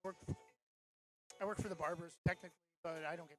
work I work for the barbers technically, but I don't get.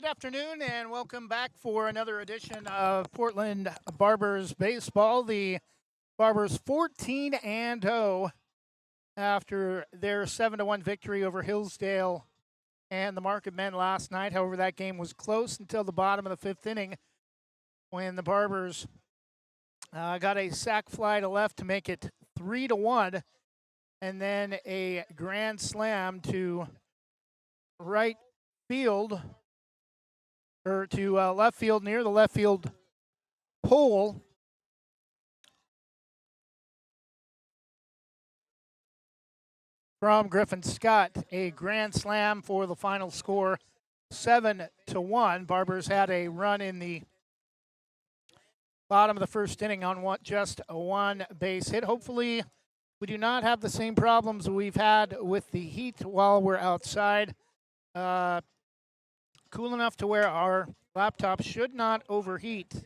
Good afternoon and welcome back for another edition of Portland Barbers Baseball. The Barbers 14 and 0 after their 7-1 victory over Hillsdale and the Marketmen last night. However, that game was close until the bottom of the fifth inning when the Barbers got a sac fly to left to make it 3-1, and then a grand slam to right field, or to left field near the left field pole. From Griffin Scott, a grand slam for the final score, 7-1. Barbers had a run in the bottom of the first inning on just a one base hit. Hopefully, we do not have the same problems we've had with the heat while we're outside. Cool enough to where our laptop should not overheat,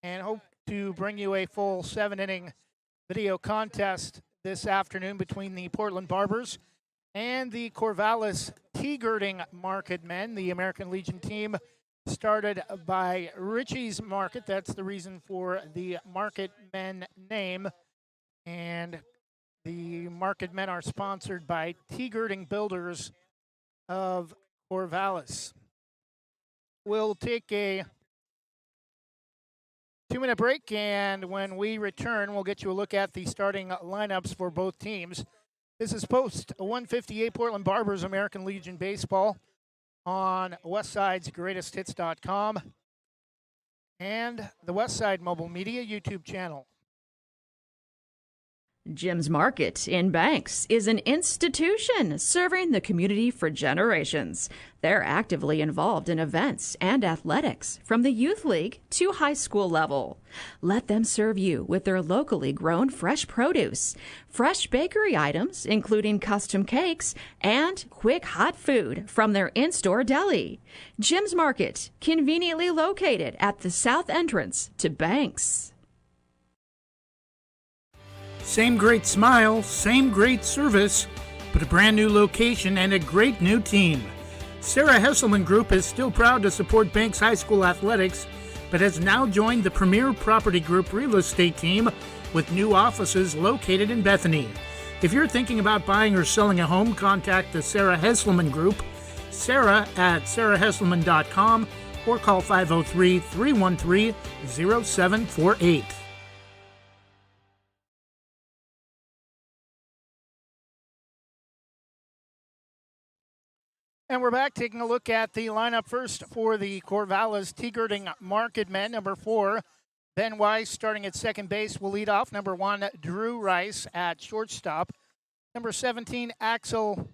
and hope to bring you a full 7-inning video contest this afternoon between the Portland Barbers and the Corvallis Tea-Girding Marketmen. The American Legion team started by Richie's Market. That's the reason for the Marketmen name. And the Marketmen are sponsored by Tea-Girding Builders of Corvallis. We'll take a 2-minute break, and when we return, we'll get you a look at the starting lineups for both teams. This is post 158 Portland Barbers American Legion Baseball on Westside's GreatestHits.com and the Westside Mobile Media YouTube channel. Jim's Market in Banks is an institution serving the community for generations. They're actively involved in events and athletics from the youth league to high school level. Let them serve you with their locally grown fresh produce, fresh bakery items, including custom cakes, and quick hot food from their in-store deli. Jim's Market, conveniently located at the south entrance to Banks. Same great smile, same great service, but a brand new location and a great new team. Sarah Hesselman Group is still proud to support Banks High School athletics but has now joined the Premier Property Group real estate team with new offices located in Bethany. If you're thinking about buying or selling a home, contact the Sarah Hesselman Group, Sarah at sarahhesselman.com, or call 503-313-0748. And we're back taking a look at the lineup first for the Corvallis Tea-Girding Marketmen. Number 4, Ben Weiss starting at second base will lead off. Number 1, Drew Rice at shortstop. Number 17, Axel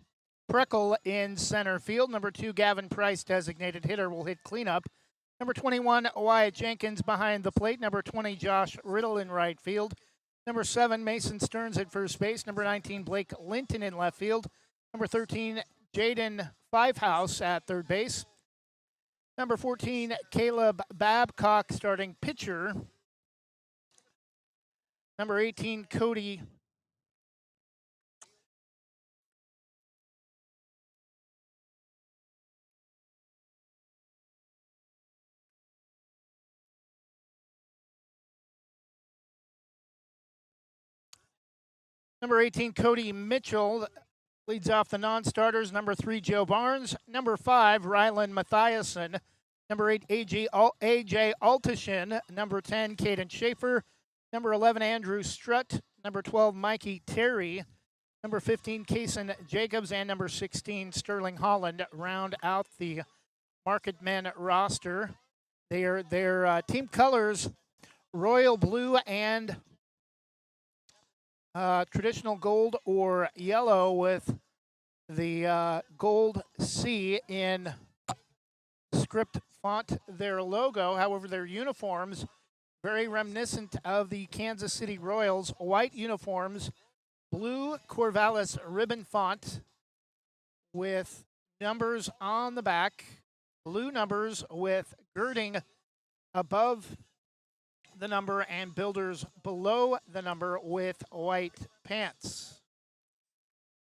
Preckle in center field. Number 2, Gavin Price, designated hitter, will hit cleanup. Number 21, Wyatt Jenkins behind the plate. Number 20, Josh Riddle in right field. Number 7, Mason Stearns at first base. Number 19, Blake Linton in left field. Number 13, Jaden Fivehouse at third base. Number 14, Caleb Babcock starting pitcher. Number 18, Cody Mitchell leads off the non-starters. Number 3, Joe Barnes. Number 5, Rylan Mathiasen. Number 8, AJ Altishin. Number 10, Caden Schaefer. Number 11, Andrew Strutt. Number 12, Mikey Terry. Number 15, Kason Jacobs. And number 16, Sterling Holland round out the Marketmen roster. Their team colors, royal blue and traditional gold or yellow with the gold C in script font, their logo. However, their uniforms, very reminiscent of the Kansas City Royals. White uniforms, blue Corvallis ribbon font with numbers on the back, blue numbers with girding above the number and builders below the number with white pants.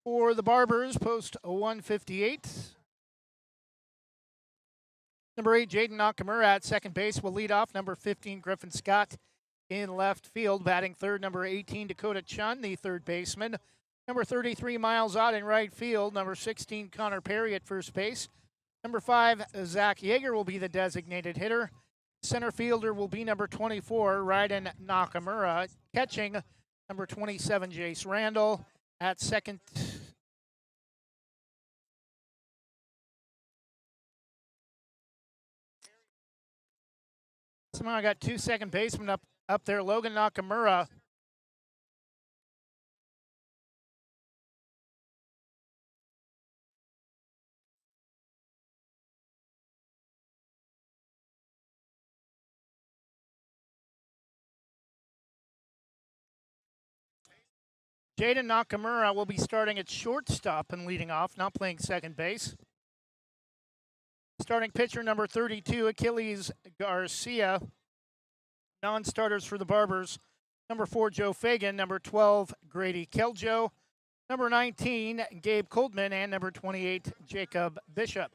For the Barbers, post 158. Number 8, Jaden Nakamura at second base will lead off. Number 15, Griffin Scott in left field. Batting third, number 18, Dakota Chun, the third baseman. Number 33, Miles Ott in right field. Number 16, Connor Perry at first base. Number 5, Zach Yeager will be the designated hitter. Center fielder will be number 24, Ryden Nakamura. Catching, number 27, Jace Randall. At second, somehow I got 2 second basemen up there. Logan Nakamura. Jaden Nakamura will be starting at shortstop and leading off, not playing second base. Starting pitcher number 32, Achilles Garcia. Non-starters for the Barbers, number 4, Joe Fagan. Number 12, Grady Keljo. Number 19, Gabe Coldman. And number 28, Jacob Bishop.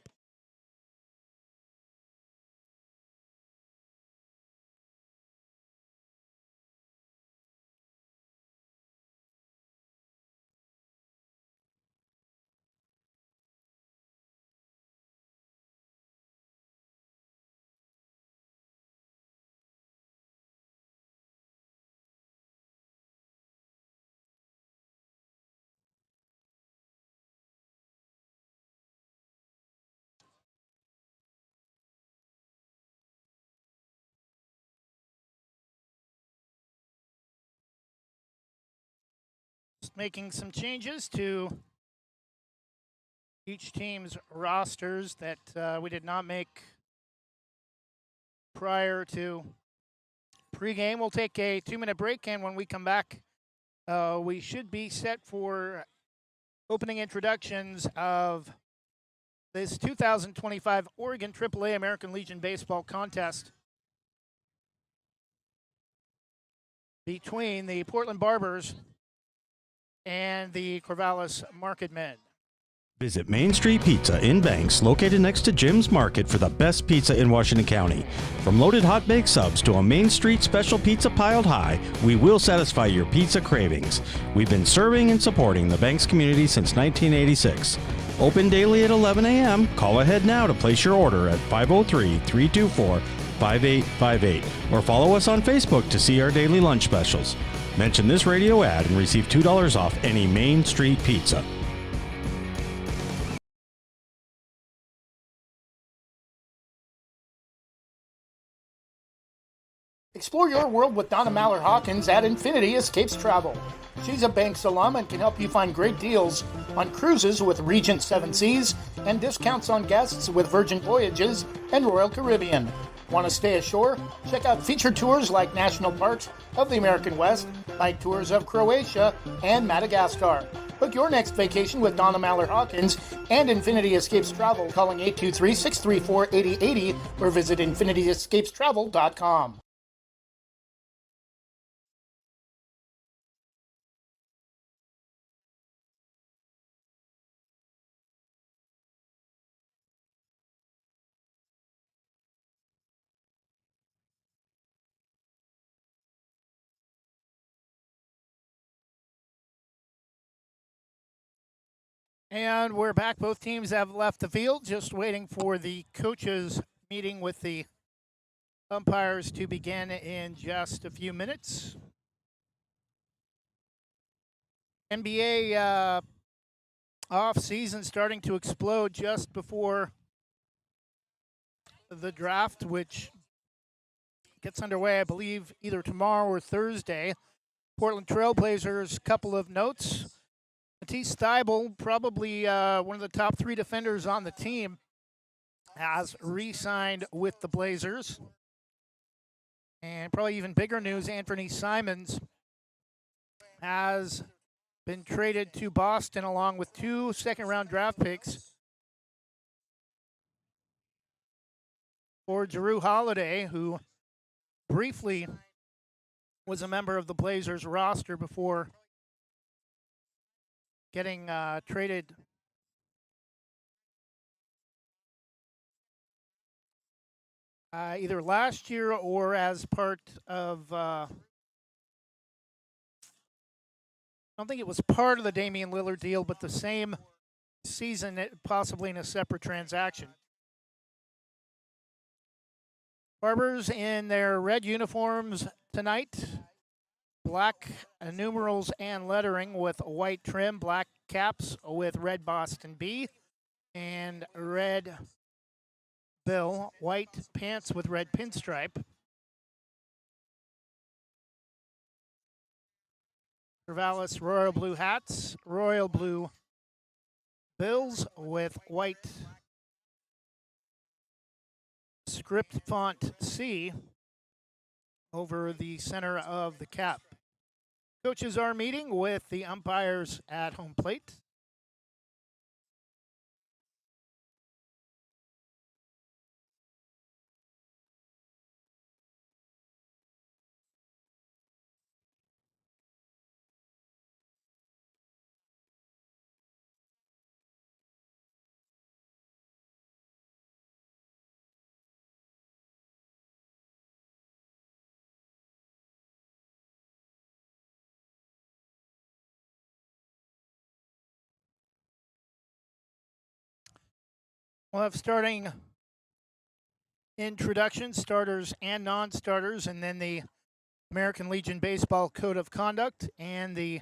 Just making some changes to each team's rosters that we did not make prior to pregame. We'll take a 2-minute break, and when we come back, we should be set for opening introductions of this 2025 Oregon AAA American Legion Baseball Contest between the Portland Barbers and the Corvallis Marketmen. Visit Main Street Pizza in Banks, located next to Jim's Market, for the best pizza in Washington County. From loaded hot baked subs to a Main Street special pizza piled high, we will satisfy your pizza cravings. We've been serving and supporting the Banks community since 1986. Open daily at 11 a.m. Call ahead now to place your order at 503-324-5858 or follow us on Facebook to see our daily lunch specials. Mention this radio ad and receive $2 off any Main Street pizza. Explore your world with Donna Maller Hawkins at Infinity Escapes Travel. She's a Banks alum and can help you find great deals on cruises with Regent Seven Seas and discounts on guests with Virgin Voyages and Royal Caribbean. Want to stay ashore? Check out featured tours like National Parks of the American West, like tours of Croatia and Madagascar. Book your next vacation with Donna Maller Hawkins and Infinity Escapes Travel, calling 823-634-8080 or visit infinityescapestravel.com. And we're back. Both teams have left the field, just waiting for the coaches' meeting with the umpires to begin in just a few minutes. NBA off-season starting to explode just before the draft, which gets underway, I believe, either tomorrow or Thursday. Portland Trailblazers, couple of notes. Matisse Thybulle, probably one of the top three defenders on the team, has re-signed with the Blazers. And probably even bigger news, Anthony Simons has been traded to Boston along with 2 second-round draft picks for Jrue Holiday, who briefly was a member of the Blazers roster before getting traded either last year or as part of, I don't think it was part of the Damian Lillard deal, but the same season, possibly in a separate transaction. Barbers in their red uniforms tonight. Black numerals and lettering with white trim, black caps with red Boston B, and red bill, white pants with red pinstripe. CORVALLIS royal blue hats, royal blue bills with white script font C over the center of the cap. Coaches are meeting with the umpires at home plate. We'll have starting introductions, starters and non-starters, and then the American Legion Baseball Code of Conduct and the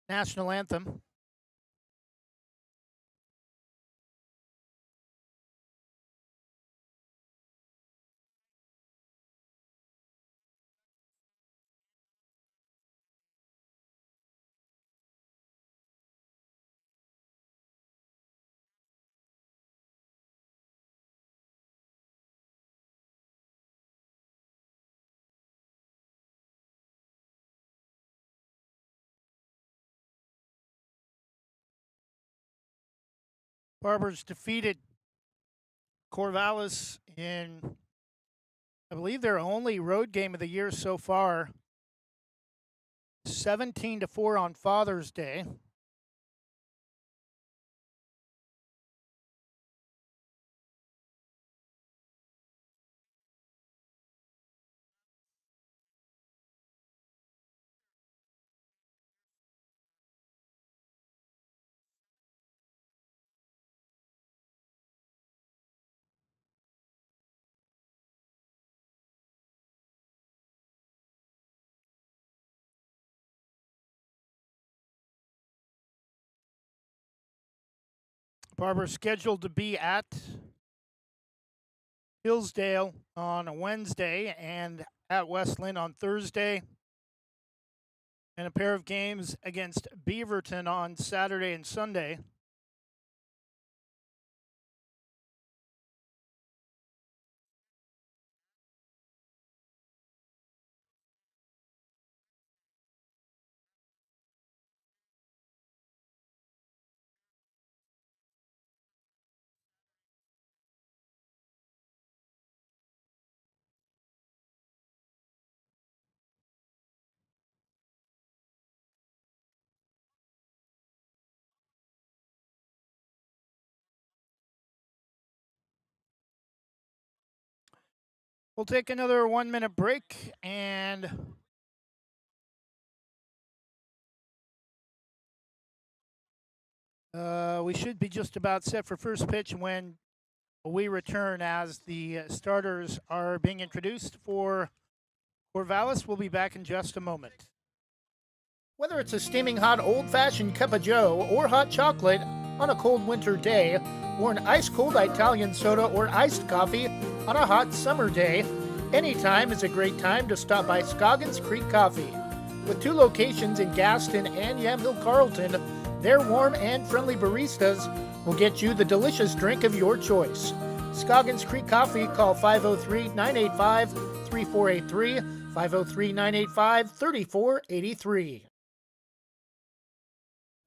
National Anthem. Barbers defeated Corvallis in, I believe, their only road game of the year so far, 17-4 on Father's Day. Barber's scheduled to be at Hillsdale on a Wednesday and at Westland on Thursday, and a pair of games against Beaverton on Saturday and Sunday. We'll take another 1 minute break, and we should be just about set for first pitch when we return, as the starters are being introduced for CORVALLIS. We'll be back in just a moment. Whether it's a steaming hot old-fashioned cup of joe or hot chocolate on a cold winter day, or an ice-cold Italian soda or iced coffee on a hot summer day, any time is a great time to stop by Scoggins Creek Coffee. With 2 locations in Gaston and Yamhill Carlton, their warm and friendly baristas will get you the delicious drink of your choice. Scoggins Creek Coffee, call 503-985-3483, 503-985-3483.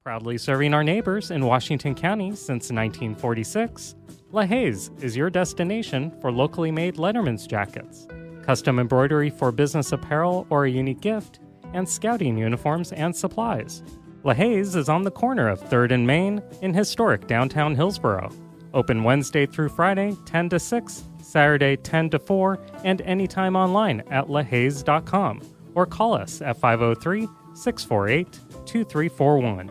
Proudly serving our neighbors in Washington County since 1946, LaHaye's is your destination for locally made Letterman's jackets, custom embroidery for business apparel or a unique gift, and scouting uniforms and supplies. LaHaye's is on the corner of 3rd and Main in historic downtown Hillsboro. Open Wednesday through Friday, 10 to 6, Saturday, 10 to 4, and anytime online at lahayes.com, or call us at 503-648-2341.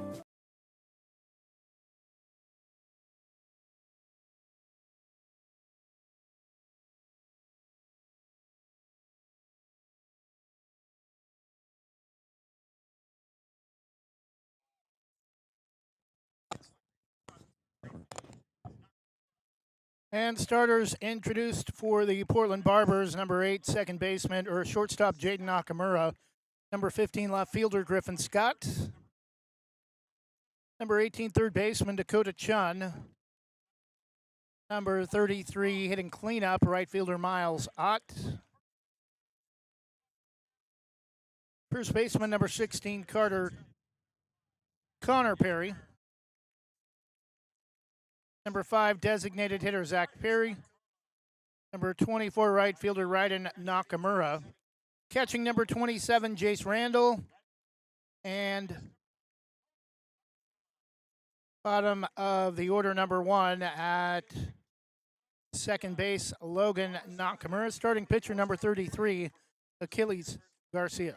And starters introduced for the Portland Barbers: number 8, second baseman or shortstop Jaden Nakamura; number 15, left fielder Griffin Scott; number 18, third baseman Dakota Chun; number 33, hitting cleanup, right fielder Miles Ott; first baseman number 16, Connor Perry; number 5, designated hitter Zach Perry; number 24, right fielder Raiden Nakamura; catching number 27, Jace Randall; and bottom of the order, number 1 at second base, Logan Nakamura; starting pitcher number 33, Achilles Garcia.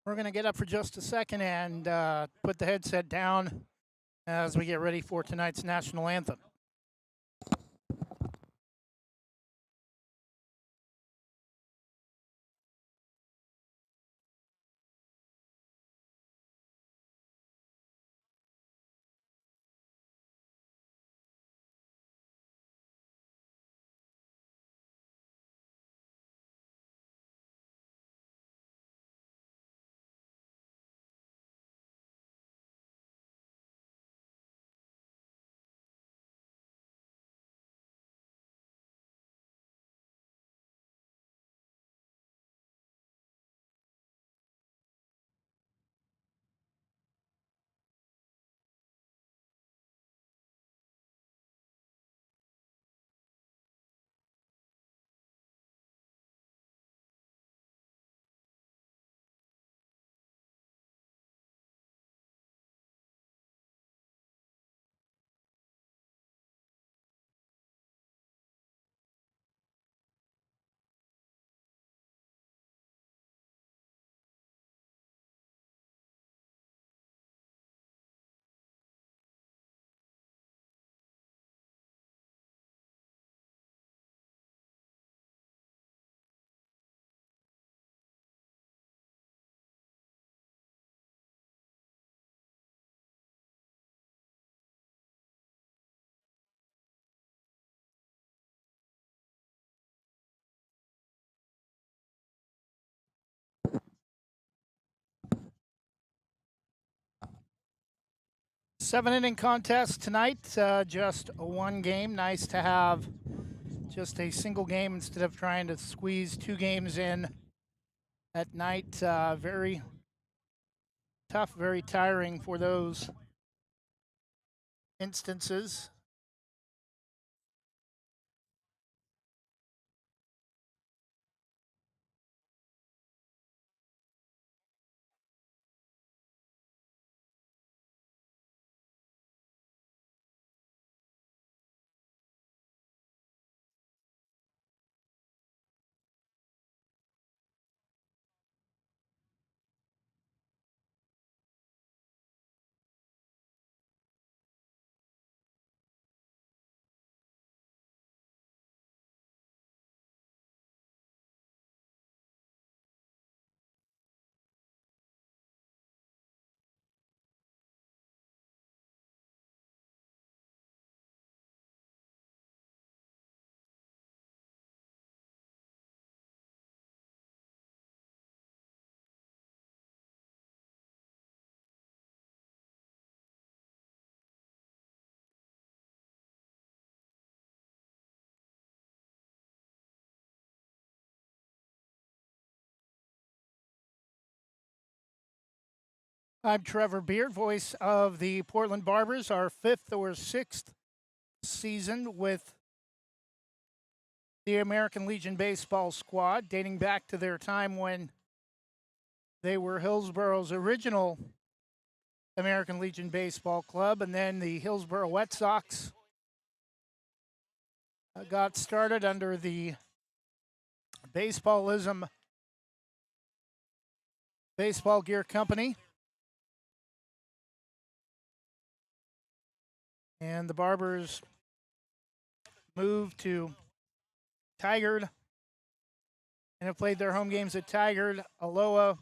We're going to get up for just a second and put the headset down as we get ready for tonight's national anthem. 7-inning contest tonight. Just one game. Nice to have just a single game instead of trying to squeeze two games in at night. Very tough, very tiring for those instances. I'm Trevor Beard, voice of the Portland Barbers, our fifth or sixth season with the American Legion baseball squad, dating back to their time when they were Hillsboro's original American Legion baseball club, and then the Hillsboro Wet Sox got started under the Baseballism Baseball Gear Company. And the Barbers moved to Tigard and have played their home games at Tigard, Aloha,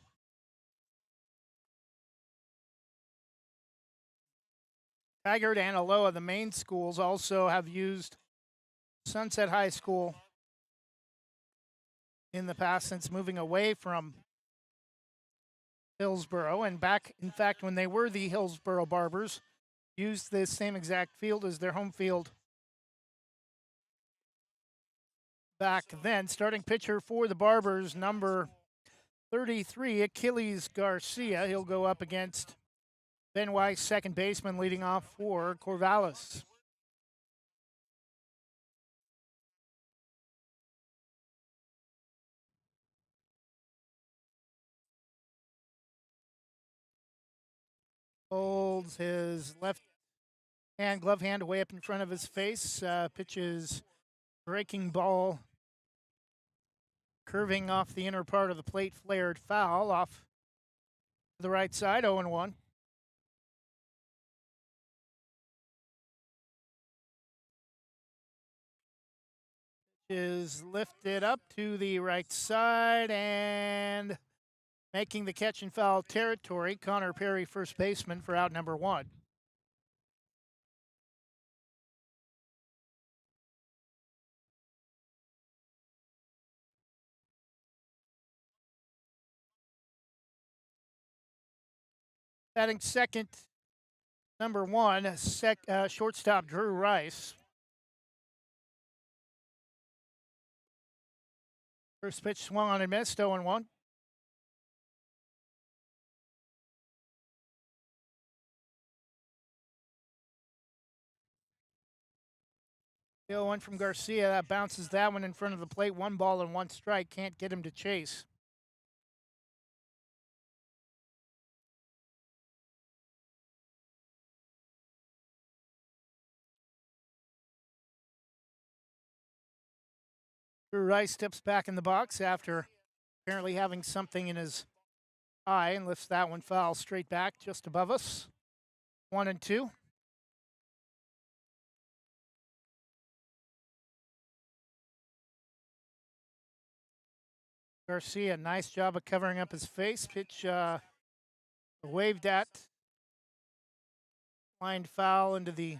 Tigard and Aloha, the main schools, also have used Sunset High School in the past since moving away from Hillsboro. And back, in fact, when they were the Hillsboro Barbers, used the same exact field as their home field back then. Starting pitcher for the Barbers, number 33, Achilles Garcia. He'll go up against Ben Weiss, second baseman, leading off for CORVALLIS. Holds his left hand, glove hand, way up in front of his face. Pitches breaking ball, curving off the inner part of the plate, flared foul off the right side, 0-1. Is lifted up to the right side and making the catch in foul territory. Connor Perry, first baseman, for out number one. Batting second, number one, shortstop Drew Rice. First pitch swung on and missed, 0-1. The 0-1 from Garcia. That bounces that one in front of the plate. 1 ball and 1 strike. Can't get him to chase. Drew Rice steps back in the box after apparently having something in his eye and lifts that one foul straight back just above us. 1-2. Garcia, nice job of covering up his face. Pitch waved at. Lined foul into the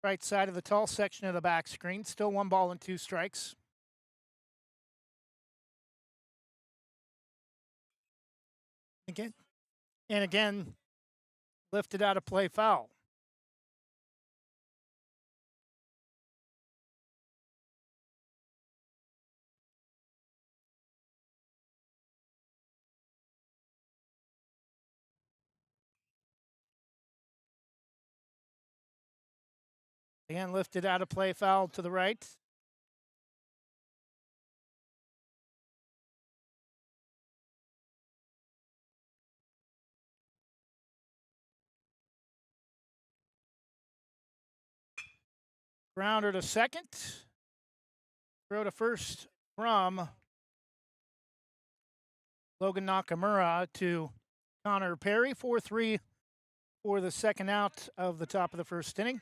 right side of the tall section of the back screen. Still 1 ball and 2 strikes. Again, Lifted out of play, foul. Again, lifted out of play, foul to the right. Grounder to second. Throw to first from Logan Nakamura to Connor Perry. 4-3 for the second out of the top of the first inning.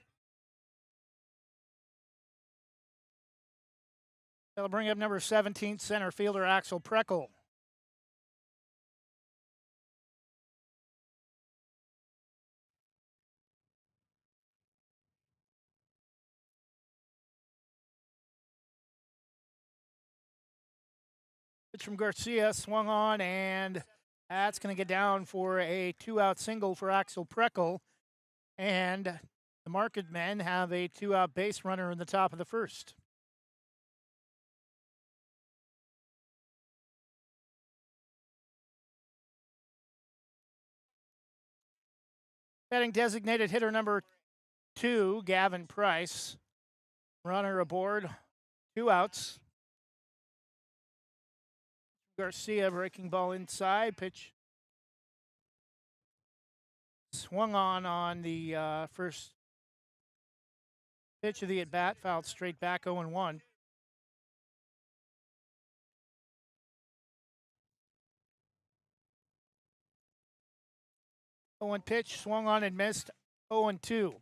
They'll bring up number 17, center fielder Axel Preckle. Pitch from Garcia, swung on, and that's going to get down for a 2-out single for Axel Preckle. And the Marketmen have a 2-out base runner in the top of the first. Batting designated hitter number 2, Gavin Price. Runner aboard, 2 outs. Garcia breaking ball inside, pitch swung on the first pitch of the at-bat, fouled straight back, 0-1. One pitch, swung on and missed, 0-2.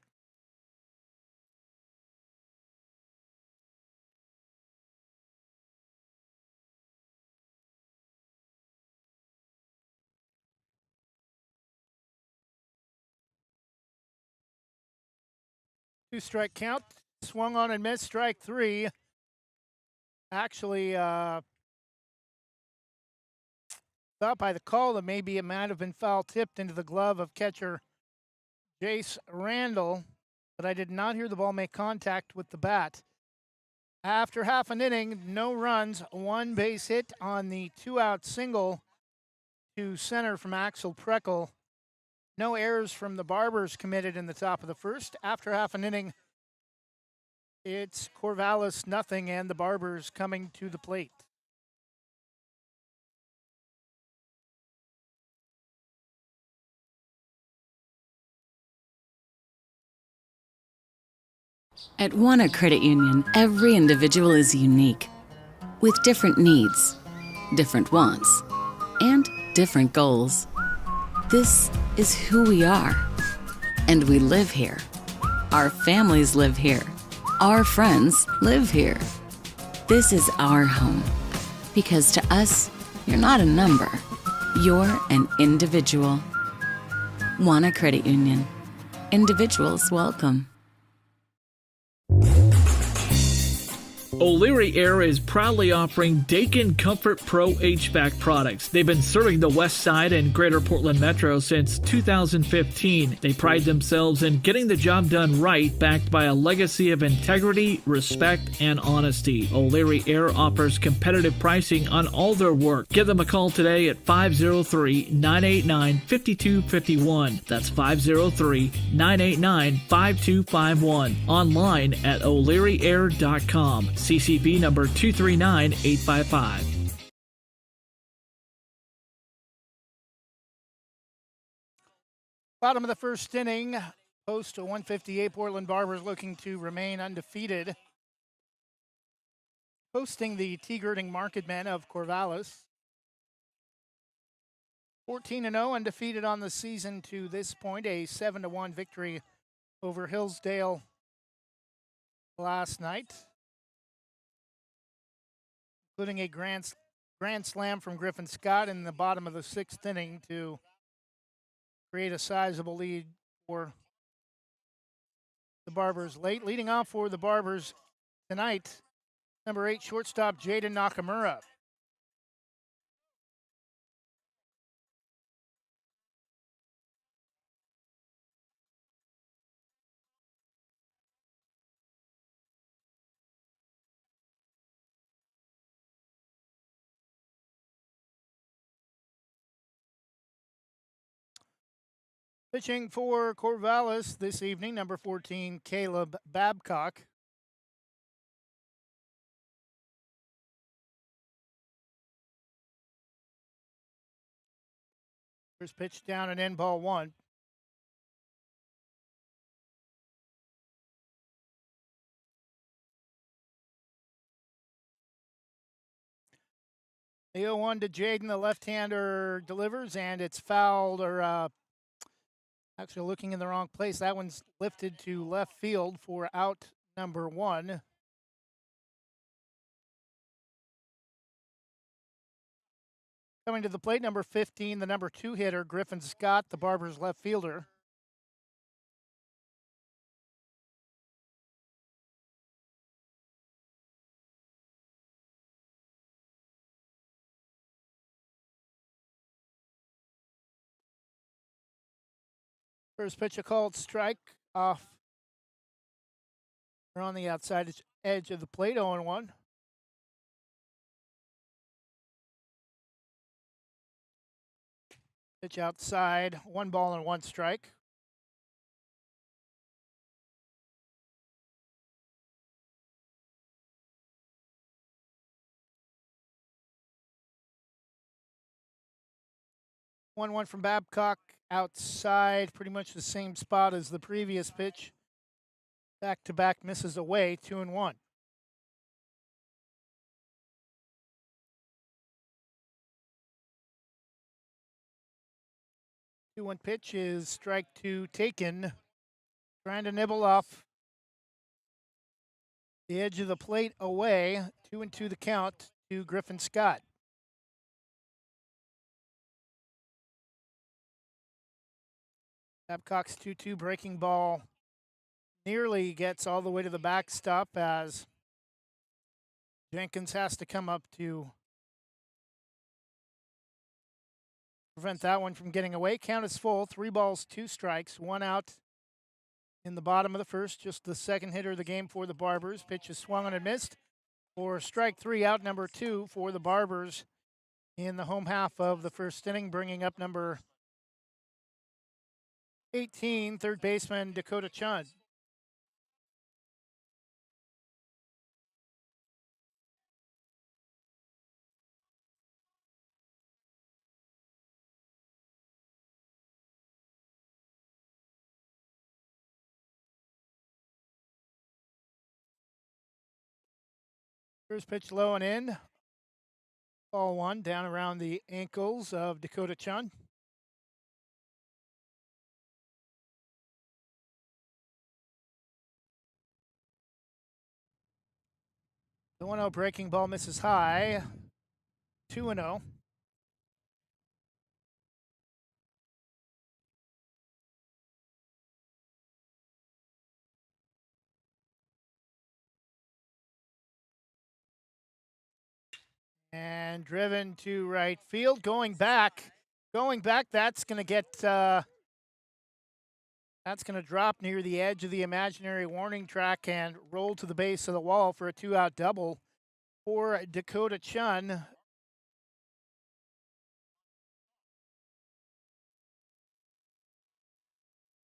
Two-strike count, swung on and missed, strike 3. Actually, thought by the call that maybe it might have been foul tipped into the glove of catcher Jace Randall, but I did not hear the ball make contact with the bat. After half an inning, no runs, 1 base hit on the 2-out single to center from Axel Preckle. No errors from the Barbers committed in the top of the first. After half an inning, it's Corvallis nothing and the Barbers coming to the plate. At Wana Credit Union, every individual is unique, with different needs, different wants, and different goals. This is who we are, and we live here. Our families live here. Our friends live here. This is our home, because to us, you're not a number. You're an individual. Wana Credit Union. Individuals welcome. O'Leary Air is proudly offering Dakin Comfort Pro HVAC products. They've been serving the West Side and Greater Portland Metro since 2015. They pride themselves in getting the job done right, backed by a legacy of integrity, respect, and honesty. O'Leary Air offers competitive pricing on all their work. Give them a call today at 503-989-5251. That's 503-989-5251. Online at o'learyair.com. CCB number 239855. Bottom of the first inning, post to 158. Portland Barbers looking to remain undefeated. Hosting the Girding Marketmen of Corvallis. 14-0, undefeated on the season to this point. A 7-1 victory over Hillsdale last night, including a grand slam from Griffin Scott in the bottom of the 6th inning to create a sizable lead for the Barbers late. Leading off for the Barbers tonight, number 8 shortstop Jaden Nakamura. Pitching for Corvallis this evening, number 14, Caleb Babcock. First pitch down and in, ball one. The 0-1 to Jaden, the left-hander delivers, and it's fouled, or actually looking in the wrong place. That one's lifted to left field for out number one. Coming to the plate, number 15, the number 2 hitter, Griffin Scott, the Barbers left fielder. First pitch, a called strike off or on the outside edge of the plate, 0-1. Pitch outside, 1 ball and 1 strike. One from Babcock outside, pretty much the same spot as the previous pitch. Back-to-back misses away, 2-1. Two-one pitch is strike 2 taken. Trying to nibble off the edge of the plate away. 2-2 the count to Griffin Scott. Babcock's 2-2 breaking ball nearly gets all the way to the backstop as Jenkins has to come up to prevent that one from getting away. Count is full, 3 balls, 2 strikes, 1 out in the bottom of the first. Just the second hitter of the game for the Barbers. Pitch is swung on and missed for strike 3, out number 2 for the Barbers in the home half of the first inning, bringing up number 18, third baseman Dakota Chun. First pitch low and in. Ball 1 down around the ankles of Dakota Chun. The 1-0 breaking ball misses high. 2-0. And driven to right field. Going back. That's going to get. That's going to drop near the edge of the imaginary warning track and roll to the base of the wall for a 2-out double for Dakota Chun.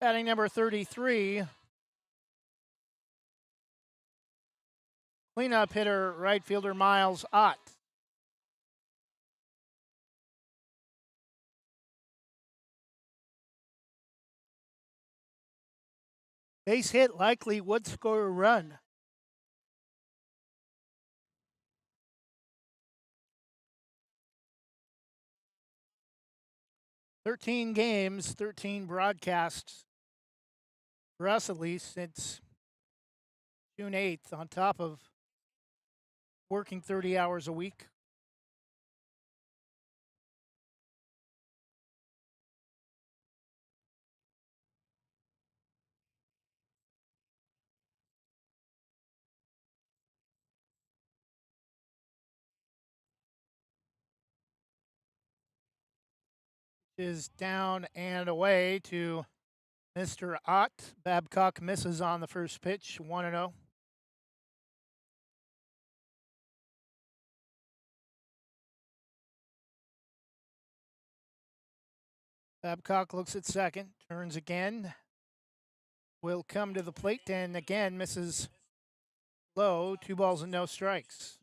Batting number 33. Cleanup hitter, right fielder Miles Ott. Base hit likely would score a run. "13 games, 13 broadcasts for us at least since June 8th, on top of working 30 hours a week. Is down and away to Mr. Ott. Babcock misses on the first pitch, 1-0. Babcock looks at second, turns again. Will come to the plate and again misses low. 2 balls and no strikes.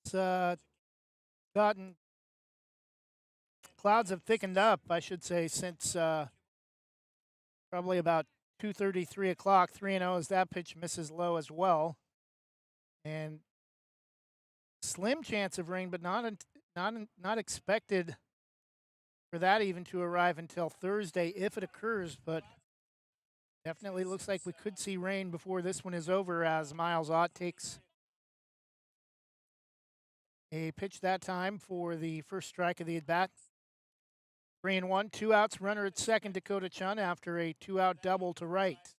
It's gotten clouds have thickened up, I should say, since probably about 2:30, 3 o'clock. 3-0 as that pitch misses low as well, and slim chance of rain, but not expected for that even to arrive until Thursday if it occurs. But definitely looks like we could see rain before this one is over, as Miles Ott takes a pitch that time for the first strike of the at-bat. 3-1, 2 outs, runner at second, Dakota Chun, after a 2-out double to right.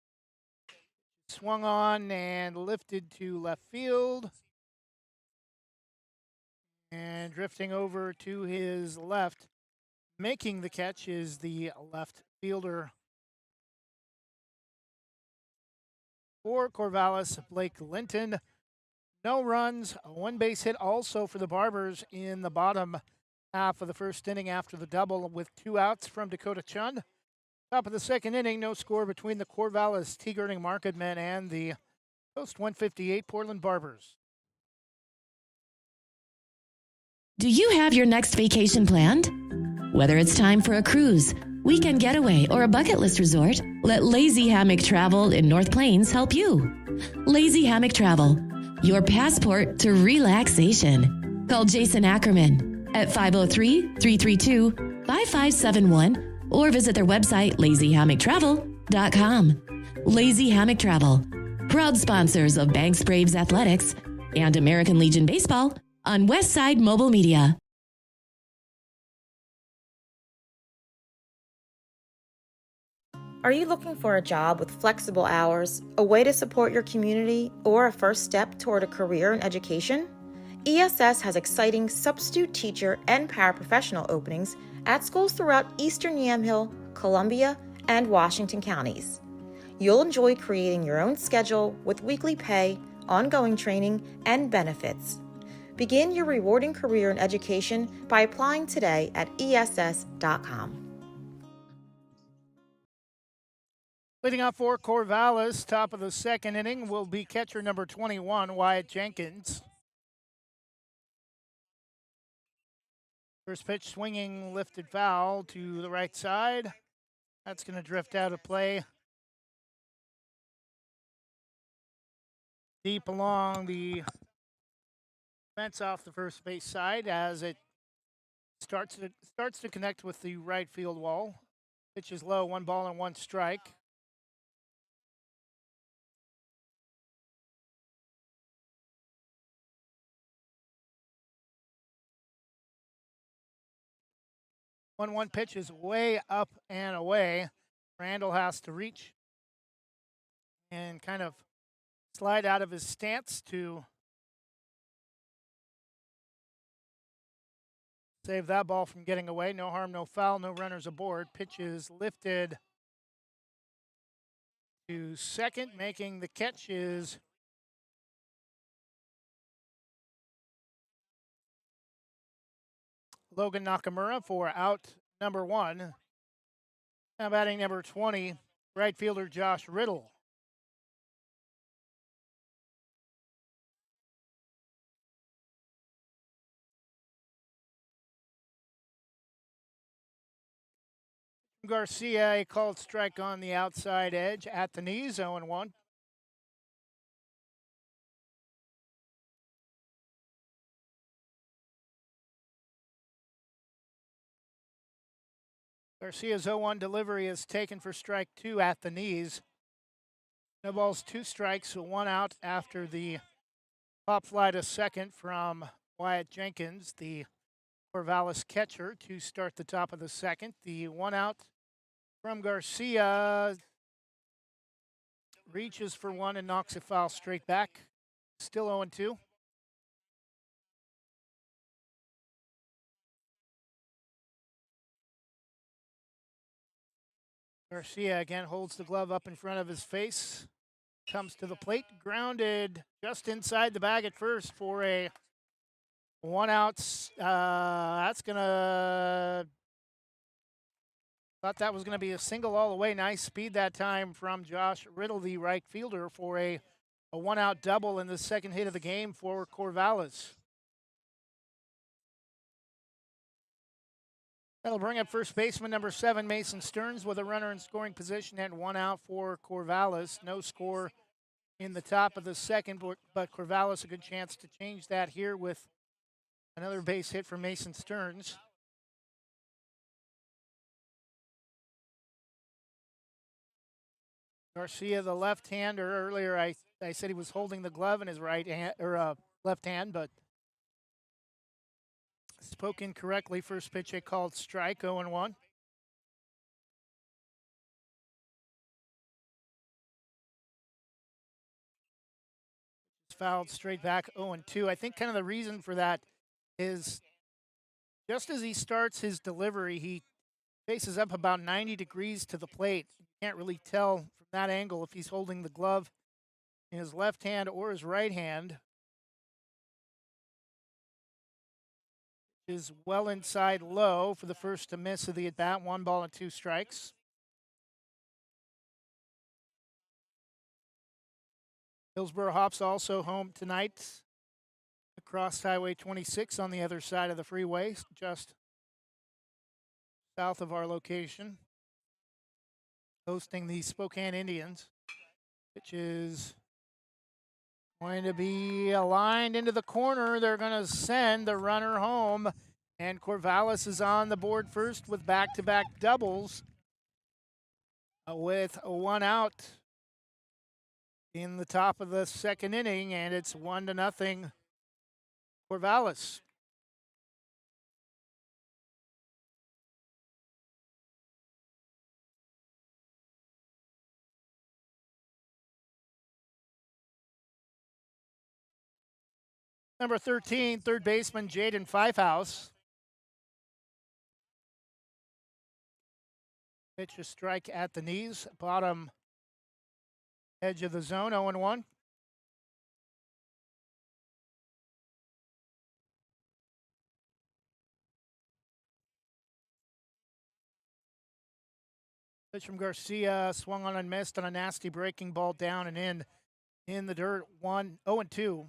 Swung on and lifted to left field. And drifting over to his left, making the catch, is the left fielder for Corvallis, Blake Linton. No runs, a 1 base hit also for the Barbers in the bottom half of the first inning after the double, with 2 outs from Dakota Chun. Top of the second inning, no score between the Corvallis Tea-Girding Marketmen and the Post 158 Portland Barbers. Do you have your next vacation planned? Whether it's time for a cruise, weekend getaway, or a bucket list resort, let Lazy Hammock Travel in North Plains help you. Lazy Hammock Travel, your passport to relaxation. Call Jason Ackerman at 503-332-5571 or visit their website, lazyhammocktravel.com. Lazy Hammock Travel, proud sponsors of Banks Braves Athletics and American Legion Baseball on Westside Mobile Media. Are you looking for a job with flexible hours, a way to support your community, or a first step toward a career in education? ESS has exciting substitute teacher and paraprofessional openings at schools throughout Eastern Yamhill, Columbia, and Washington counties. You'll enjoy creating your own schedule with weekly pay, ongoing training, and benefits. Begin your rewarding career in education by applying today at ess.com. Leading off for Corvallis, top of the second inning, will be catcher number 21, Wyatt Jenkins. First pitch swinging, lifted foul to the right side. That's going to drift out of play. Deep along the fence off the first base side as it starts to connect with the right field wall. Pitch is low, 1 ball and 1 strike. One pitch is way up and away. Randall has to reach and kind of slide out of his stance to save that ball from getting away. No harm, no foul, no runners aboard. Pitch is lifted to second. Making the catch is Logan Nakamura for out number 1. Now batting number 20, right fielder Josh Riddle. Garcia, a called strike on the outside edge at the knees, 0-1. Garcia's 0-1 delivery is taken for strike 2 at the knees. No balls, 2 strikes, 1 out after the pop fly to second from Wyatt Jenkins, the Corvallis catcher, to start the top of the second. The 1 out from Garcia reaches for 1 and knocks a foul straight back. Still 0-2. Garcia again holds the glove up in front of his face. comes to the plate, grounded just inside the bag at first for a 1 out. That's gonna. Thought that was going to be a single all the way. Nice speed that time from Josh Riddle, the right fielder, for a 1 out double in the second hit of the game for Corvallis. That'll bring up first baseman number 7, Mason Stearns, with a runner in scoring position at 1 out for Corvallis. No score in the top of the second, but Corvallis a good chance to change that here with another base hit from Mason Stearns. Garcia, the left-hander. Earlier, I said he was holding the glove in his right hand or left hand, but spoke incorrectly. First pitch, a called strike, 0-1. Fouled straight back, 0-2. I think kind of the reason for that is just as he starts his delivery, he faces up about 90 degrees to the plate. You can't really tell from that angle if he's holding the glove in his left hand or his right hand. Is well inside low for the first to miss of the at-bat. 1 ball and 2 strikes. Hillsboro Hops also home tonight across Highway 26 on the other side of the freeway, just south of our location, hosting the Spokane Indians, which is going to be aligned into the corner. They're going to send the runner home, and Corvallis is on the board first with back-to-back doubles with a 1 out in the top of the second inning, and it's 1-0 Corvallis. Number 13, third baseman Jaden Fivehouse. Pitch a strike at the knees, bottom edge of the zone, 0-1. Pitch from Garcia, swung on and missed on a nasty breaking ball down and in the dirt, 0-2.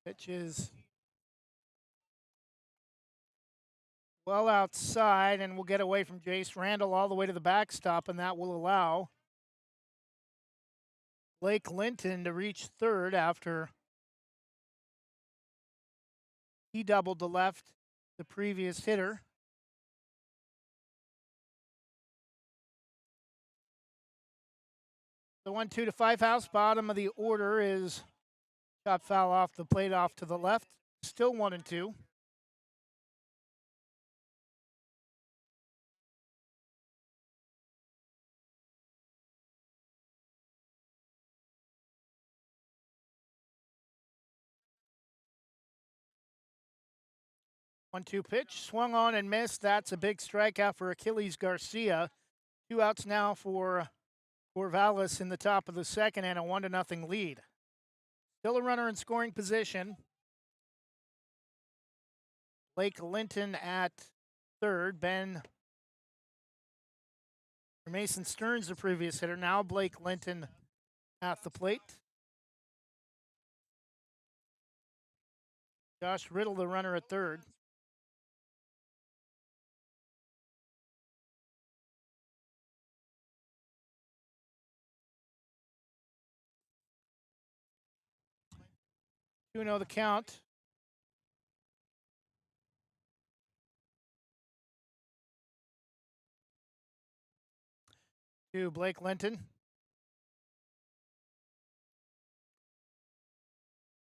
Pitch is well outside, and we'll get away from Jace Randall all the way to the backstop, and that will allow Blake Linton to reach third after he doubled the left, the previous hitter. The 1-2 to Fivehouse, bottom of the order is chop foul off the plate off to the left. Still 1-2. One-two pitch, swung on and missed. That's a big strikeout for Achilles Garcia. 2 outs now for Corvallis in the top of the second, and a 1-0 lead. Still a runner in scoring position. Blake Linton at third. Mason Stearns, the previous hitter. Now Blake Linton at the plate. Josh Riddle, the runner at third. You know the count. To Blake Linton.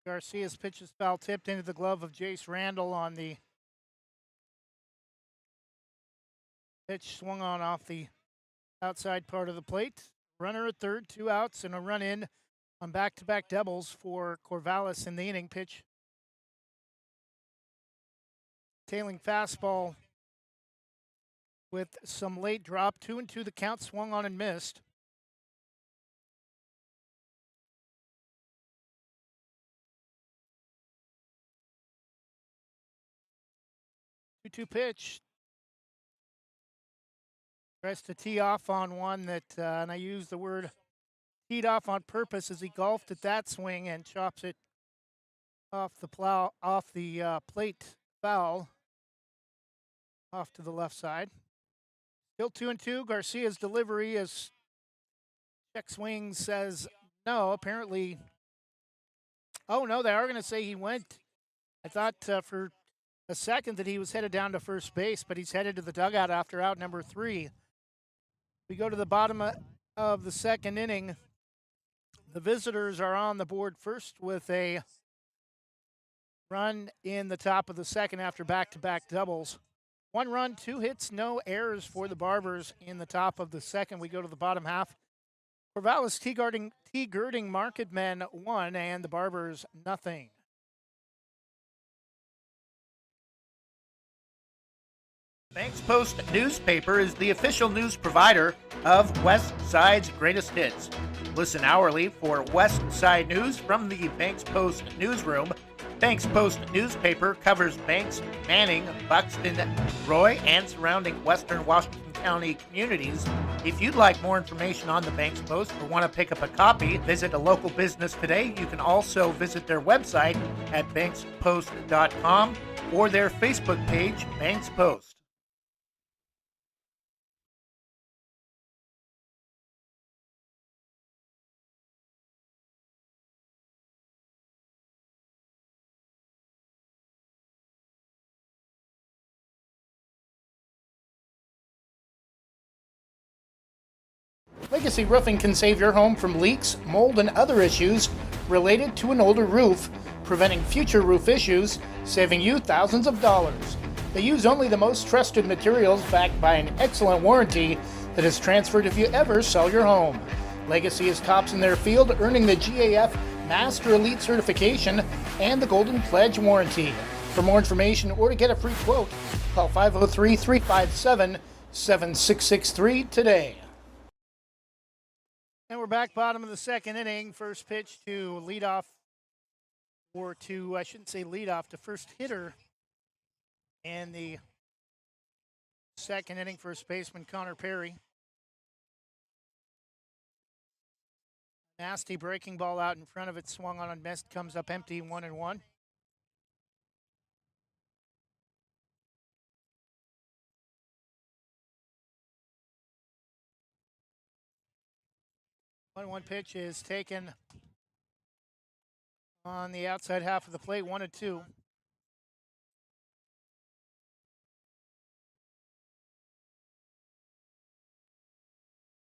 Garcia's pitch is foul tipped into the glove of Jace Randall on the pitch, swung on off the outside part of the plate. Runner at third, 2 outs, and a run in on back-to-back doubles for Corvallis in the inning. Pitch tailing fastball with some late drop. 2-2 the count, swung on and missed. Two pitch. Tries to tee off on one that, and I use the word teed off on purpose as he golfed at that swing and chops it off the plate foul off to the left side. Still 2-2. Garcia's delivery as check swing says no. Apparently, oh no, they are going to say he went. I thought for a second that he was headed down to first base, but he's headed to the dugout after out number 3. We go to the bottom of the second inning. The visitors are on the board first with a run in the top of the second after back-to-back doubles. 1 run, 2 hits, no errors for the Barbers in the top of the second. We go to the bottom half. Corvallis Tea-Girding Marketmen 1 and the Barbers nothing. Banks Post newspaper is the official news provider of West Side's greatest hits. Listen hourly for West Side news from the Banks Post newsroom. Banks Post newspaper covers Banks, Manning, Buxton, Roy, and surrounding western Washington County communities. If you'd like more information on the Banks Post or want to pick up a copy, visit a local business today. You can also visit their website at bankspost.com or their Facebook page, Banks Post. Legacy Roofing can save your home from leaks, mold, and other issues related to an older roof, preventing future roof issues, saving you thousands of dollars. They use only the most trusted materials backed by an excellent warranty that is transferred if you ever sell your home. Legacy is tops in their field, earning the GAF Master Elite certification and the Golden Pledge warranty. For more information or to get a free quote, call 503-357-7663 today. And we're back bottom of the second inning. First pitch to leadoff, or to, I shouldn't say leadoff, to first hitter in the second inning, first baseman Connor Perry. Nasty breaking ball out in front of it, swung on and missed, comes up empty, 1-1. One pitch is taken on the outside half of the plate, 1-2.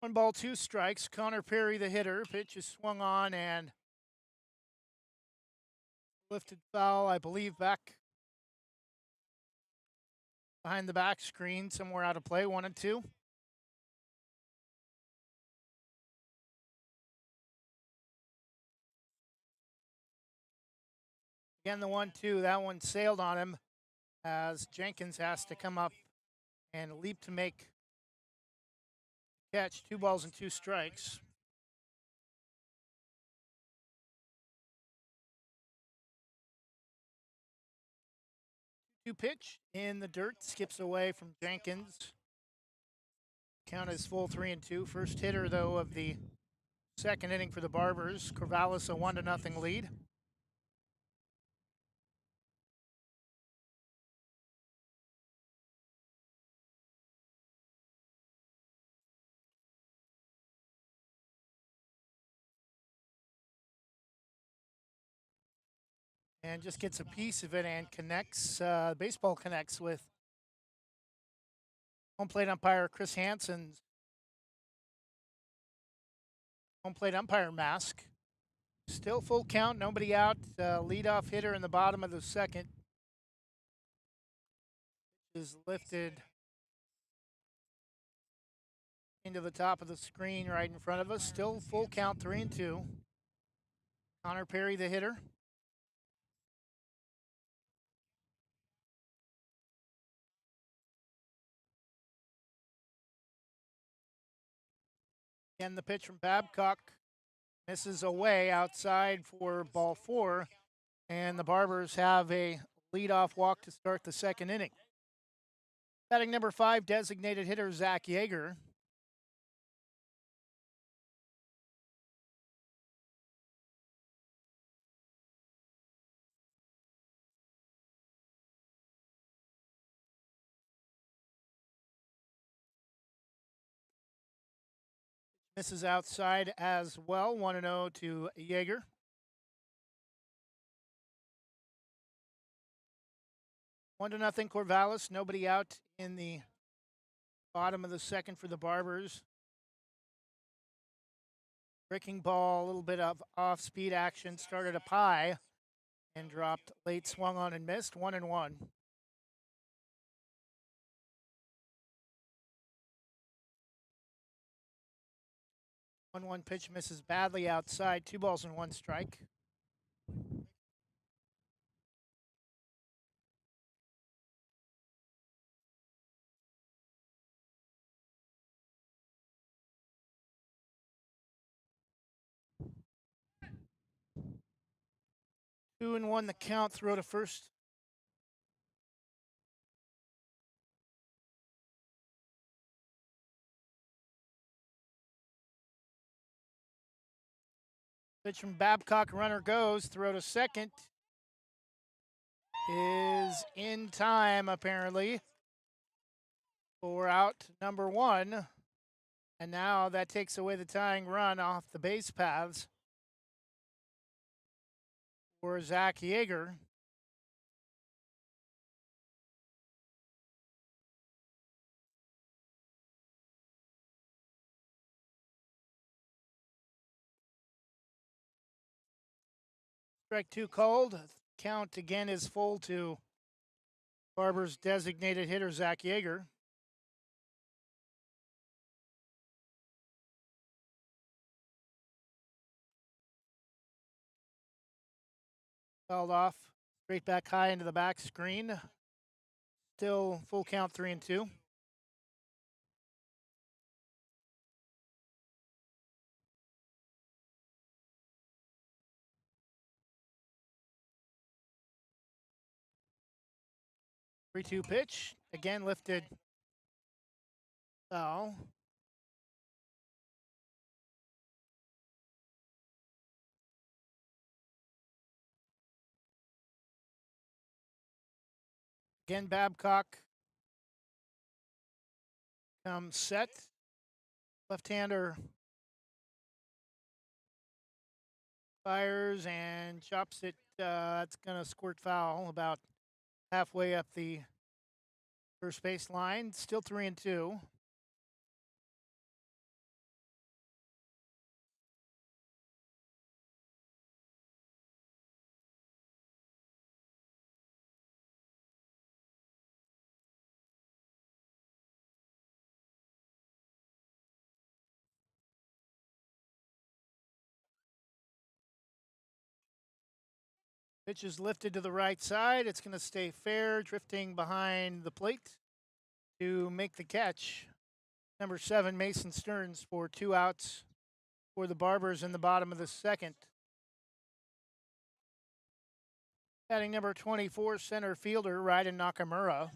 One ball, 2 strikes. Connor Perry, the hitter. Pitch is swung on and lifted foul, I believe, back behind the back screen, somewhere out of play, 1-2. Again, the 1-2, that one sailed on him as Jenkins has to come up and leap to make catch. 2 balls and 2 strikes. Two pitch in the dirt, skips away from Jenkins. Count is full 3-2. First hitter, though, of the second inning for the Barbers. Corvallis a 1-0 lead. And just gets a piece of it and connects, baseball connects with home plate umpire Chris Hansen's home plate umpire mask. Still full count, nobody out. Leadoff hitter in the bottom of the second is lifted into the top of the screen right in front of us. Still full count, 3-2. Connor Perry, the hitter. Again, the pitch from Babcock misses away outside for ball 4, and the Barbers have a leadoff walk to start the second inning. Batting number 5, designated hitter Zach Yeager. Misses outside as well. 1-0 to Yeager. One to nothing Corvallis. Nobody out in the bottom of the second for the Barbers. Breaking ball, a little bit of off-speed action. Started up high and dropped late, swung on and missed. 1-1. 1-1 pitch misses badly outside. 2 balls and 1 strike. Two and 1 the count. Throw to first. Pitch from Babcock, runner goes. Throw to second is in time, apparently, for out number 1. And now that takes away the tying run off the base paths for Zach Yeager. Strike 2 called. Count again is full to Barbers' designated hitter, Zach Yeager. Fouled off. Straight back high into the back screen. Still full count, 3-2. Three-two pitch. Again lifted. Foul. Again, Babcock comes set. Left-hander fires and chops it. It's going to squirt foul about halfway up the first base line. Still 3-2. Pitch is lifted to the right side. It's going to stay fair, drifting behind the plate to make the catch. Number 7, Mason Stearns, for 2 outs for the Barbers in the bottom of the second. Batting number 24, center fielder Raiden Nakamura.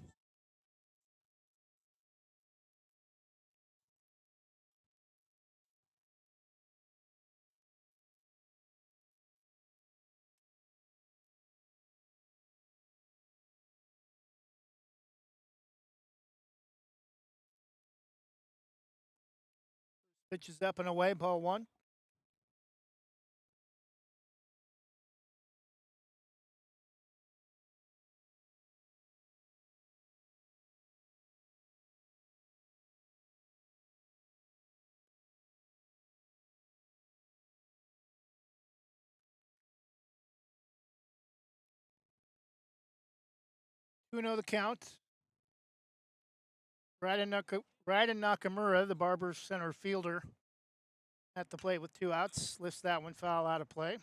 Pitch is up and away, ball 1. The count. Raiden Nakamura, the Barbers center fielder, at the plate with 2 outs. Lifts that one foul out of play.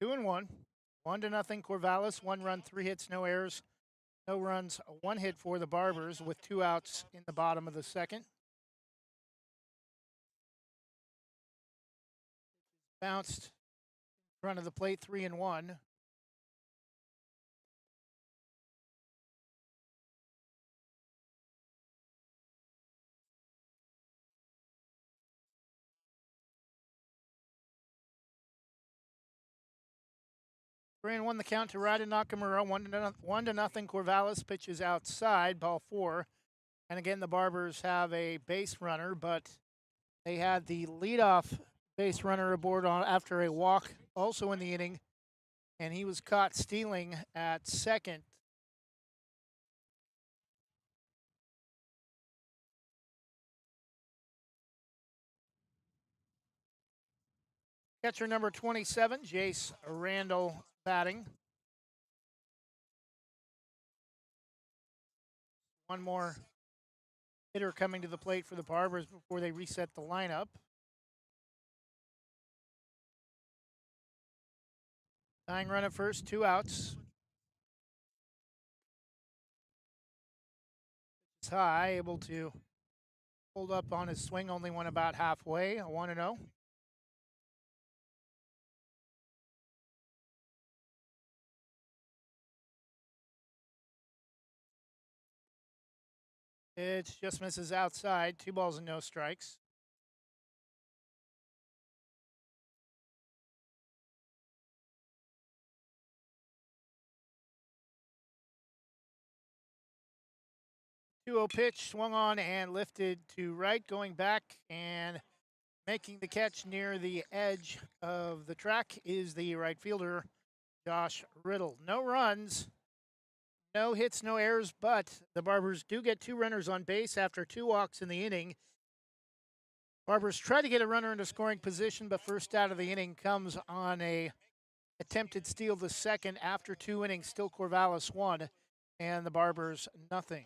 Two and 1. 1-0 Corvallis. 1 run, 3 hits, no errors No runs, one hit for the Barbers with 2 outs in the bottom of the second. Bounced in front of the plate, 3-1. Three and one the count to Ryder Nakamura. 1-0. Corvallis pitches outside, ball 4. And again, the Barbers have a base runner, but they had the leadoff base runner aboard after a walk, also in the inning, and he was caught stealing at second. Catcher number 27, Jace Randall, batting. One more hitter coming to the plate for the Barbers before they reset the lineup. Tying run at first, 2 outs. It's high, able to hold up on his swing, only went about halfway, a 1-0. It just misses outside, 2 balls and no strikes. Two-0 pitch, swung on and lifted to right, going back and making the catch near the edge of the track is the right fielder, Josh Riddle. No runs, no hits, no errors, but the Barbers do get 2 runners on base after 2 walks in the inning. Barbers try to get a runner into scoring position, but first out of the inning comes on a attempted steal the second after 2 innings. Still Corvallis 1 and the Barbers nothing.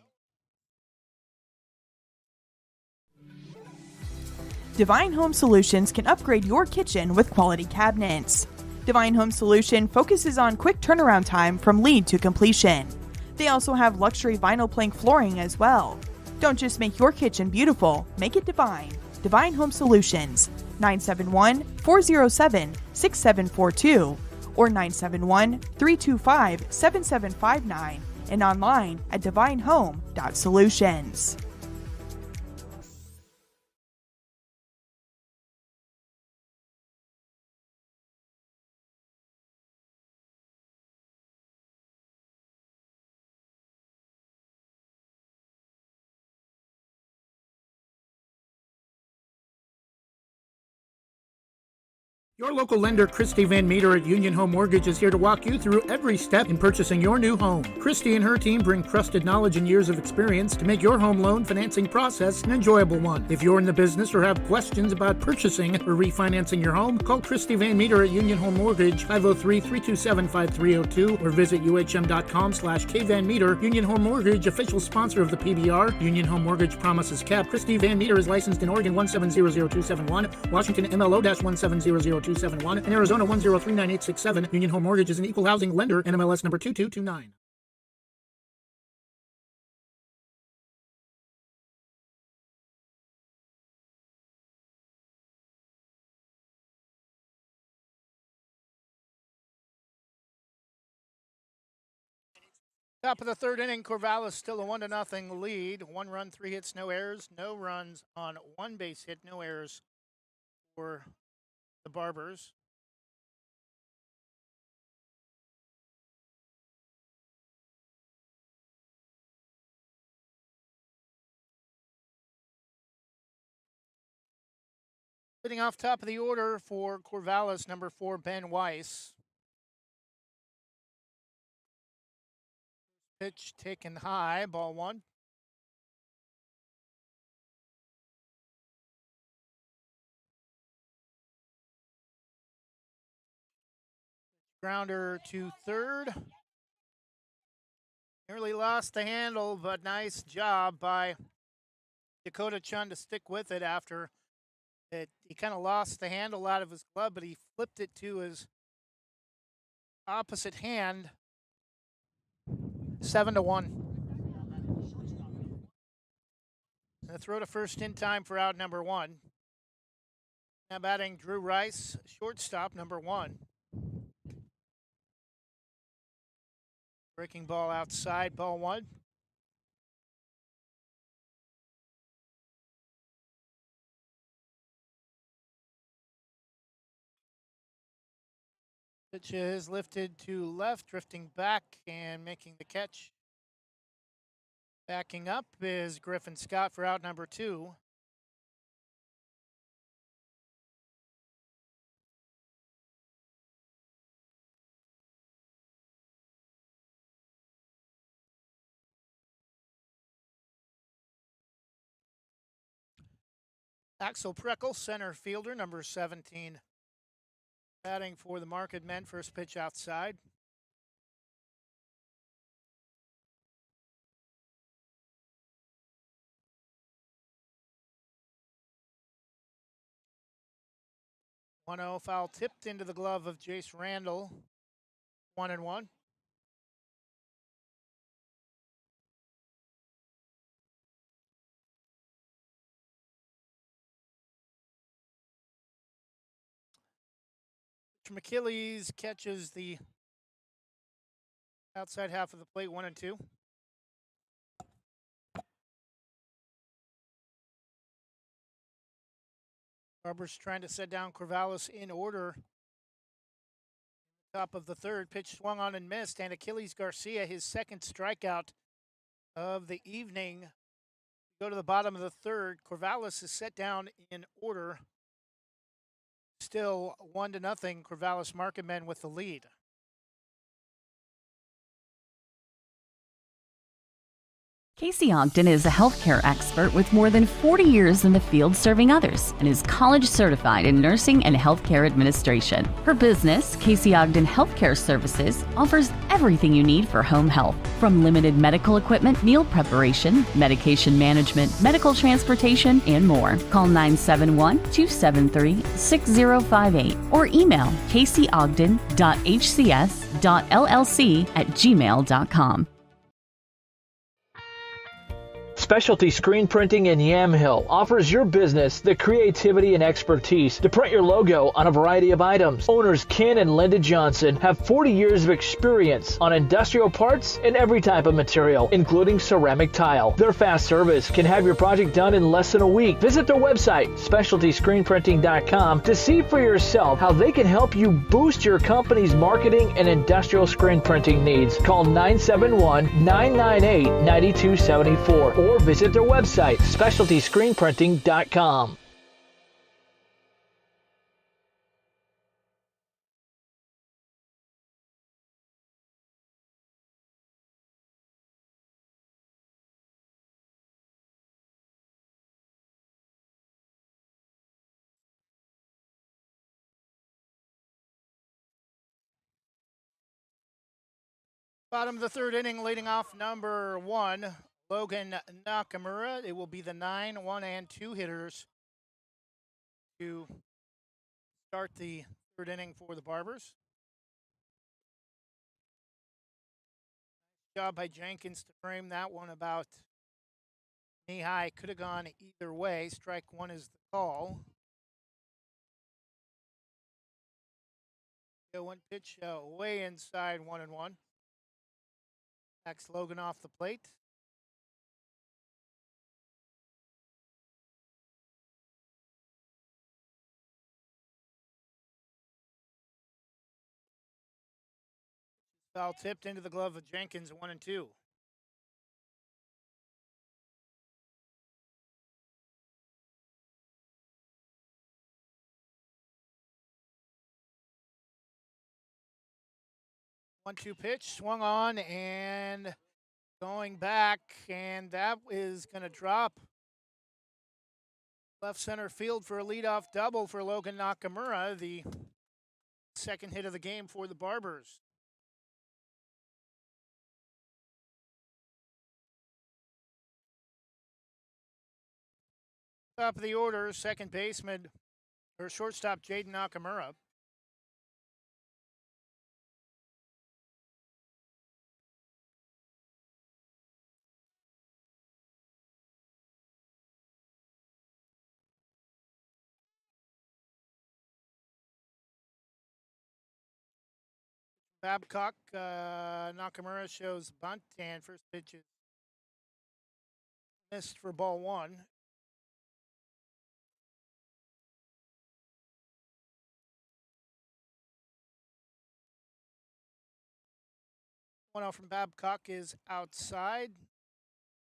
Divine Home Solutions can upgrade your kitchen with quality cabinets. Divine Home Solution focuses on quick turnaround time from lead to completion. They also have luxury vinyl plank flooring as well. Don't just make your kitchen beautiful, make it divine. Divine Home Solutions, 971-407-6742 or 971-325-7759 and online at divinehome.solutions. Your local lender, Christy Van Meter at Union Home Mortgage, is here to walk you through every step in purchasing your new home. Christy and her team bring trusted knowledge and years of experience to make your home loan financing process an enjoyable one. If you're in the business or have questions about purchasing or refinancing your home, call Christy Van Meter at Union Home Mortgage, 503-327-5302, or visit uhm.com/kvanmeter. Union Home Mortgage, official sponsor of the PBR. Union Home Mortgage promises cap. Christy Van Meter is licensed in Oregon 1700271, Washington MLO-1700271, and Arizona 1039867. Union Home Mortgage is an equal housing lender, NMLS number 2229. Top of the third inning, Corvallis still a 1-0 lead. 1 run, 3 hits, no errors. No runs on 1 base hit, no errors for the Barbers. Sitting off top of the order for Corvallis, number 4, Ben Weiss. Pitch taken high, ball 1. Grounder to third. Nearly lost the handle, but nice job by Dakota Chun to stick with it after he kind of lost the handle out of his glove, but he flipped it to his opposite hand 7-1. The throw to first in time for out number 1. Now batting Drew Rice, shortstop, number 1. Breaking ball outside, ball 1. Pitch is lifted to left, drifting back and making the catch. Backing up is Griffin Scott for out number 2. Axel Preckle, center fielder, number 17. Batting for the Marketmen, first pitch outside. One 0 foul tipped into the glove of Jace Randall. 1-1. McKillies catches the outside half of the plate, 1-2. Barbers trying to set down Corvallis in order. Top of the third, pitch swung on and missed, and Achilles Garcia, his second strikeout of the evening. Go to the bottom of the third. Corvallis is set down in order. Still 1-0. Corvallis Marketmen with the lead. Casey Ogden is a healthcare expert with more than 40 years in the field serving others and is college certified in nursing and healthcare administration. Her business, Casey Ogden Healthcare Services, offers everything you need for home health, from limited medical equipment, meal preparation, medication management, medical transportation, and more. Call 971-273-6058 or email caseyogden.hcs.llc@gmail.com. Specialty Screen Printing in Yamhill offers your business the creativity and expertise to print your logo on a variety of items. Owners Ken and Linda Johnson have 40 years of experience on industrial parts and every type of material, including ceramic tile. Their fast service can have your project done in less than a week. Visit their website, specialtyscreenprinting.com, to see for yourself how they can help you boost your company's marketing and industrial screen printing needs. Call 971-998-9274 or visit their website, specialtyscreenprinting.com. Bottom of the third inning, leading off number 1, Logan Nakamura. It will be the 9, 1, and 2 hitters to start the third inning for the Barbers. Job by Jenkins to frame that one about knee high. Could have gone either way. Strike 1 is the call. One pitch way inside, 1-1. Backs Logan off the plate. Foul tipped into the glove of Jenkins, 1-2. One-two pitch, swung on and going back, and that is going to drop left center field for a leadoff double for Logan Nakamura, the second hit of the game for the Barbers. Top of the order, second baseman, or shortstop, Jaden Nakamura. Babcock, Nakamura shows bunt, and first pitch is missed for ball one. 1-0 from Babcock is outside.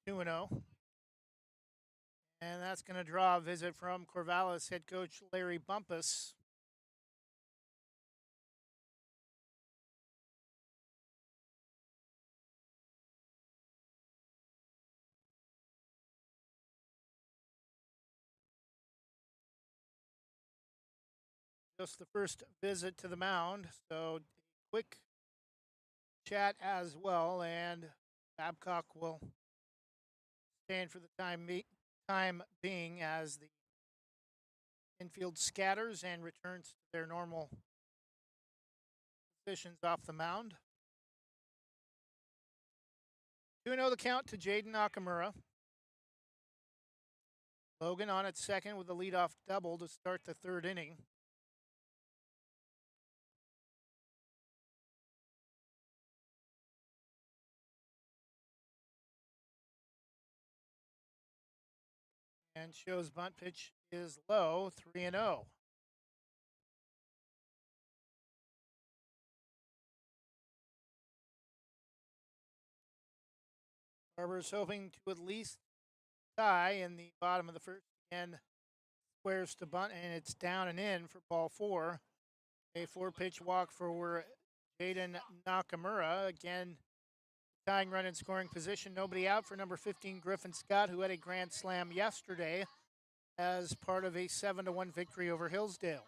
2-0. And that's going to draw a visit from Corvallis head coach Larry Bumpus. Just the first visit to the mound, so quick chat as well, and Babcock will stand for the time being as the infield scatters and returns to their normal positions off the mound. 2-0 the count to Jaden Nakamura. Logan on at second with a leadoff double to start the third inning. And shows bunt pitch is low, 3-0. Barbers hoping to at least tie in the bottom of the first. And squares to bunt, and it's down and in for ball four. A 4-pitch walk for Jaden Nakamura. Again, tying run in scoring position. Nobody out for number 15, Griffin Scott, who had a grand slam yesterday as part of a 7-1 victory over Hillsdale.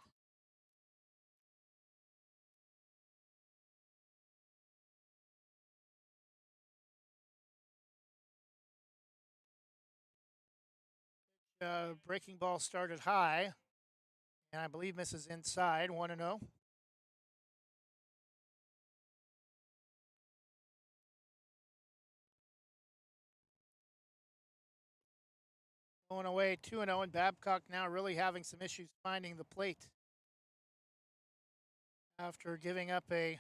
Breaking ball started high, and I believe misses inside, 1-0. Going away 2-0, and Babcock now really having some issues finding the plate after giving up a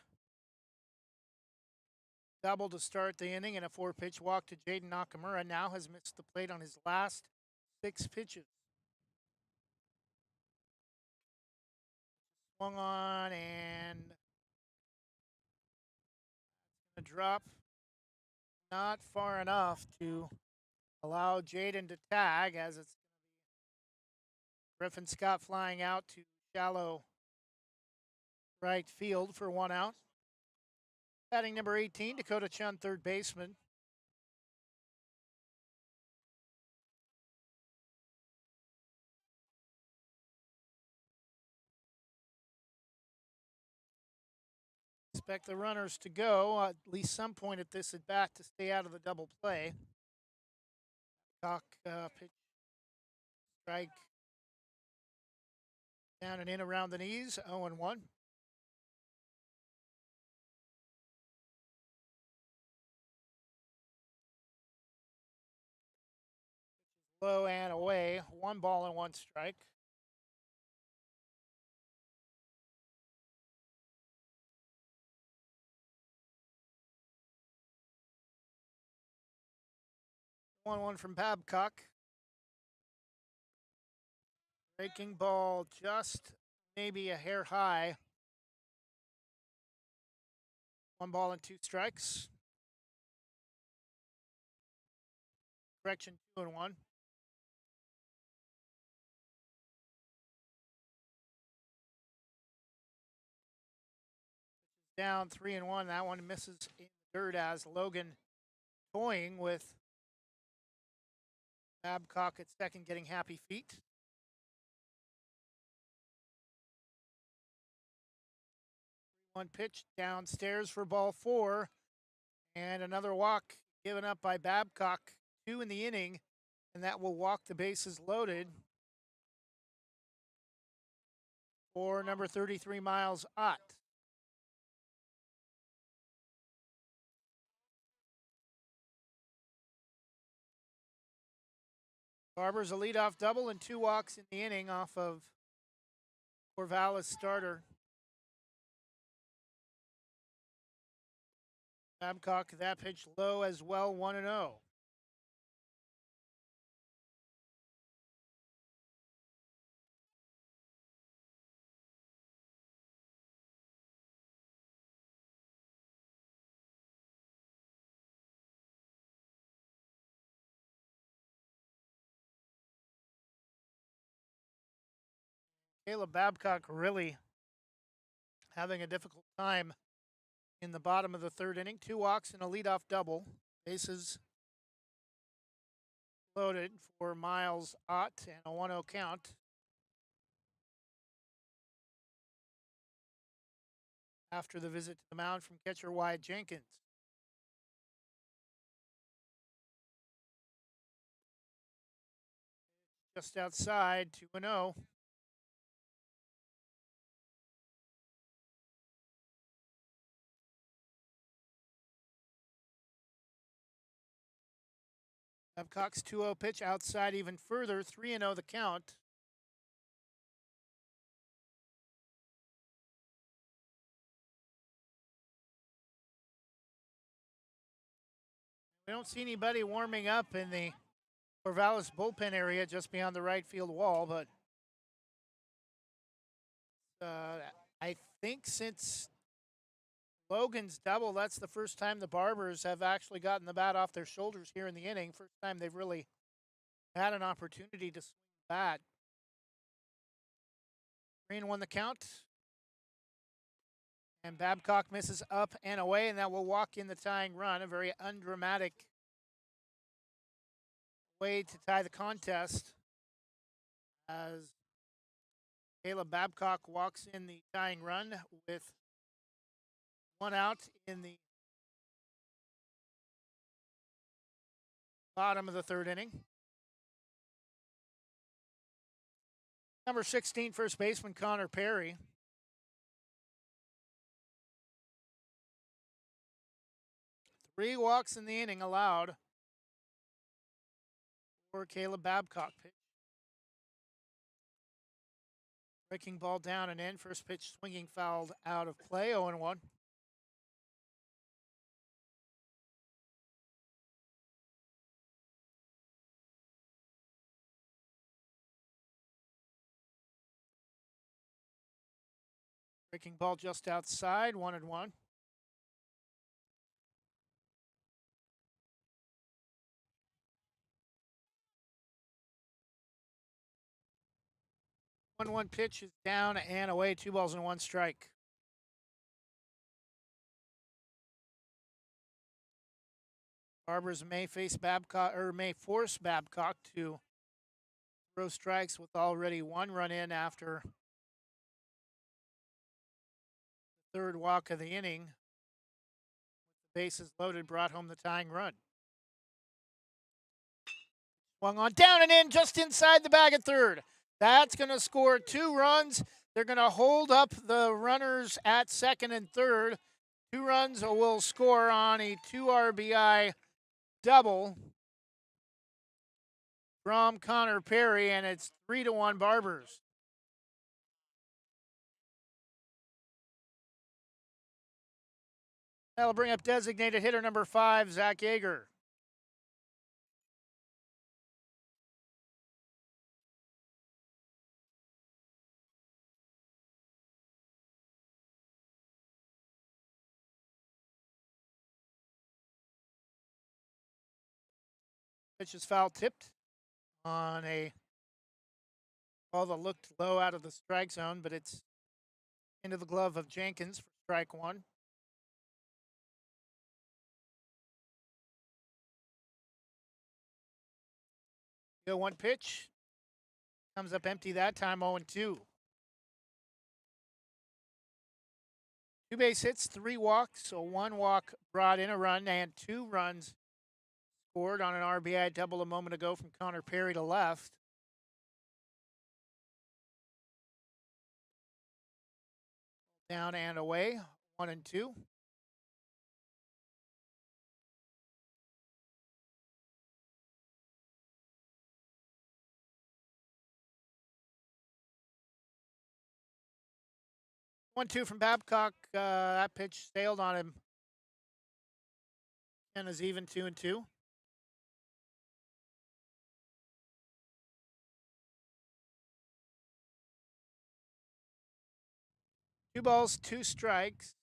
double to start the inning and a 4-pitch walk to Jaden Nakamura. Now has missed the plate on his last 6 pitches. Swung on and a drop not far enough to allow Jaden to tag, as it's going to be Griffin Scott flying out to shallow right field for 1 out. Batting number 18, Dakota Chun, third baseman. Expect the runners to go at least some point at this at bat to stay out of the double play. Cock pitch, strike, down and in around the knees, 0-1. Low and away, 1 ball and 1 strike. One from Babcock. Breaking ball just maybe a hair high. 1 ball and 2 strikes. Correction, 2-1. Down 3-1. That one misses in the dirt as Logan toying with Babcock at second, getting happy feet. One pitch downstairs for ball 4, and another walk given up by Babcock. 2 in the inning, and that will walk the bases loaded for number 33, Miles Ott. Barbers a leadoff double and 2 walks in the inning off of Corvallis starter Babcock, that pitch low as well, 1-0. Caleb Babcock really having a difficult time in the bottom of the third inning. 2 walks and a leadoff double. Bases loaded for Miles Ott and a 1-0 count. After the visit to the mound from catcher Wyatt Jenkins. Just outside, 2-0. Babcock's 2-0 pitch outside even further, 3-0 the count. We don't see anybody warming up in the Corvallis bullpen area just beyond the right field wall, but I think since Logan's double, that's the first time the Barbers have actually gotten the bat off their shoulders here in the inning. First time they've really had an opportunity to swing the bat. 3-1 the count. And Babcock misses up and away, and that will walk in the tying run. A very undramatic way to tie the contest as Caleb Babcock walks in the tying run with 1 out in the bottom of the third inning. Number 16, first baseman Connor Perry. Three walks in the inning allowed for Caleb Babcock. Pitch. Breaking ball down and in. First pitch swinging fouled out of play. 0-1. Breaking ball just outside. 1-1. One pitch is down and away. 2 balls and 1 strike. Barbers may face Babcock or may force Babcock to throw strikes with already 1 run in after the third walk of the inning. With the bases loaded, brought home the tying run. Swung on down and in just inside the bag at third. That's going to score 2 runs. They're going to hold up the runners at second and third. 2 runs will score on a 2 RBI double from Connor Perry, and it's 3-1 Barbers. That'll bring up designated hitter number 5, Zach Yeager. Pitch is foul tipped on a ball that looked low out of the strike zone, but it's into the glove of Jenkins for strike 1. Go 1 pitch. Comes up empty that time, 0-2. 2 base hits, 3 walks, so 1 walk brought in a run, and 2 runs scored on an RBI double a moment ago from Connor Perry to left. Down and away, 1-2. One, 2 from Babcock. That pitch sailed on him And is even 2-2. Two balls, two strikes.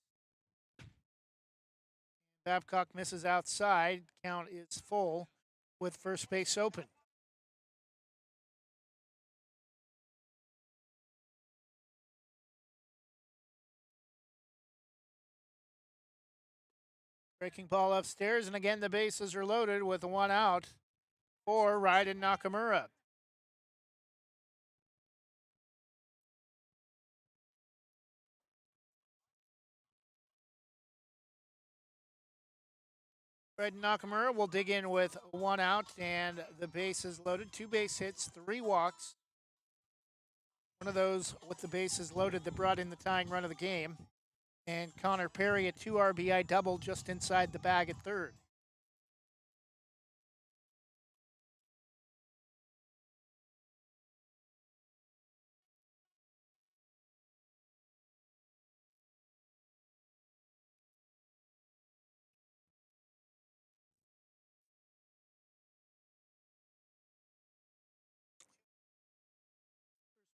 Babcock misses outside. Count is full with first base open. Breaking ball upstairs, and again the bases are loaded with one out for Ryden Nakamura. Ryden Nakamura will dig in with one out and the bases loaded. 2 base hits, 3 walks. One of those with the bases loaded that brought in the tying run of the game. And Connor Perry, a 2 RBI double just inside the bag at third.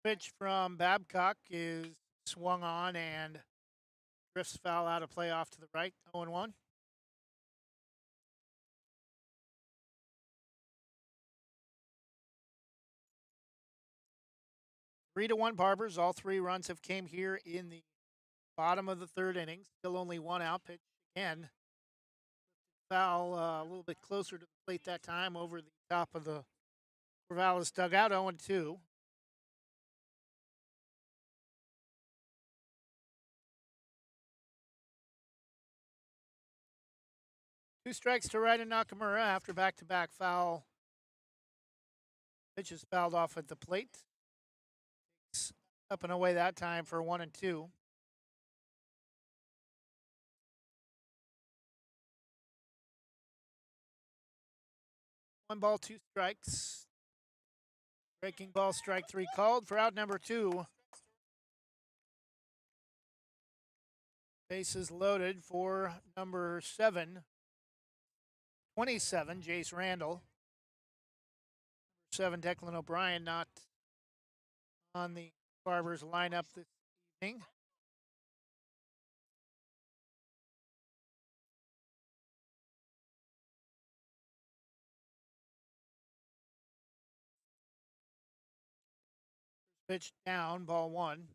Pitch from Babcock is swung on and drifts foul out of play off to the right, 0-1. Three to 1 Barbers. All 3 runs have came here in the bottom of the third inning. Still only 1 out. Pitch again. Foul a little bit closer to the plate that time over the top of the Corvallis dugout, 0-2. Two strikes to Ryden Nakamura after back-to-back foul. Pitch is fouled off at the plate. Up and away that time for 1-2. One ball, 2 strikes. Breaking ball, strike 3 called for out number 2. Bases loaded for number 7. 27, Jace Randall. Number 7, Declan O'Brien, not on the Barbers lineup this evening. Pitch down, ball 1.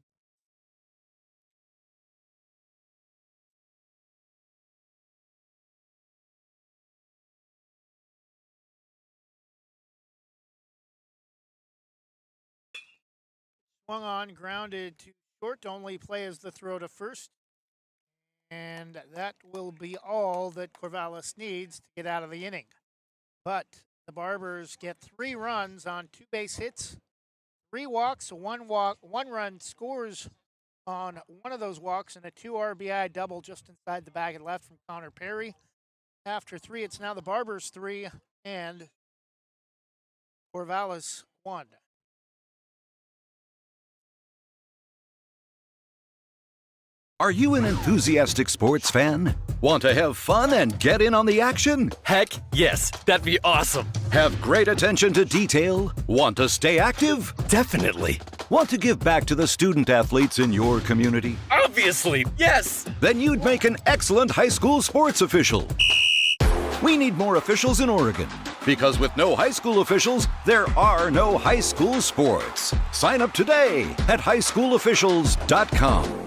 Swung on, grounded to short, only play as the throw to first. And that will be all that Corvallis needs to get out of the inning. But the Barbers get 3 runs on 2 base hits, 3 walks, 1 run scores on one of those walks, and a 2 RBI double just inside the bag and left from Connor Perry. After 3, it's now the Barbers 3 and Corvallis 1. Are you an enthusiastic sports fan? Want to have fun and get in on the action? Heck yes, that'd be awesome. Have great attention to detail? Want to stay active? Definitely. Want to give back to the student athletes in your community? Obviously, yes. Then you'd make an excellent high school sports official. We need more officials in Oregon, because with no high school officials, there are no high school sports. Sign up today at highschoolofficials.com.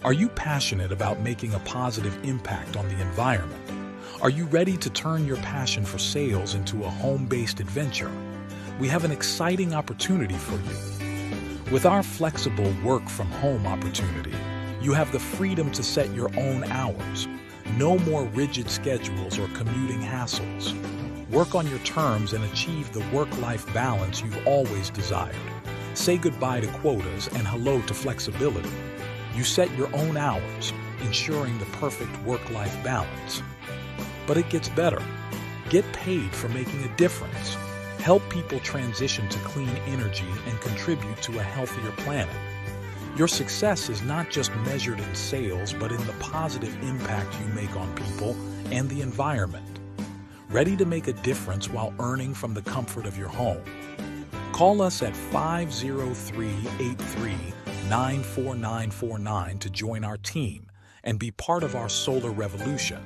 Are you passionate about making a positive impact on the environment? Are you ready to turn your passion for sales into a home-based adventure? We have an exciting opportunity for you. With our flexible work from home opportunity, you have the freedom to set your own hours. No more rigid schedules or commuting hassles. Work on your terms and achieve the work-life balance you've always desired. Say goodbye to quotas and hello to flexibility. You set your own hours, ensuring the perfect work-life balance. But it gets better. Get paid for making a difference. Help people transition to clean energy and contribute to a healthier planet. Your success is not just measured in sales, but in the positive impact you make on people and the environment. Ready to make a difference while earning from the comfort of your home? Call us at 503-83-94949 to join our team and be part of our solar revolution.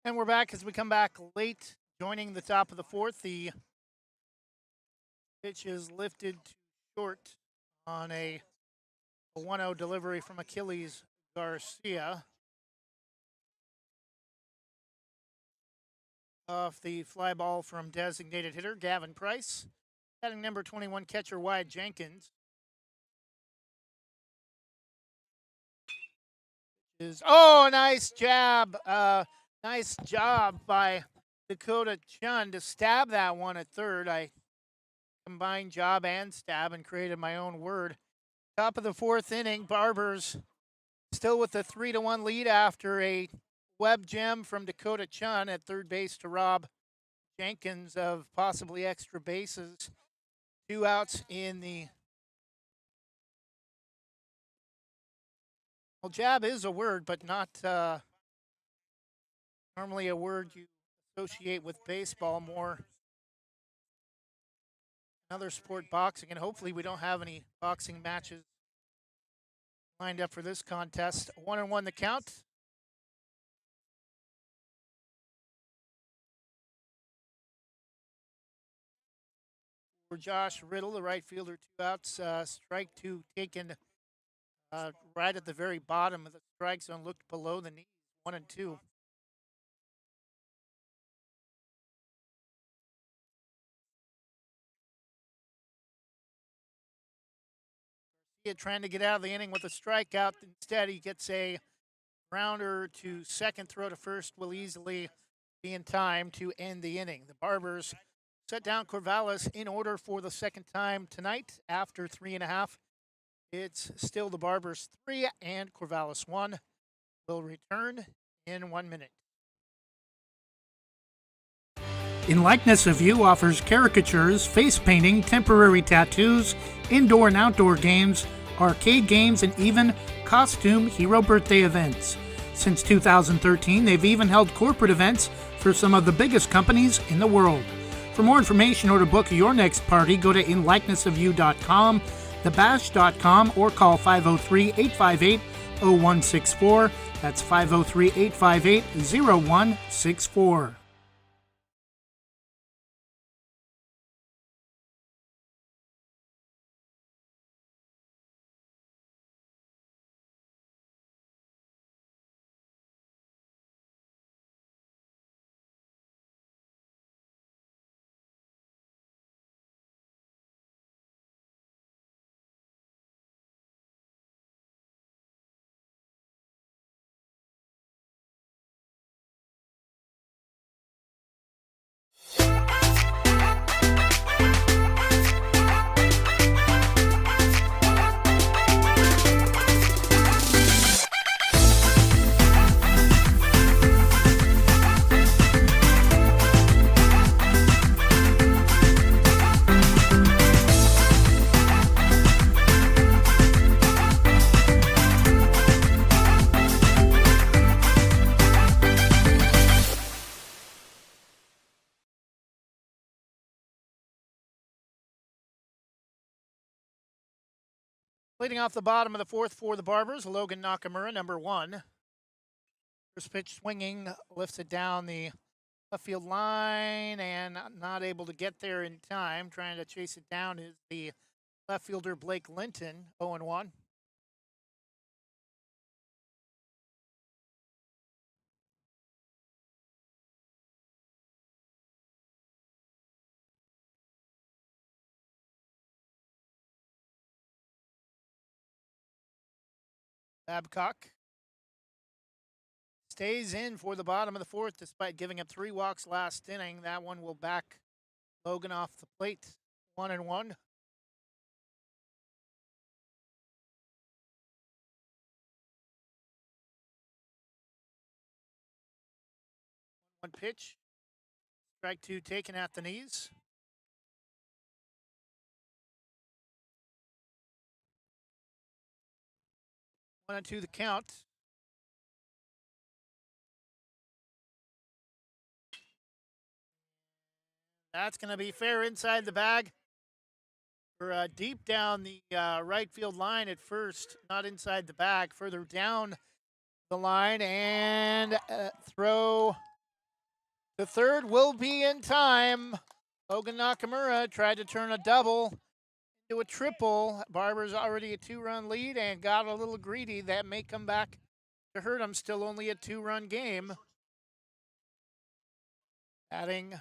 And we're back as we come back late, joining the top of the fourth. The pitch is lifted to short on a 1-0 delivery from Achilles Garcia. Off the fly ball from designated hitter Gavin Price. Batting number 21 catcher Wyatt Jenkins. Nice jab. Nice job by Dakota Chun to stab that one at third. I combined job and stab and created my own word. Top of the fourth inning, Barbers still with a 3-1 lead after a web gem from Dakota Chun at third base to rob Jenkins of possibly extra bases. 2 outs in the... Well, jab is a word, but not normally a word you associate with baseball, more another sport, boxing, and hopefully we don't have any boxing matches lined up for this contest. 1-1 the count. For Josh Riddle, the right fielder, 2 outs. Strike 2 taken right at the very bottom of the strike zone, looked below the knee. 1-2. Trying to get out of the inning with a strikeout. Instead, he gets a rounder to second. Throw to first will easily be in time to end the inning. The Barbers set down Corvallis in order for the second time tonight after 3.5. It's still the Barbers 3 and Corvallis 1. Will return in 1 minute. In Likeness of You offers caricatures, face painting, temporary tattoos, indoor and outdoor games, arcade games, and even costume hero birthday events. Since 2013, they've even held corporate events for some of the biggest companies in the world. For more information or to book your next party, go to inlikenessofyou.com, thebash.com, or call 503-858-0164. That's 503-858-0164. Leading off the bottom of the fourth for the Barbers, Logan Nakamura, number 1. First pitch swinging, lifts it down the left field line and not able to get there in time. Trying to chase it down is the left fielder Blake Linton, 0-1. Babcock stays in for the bottom of the fourth despite giving up 3 walks last inning. That one will back Logan off the plate. 1-1. One pitch. Strike 2 taken at the knees. 1-2 the count. That's going to be fair inside the bag. For deep down the right field line at first, not inside the bag, further down the line, and throw to third will be in time. Logan Nakamura tried to turn a double into a triple. Barber's already a 2-run lead and got a little greedy. That may come back to hurt him. Still only a 2-run game. Adding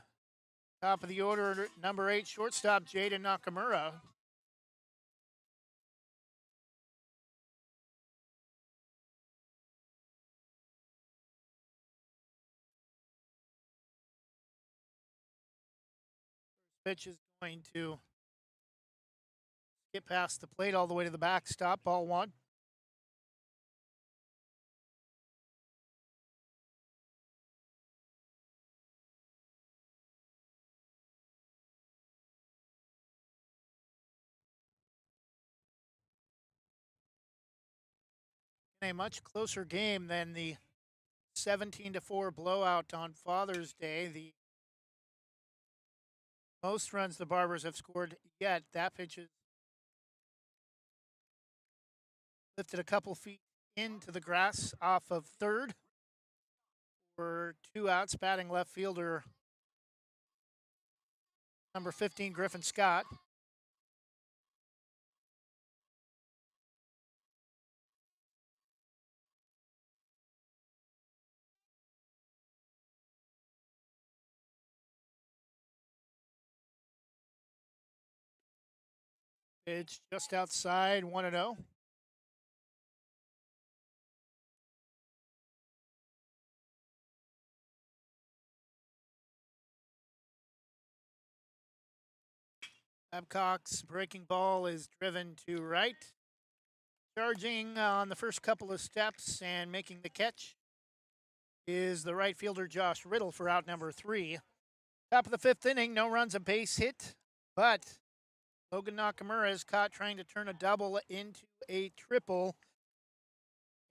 top of the order, number 8 shortstop Jaden Nakamura. Pitch is going to get past the plate all the way to the backstop. Ball 1. A much closer game than the 17-4 blowout on Father's Day. The most runs the Barbers have scored yet. That pitch is lifted a couple feet into the grass off of third for 2 outs. Batting left fielder number 15, Griffin Scott. It's just outside 1-0. Babcock's breaking ball is driven to right. Charging on the first couple of steps and making the catch is the right fielder Josh Riddle for out number 3. Top of the 5th inning, no runs, a base hit, but Logan Nakamura is caught trying to turn a double into a triple,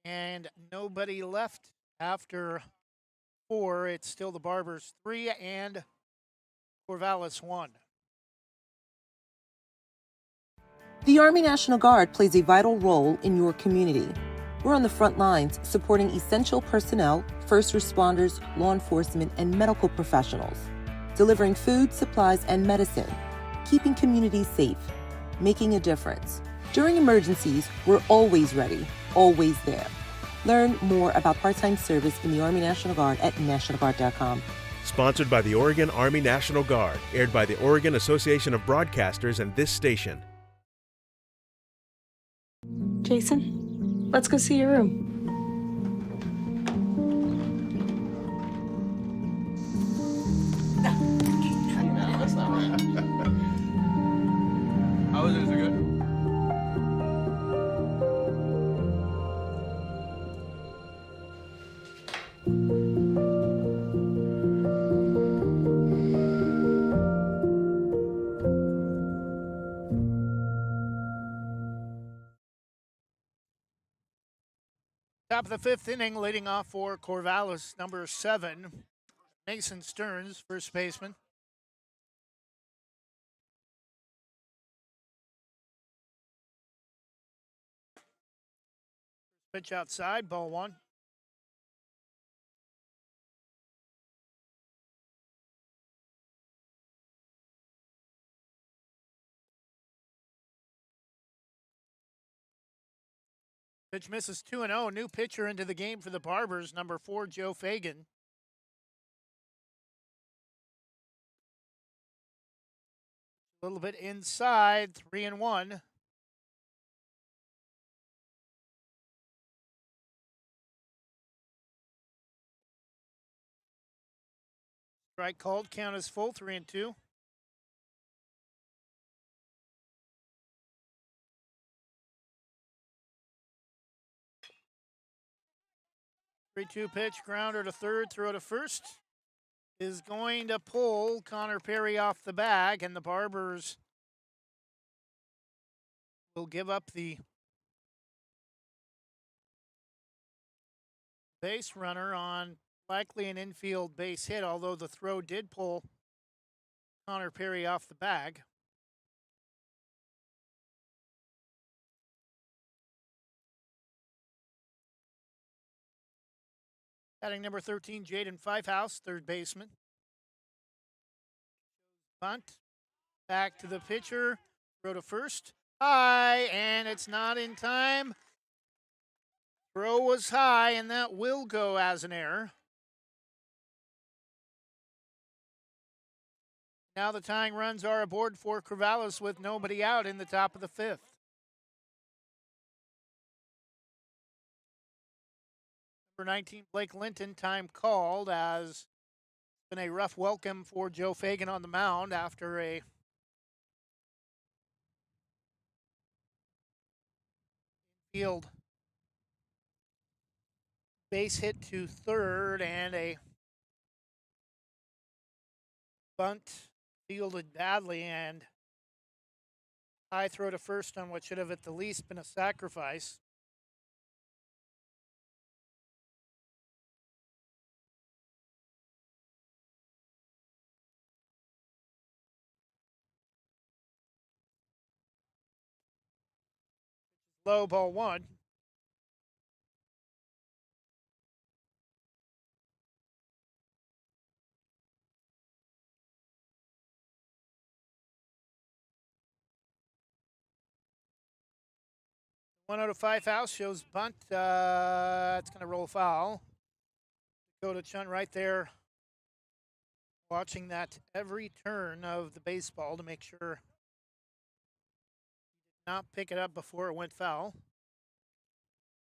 and nobody left after 4. It's still the Barbers 3 and Corvallis 1. The Army National Guard plays a vital role in your community. We're on the front lines supporting essential personnel, first responders, law enforcement, and medical professionals, delivering food, supplies, and medicine, keeping communities safe, making a difference. During emergencies, we're always ready, always there. Learn more about part-time service in the Army National Guard at nationalguard.com. Sponsored by the Oregon Army National Guard, aired by the Oregon Association of Broadcasters and this station. Jason, let's go see your room. That's not right. How is it? Is it good? Top of the 5th inning, leading off for Corvallis, number 7, Mason Stearns, first baseman. Pitch outside, ball 1. Pitch misses 2-0. New pitcher into the game for the Barbers, number 4, Joe Fagan. A little bit inside, 3-1. Strike called. Count is full. 3-2. Three-two pitch, grounder to third, throw to first. Is going to pull Connor Perry off the bag, and the Barbers will give up the base runner on likely an infield base hit, although the throw did pull Connor Perry off the bag. Batting number 13, Jaden Fivehouse, third baseman. Bunt. Back to the pitcher. Throw to first. High, and it's not in time. Throw was high, and that will go as an error. Now the tying runs are aboard for CORVALLIS with nobody out in the top of the fifth. Number 19, Blake Linton, time called, as it's been a rough welcome for Joe Fagan on the mound after a field base hit to third and a bunt fielded badly, and high throw to first on what should have at the least been a sacrifice. Low, ball one. One out of Fivehouse shows bunt. It's going to roll foul. Go to Chunt right there, watching that every turn of the baseball to make sure he did not pick it up before it went foul.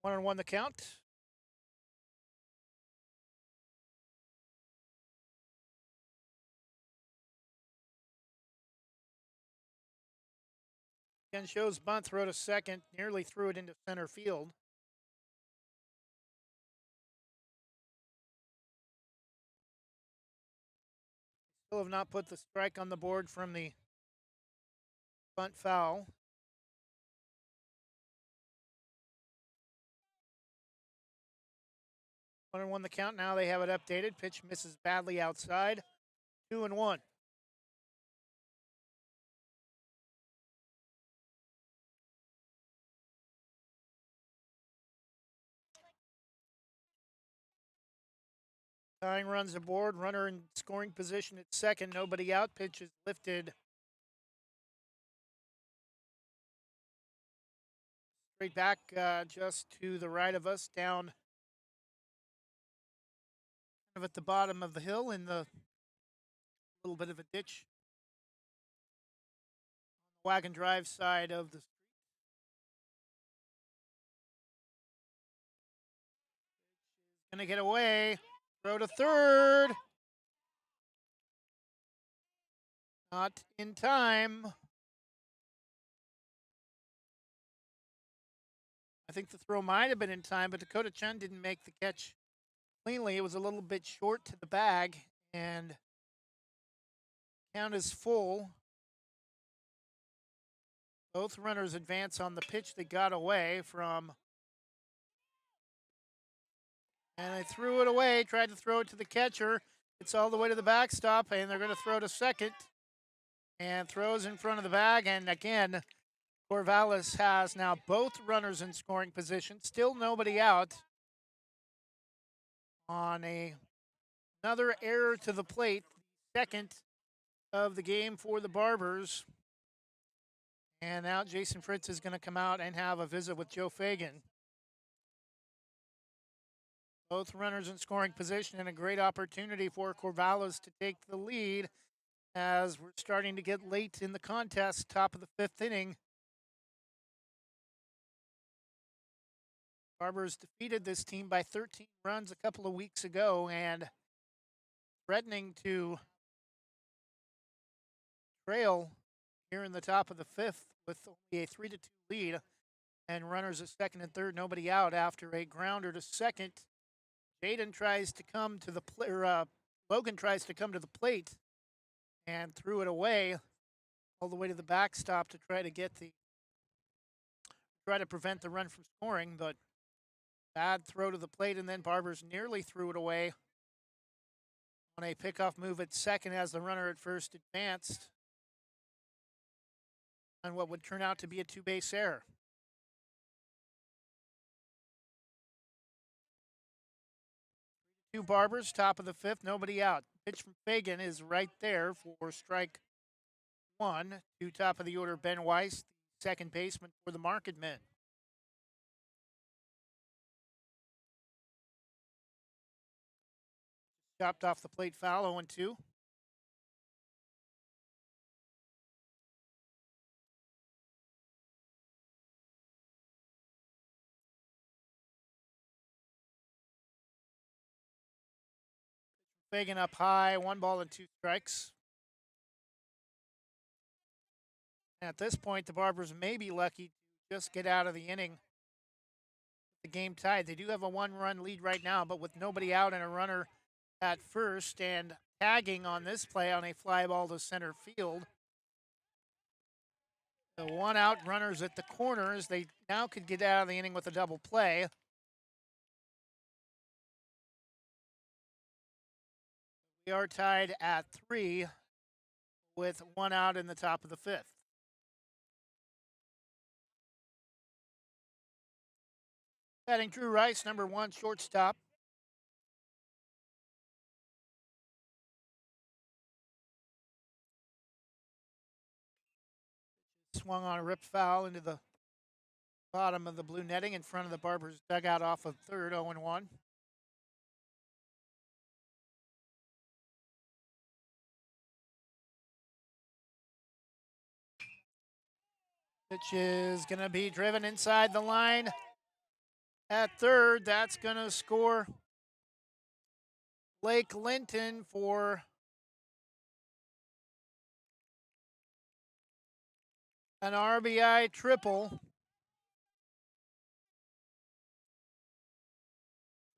1-1 the count. Again, shows bunt, throw to second, nearly threw it into center field. Still have not put the strike on the board from the bunt foul. 1-1 the count. Now they have it updated. Pitch misses badly outside. 2-1. Tying runs aboard. Runner in scoring position at second. Nobody out. Pitch is lifted straight back just to the right of us, down kind of at the bottom of the hill in the little bit of a ditch on the Wagon Drive side of the street. Gonna get away. Throw to third. Not in time. I think the throw might have been in time, but Dakota Chun didn't make the catch cleanly. It was a little bit short to the bag, and count is full. Both runners advance on the pitch that got away from, and they threw it away, tried to throw it to the catcher. It's all the way to the backstop, and they're going to throw to second, and throws in front of the bag. And again, CORVALLIS has now both runners in scoring position. Still nobody out on another error to the plate, second of the game for the Barbers. And now Jason Fritz is going to come out and have a visit with Joe Fagan. Both runners in scoring position, and a great opportunity for CORVALLIS to take the lead as we're starting to get late in the contest, top of the fifth inning. Barbers defeated this team by 13 runs a couple of weeks ago, and threatening to trail here in the top of the fifth with only a 3-2 lead, and runners at second and third, nobody out after a grounder to second. Logan tries to come to the plate and threw it away all the way to the backstop to try to prevent the run from scoring, but bad throw to the plate, and then Barbers nearly threw it away on a pickoff move at second as the runner at first advanced on what would turn out to be a two-base error. Two Barbers, top of the fifth, nobody out. Pitch from Fagan is right there for strike one. To top of the order, Ben Weiss, the second baseman for the Marketmen. Chopped off the plate foul, 0-2. Fagan up high, 1-2 strikes. At this point, the Barbers may be lucky to just get out of the inning. The game tied. They do have a 1-run lead right now, but with nobody out and a runner at first and tagging on this play on a fly ball to center field. The 1-out runners at the corners. They now could get out of the inning with a double play. We are tied at 3 with 1 out in the top of the fifth. Batting Drew Rice, number 1 shortstop. Swung on a rip foul into the bottom of the blue netting in front of the Barbers dugout off of third, 0-1. Pitch is going to be driven inside the line at third. That's going to score Blake Linton for an RBI triple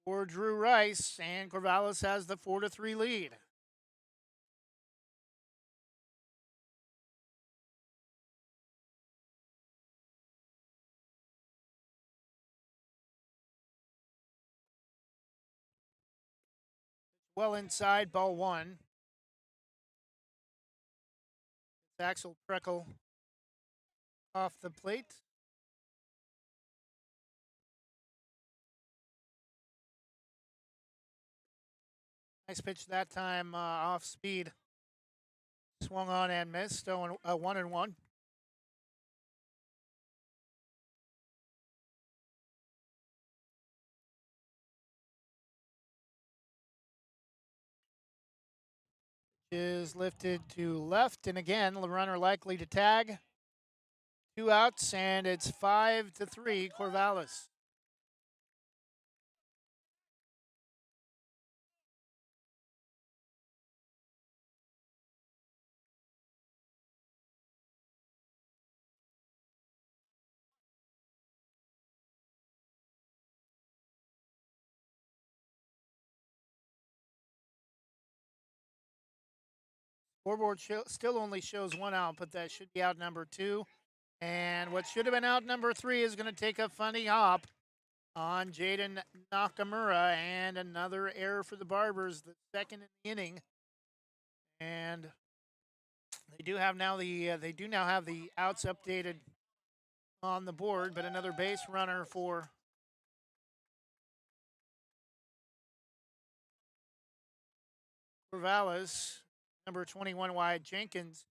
for Drew Rice, and Corvallis has the 4-3 lead. Well inside, ball 1. Axel Preckle off the plate. Nice pitch that time, off speed. Swung on and missed, 1-1. Is lifted to left, and again, the runner likely to tag. 2 outs, and it's 5-3, Corvallis. Scoreboard still only shows 1 out, but that should be out number 2. And what should have been out number 3 is going to take a funny hop on Jaden Nakamura, and another error for the Barbers, the second in the inning. And they do now have the outs updated on the board, but another base runner for Corvallis. Number 21 wide, Jenkins,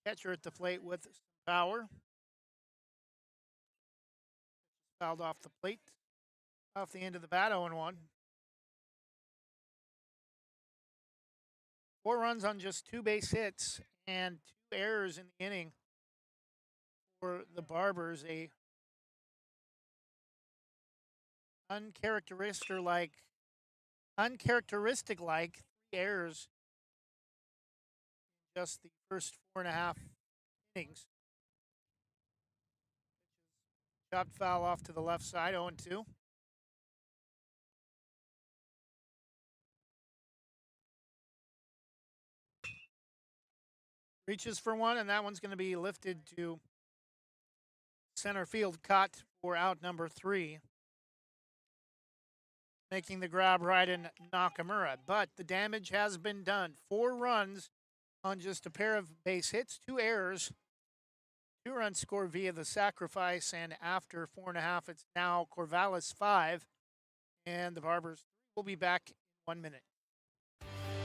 catcher at the plate with some power. Fouled off the plate, off the end of the bat, 0-1. 4 runs on just 2 base hits and 2 errors in the inning for the Barbers. A uncharacteristic like 3 errors in just the first 4.5 innings. Chopped foul off to the left side, 0-2. Reaches for one, and that one's going to be lifted to center field, caught for out number 3. Making the grab right in Nakamura. But the damage has been done. 4 runs on just a pair of base hits, 2 errors. 2 runs scored via the sacrifice, and after 4.5, it's now Corvallis 5, and the Barbers will be back in 1 minute.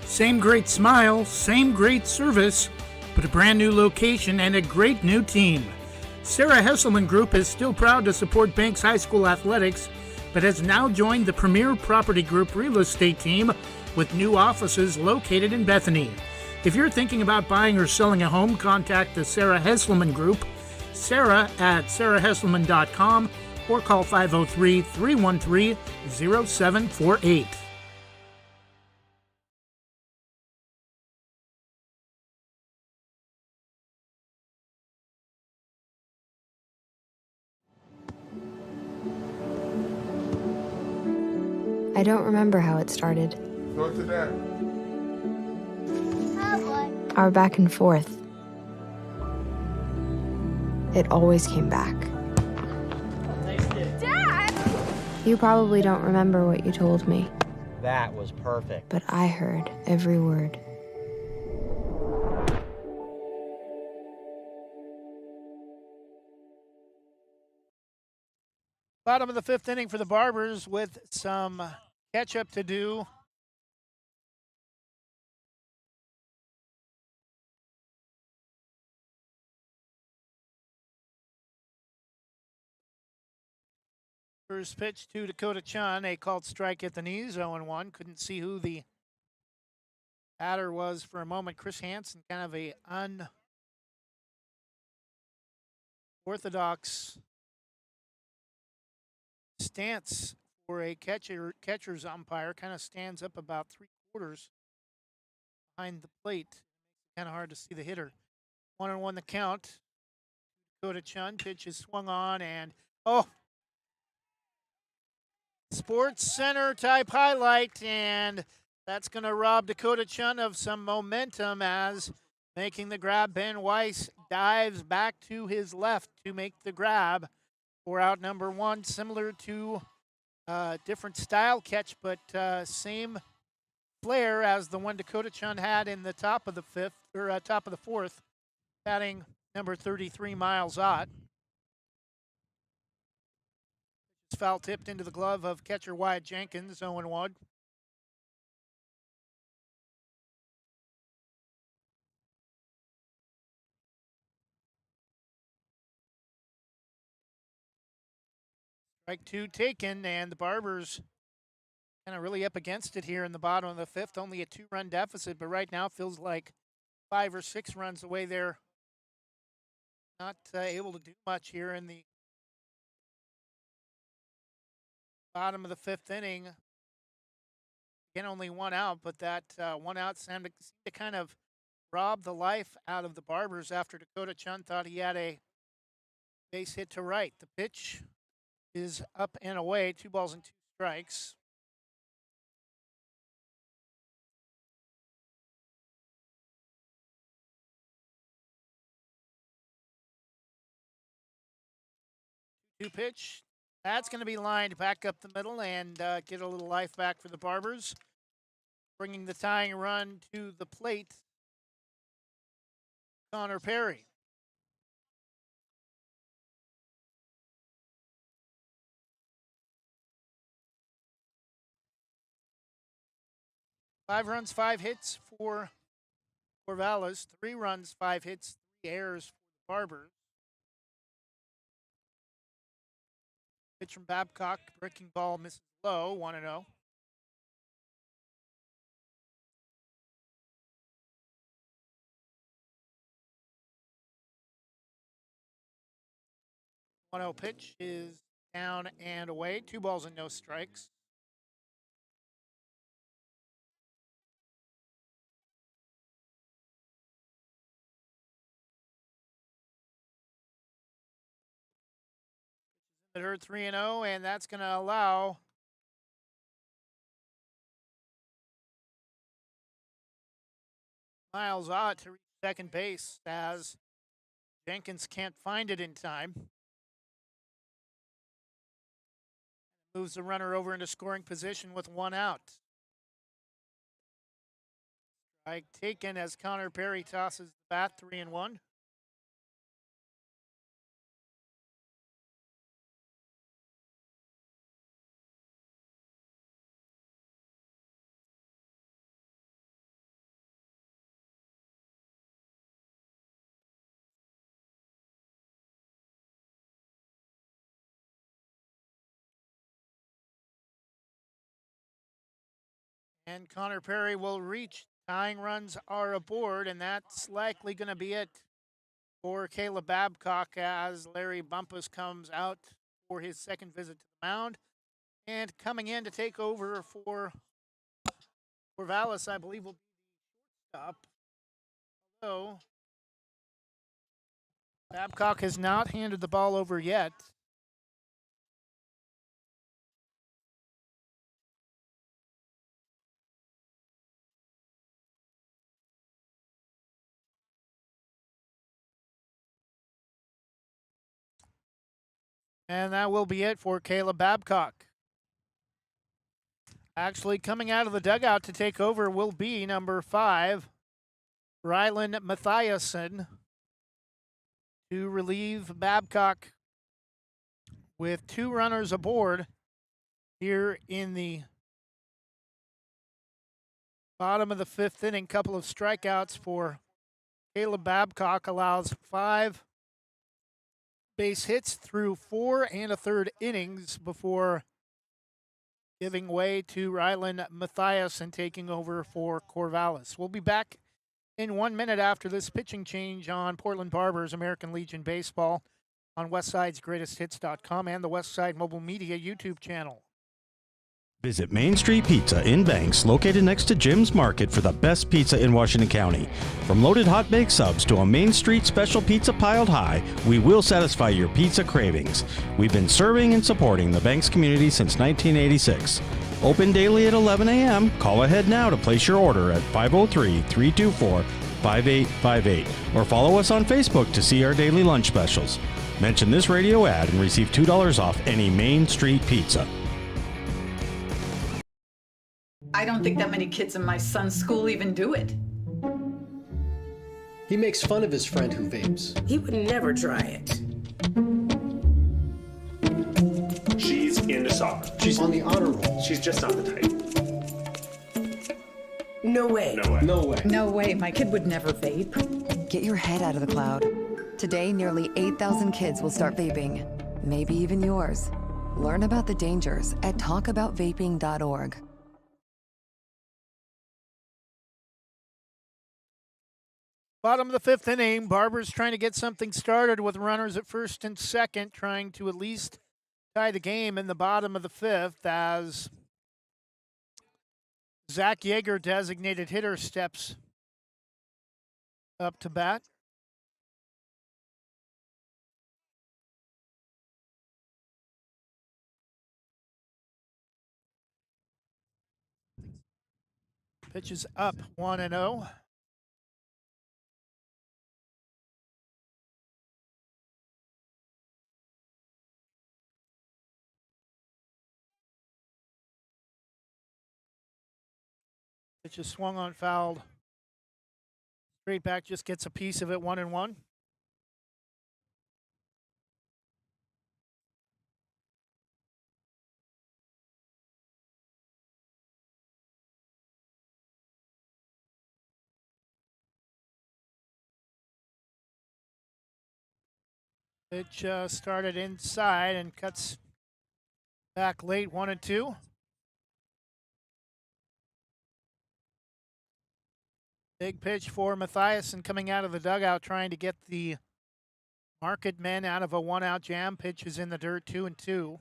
Same great smile, same great service, but a brand new location and a great new team. Sarah Hesselman Group is still proud to support Banks High School athletics, but has now joined the Premier Property Group real estate team with new offices located in Bethany. If you're thinking about buying or selling a home, contact the Sarah Hesselman Group, Sarah at sarahhesselman.com, or call 503-313-0748. I don't remember how it started. Go to that. Our back and forth. It always came back. Dad! You probably don't remember what you told me, That was perfect. but I heard every word. Bottom of the 5th inning for the Barbers with some catch-up to do. First pitch to Dakota Chun, a called strike at the knees, 0-1. Couldn't see who the batter was for a moment. Chris Hansen, kind of a unorthodox stance for a catcher's umpire. Kind of stands up about 3/4 behind the plate. Kind of hard to see the hitter. 1-1 the count. Dakota Chun, pitch is swung on, and Sports Center type highlight, and that's going to rob Dakota Chun of some momentum as making the grab. Ben Weiss dives back to his left to make the grab for out number 1, similar to different style catch, but same flair as the one Dakota Chun had in the top of the 5th, or top of the 4th, batting number 33, Miles Ott. Foul tipped into the glove of catcher Wyatt Jenkins, 0-1. Strike 2 taken, and the Barbers kind of really up against it here in the bottom of the 5th. Only a 2-run deficit, but right now feels like 5 or 6 runs away. They're not able to do much here in the bottom of the 5th inning. Again, only 1 out, but that 1 out seemed to kind of rob the life out of the Barbers after Dakota Chun thought he had a base hit to right. The pitch is up and away, 2 balls and 2 strikes. Two pitch. That's going to be lined back up the middle and get a little life back for the Barbers. Bringing the tying run to the plate, Connor Perry. Five runs, 5 hits for Corvallis. 3 runs, 5 hits, 3 errors for the Barbers. Pitch from Babcock, breaking ball misses low, 1-0. One-0 pitch is down and away. 2 balls and no strikes. They're 3-0, and that's going to allow Miles Ott to reach second base as Jenkins can't find it in time. Moves the runner over into scoring position with one out. Strike taken as Connor Perry tosses the bat, 3-1. And Connor Perry will reach. Tying runs are aboard, and that's likely going to be it for Caleb Babcock as Larry Bumpus comes out for his second visit to the mound. And coming in to take over for CORVALLIS, I believe, will be the shortstop. Although Babcock has not handed the ball over yet. And that will be it for Caleb Babcock. Actually, coming out of the dugout to take over will be number 5, Rylan Mathiasen, to relieve Babcock with 2 runners aboard here in the bottom of the 5th inning. Couple of strikeouts for Caleb Babcock allows 5 base hits through 4 1/3 innings before giving way to Rylan Mathiasen taking over for CORVALLIS. We'll be back in 1 minute after this pitching change on Portland Barbers American Legion Baseball on WestSidesGreatestHits.com and the Westside Mobile Media YouTube channel. Visit Main Street Pizza in Banks, located next to Jim's Market, for the best pizza in Washington County. From loaded hot baked subs to a Main Street special pizza piled high, we will satisfy your pizza cravings. We've been serving and supporting the Banks community since 1986. Open daily at 11 a.m. Call ahead now to place your order at 503-324-5858 or follow us on Facebook to see our daily lunch specials. Mention this radio ad and receive $2 off any Main Street pizza. I don't think that many kids in my son's school even do it. He makes fun of his friend who vapes. He would never try it. She's into soccer. She's on the honor roll. She's just not the type. No way. No way. No way. No way, my kid would never vape. Get your head out of the cloud. Today, nearly 8,000 kids will start vaping. Maybe even yours. Learn about the dangers at talkaboutvaping.org. Bottom of the 5th inning, Barbers trying to get something started with runners at first and second, trying to at least tie the game in the bottom of the 5th as Zach Yeager, designated hitter, steps up to bat. Pitch is up, 1-0. Pitch is swung on, fouled. Straight back just gets a piece of it, 1-1. Pitch started inside and cuts back late, 1-2. Big pitch for Mathiasen coming out of the dugout, trying to get the MARKETMEN out of a 1-out jam. Pitch is in the dirt, 2-2.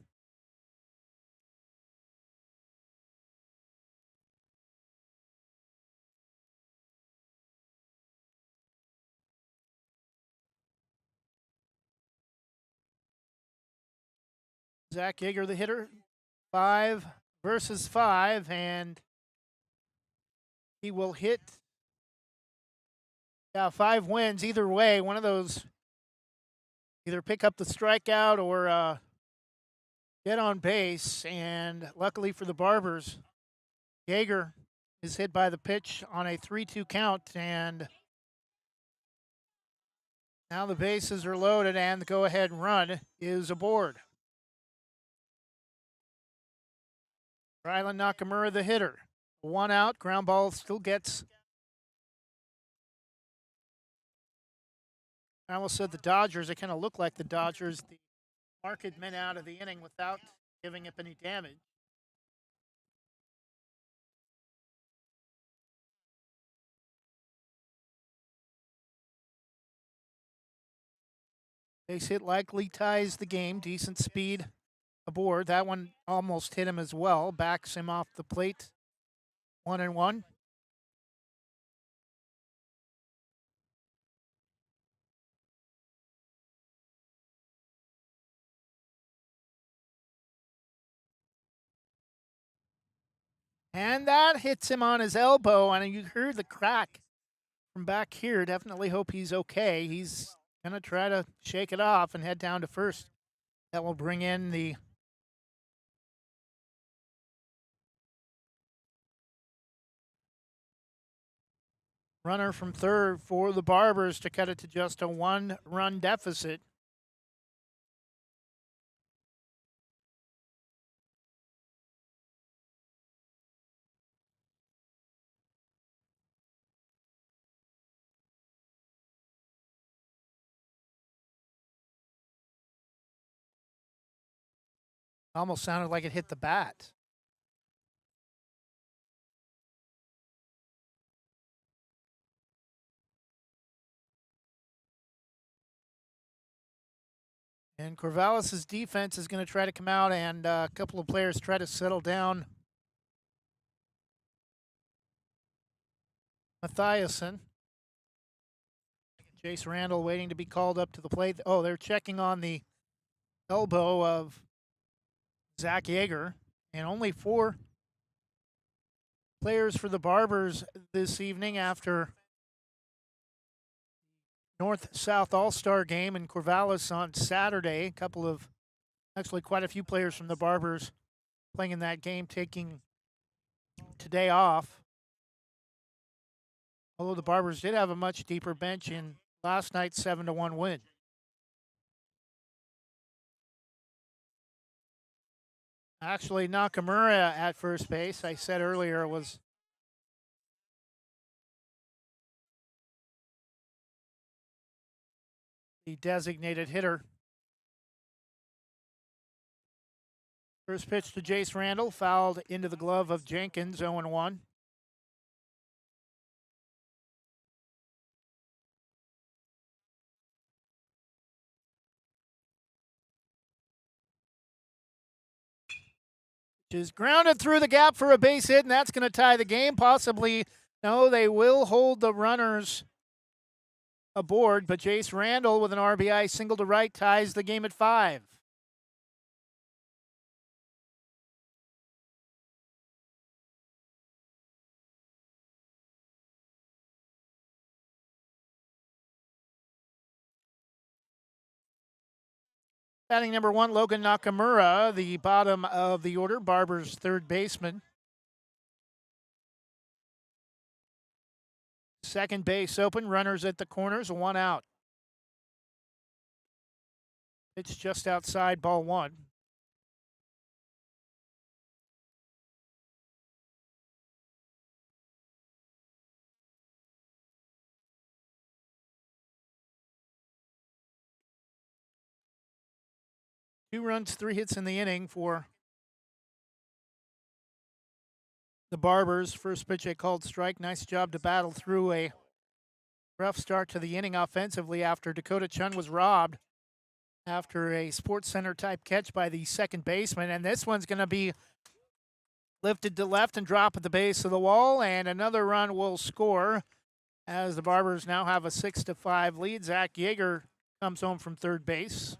Zach Yeager, the hitter, 5 versus 5, and he will hit 5 wins either way. One of those, either pick up the strikeout or get on base. And luckily for the Barbers, Yeager is hit by the pitch on a 3-2 count, and now the bases are loaded and the go-ahead run is aboard. Rylan Nakamura, the hitter. 1 out, ground ball still gets. I almost said the Dodgers. They kind of look like the Dodgers. The MARKETMEN out of the inning without giving up any damage. Base hit likely ties the game. Decent speed aboard. That one almost hit him as well. Backs him off the plate. 1-1. And that hits him on his elbow, and you heard the crack from back here. Definitely hope he's okay. He's going to try to shake it off and head down to first. That will bring in the runner from third for the Barbers to cut it to just a 1-run deficit. Almost sounded like it hit the bat. And Corvallis' defense is going to try to come out, and a couple of players try to settle down Mathiasen. Jace Randall waiting to be called up to the plate. Oh, they're checking on the elbow of Zach Yeager. And only 4 players for the Barbers this evening after North-South All-Star game in Corvallis on Saturday. Actually quite a few players from the Barbers playing in that game, taking today off. Although the Barbers did have a much deeper bench in last night's 7-1 win. Actually, Nakamura at first base, I said earlier, was the designated hitter. First pitch to Jace Randall, fouled into the glove of Jenkins, 0-1. Is grounded through the gap for a base hit, and that's going to tie the game. Possibly, no, they will hold the runners aboard, but Jace Randall with an RBI single to right ties the game at 5. Batting number 1, Logan Nakamura, the bottom of the order, Barber's third baseman. Second base open, runners at the corners, 1 out. It's just outside, ball 1. Two runs, 3 hits in the inning for the Barbers. First pitch a called strike. Nice job to battle through a rough start to the inning offensively after Dakota Chun was robbed after a Sports Center type catch by the second baseman. And this one's going to be lifted to left and drop at the base of the wall, and another run will score as the Barbers now have a 6-5 lead. Zach Yeager comes home from third base.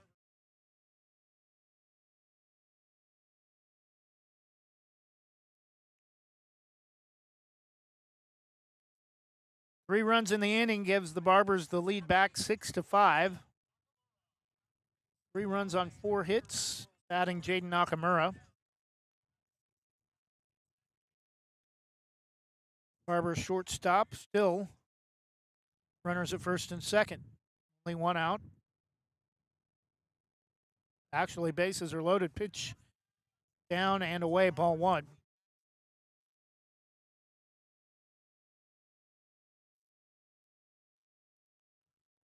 3 runs in the inning gives the Barbers the lead back 6-5. 3 runs on 4 hits, batting Jaden Nakamura. Barbers shortstop, still runners at first and second. Only 1 out. Actually, bases are loaded. Pitch down and away, ball 1.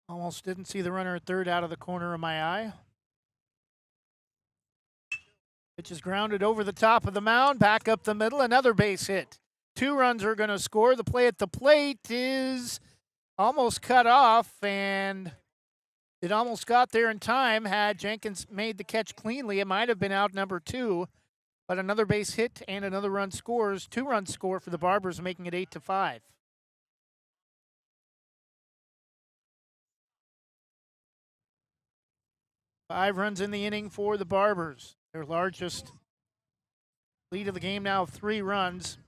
Almost didn't see the runner at third out of the corner of my eye. Pitch is grounded over the top of the mound, back up the middle, another base hit. 2 runs are going to score. The play at the plate is almost cut off, and it almost got there in time. Had Jenkins made the catch cleanly, it might have been out number 2, but another base hit and another run scores. 2 runs score for the Barbers, making it 8-5. Five runs in the inning for the Barbers. Their largest lead of the game now of 3 runs.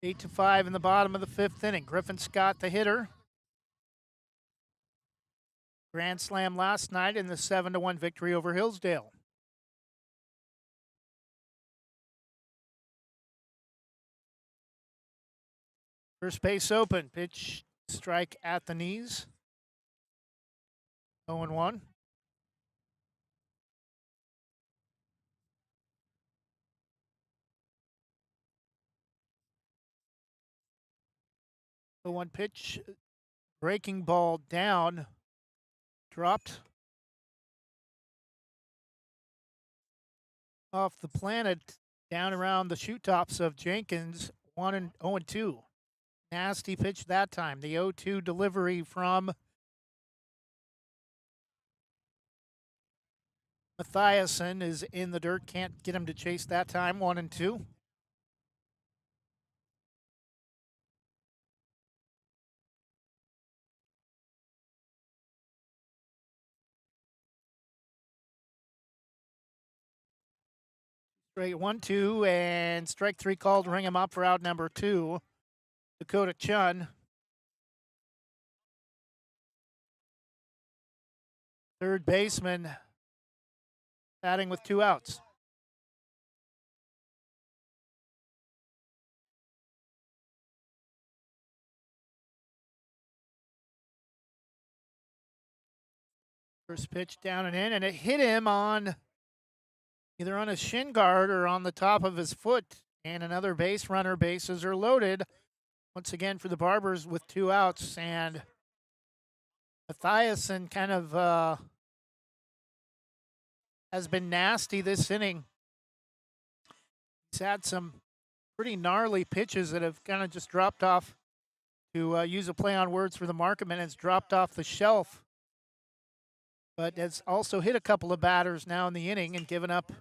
8-5 in the bottom of the 5th inning. Griffin Scott, the hitter. Grand slam last night in the 7-1 victory over Hillsdale. First base open. Pitch, strike at the knees. 0-1. The 1 pitch, breaking ball down, dropped off the planet down around the shoe tops of Jenkins. 0-2. Nasty pitch that time. The 0-2 delivery from Mathiasen is in the dirt. Can't get him to chase that time. 1-2. Straight 1-2 and strike 3 called. Ring him up for out number 2. Dakota Chun. Third baseman batting with 2 outs. First pitch down and in, and it hit him on either on his shin guard or on the top of his foot. And another base runner. Bases are loaded once again for the Barbers with 2 outs. And Mathiasen kind of has been nasty this inning. He's had some pretty gnarly pitches that have kind of just dropped off, to use a play on words for the Marketmen, has dropped off the shelf. But has also hit a couple of batters now in the inning and given up a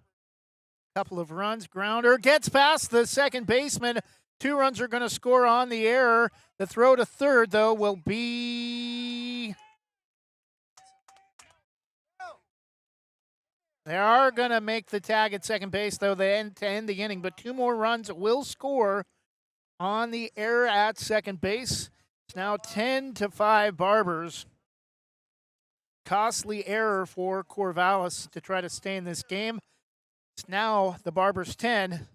couple of runs. Grounder gets past the second baseman. 2 runs are going to score on the error. The throw to third, though, will be... They are going to make the tag at second base, though, to end the inning. But 2 more runs will score on the error at second base. It's now 10-5 Barbers. Costly error for Corvallis to try to stay in this game. It's now the Barbers 10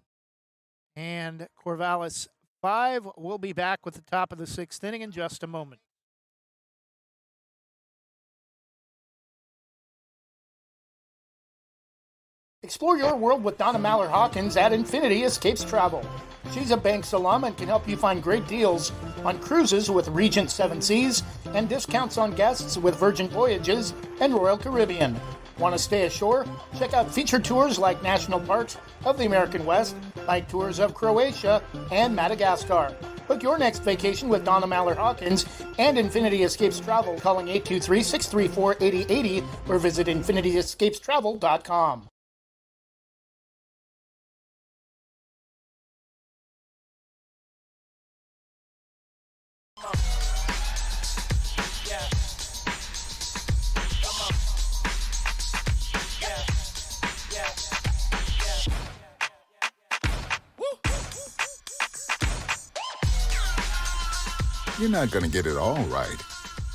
and Corvallis 5. We'll be back with the top of the 6th inning in just a moment. Explore your world with Donna Mallard Hawkins at Infinity Escapes Travel. She's a Banks alum and can help you find great deals on cruises with Regent 7 Seas and discounts on guests with Virgin Voyages and Royal Caribbean. Want to stay ashore? Check out featured tours like National Parks of the American West, like tours of Croatia and Madagascar. Book your next vacation with Donna Mallard Hawkins and Infinity Escapes Travel, calling 823-634-8080 or visit infinityescapestravel.com. You're not going to get it all right.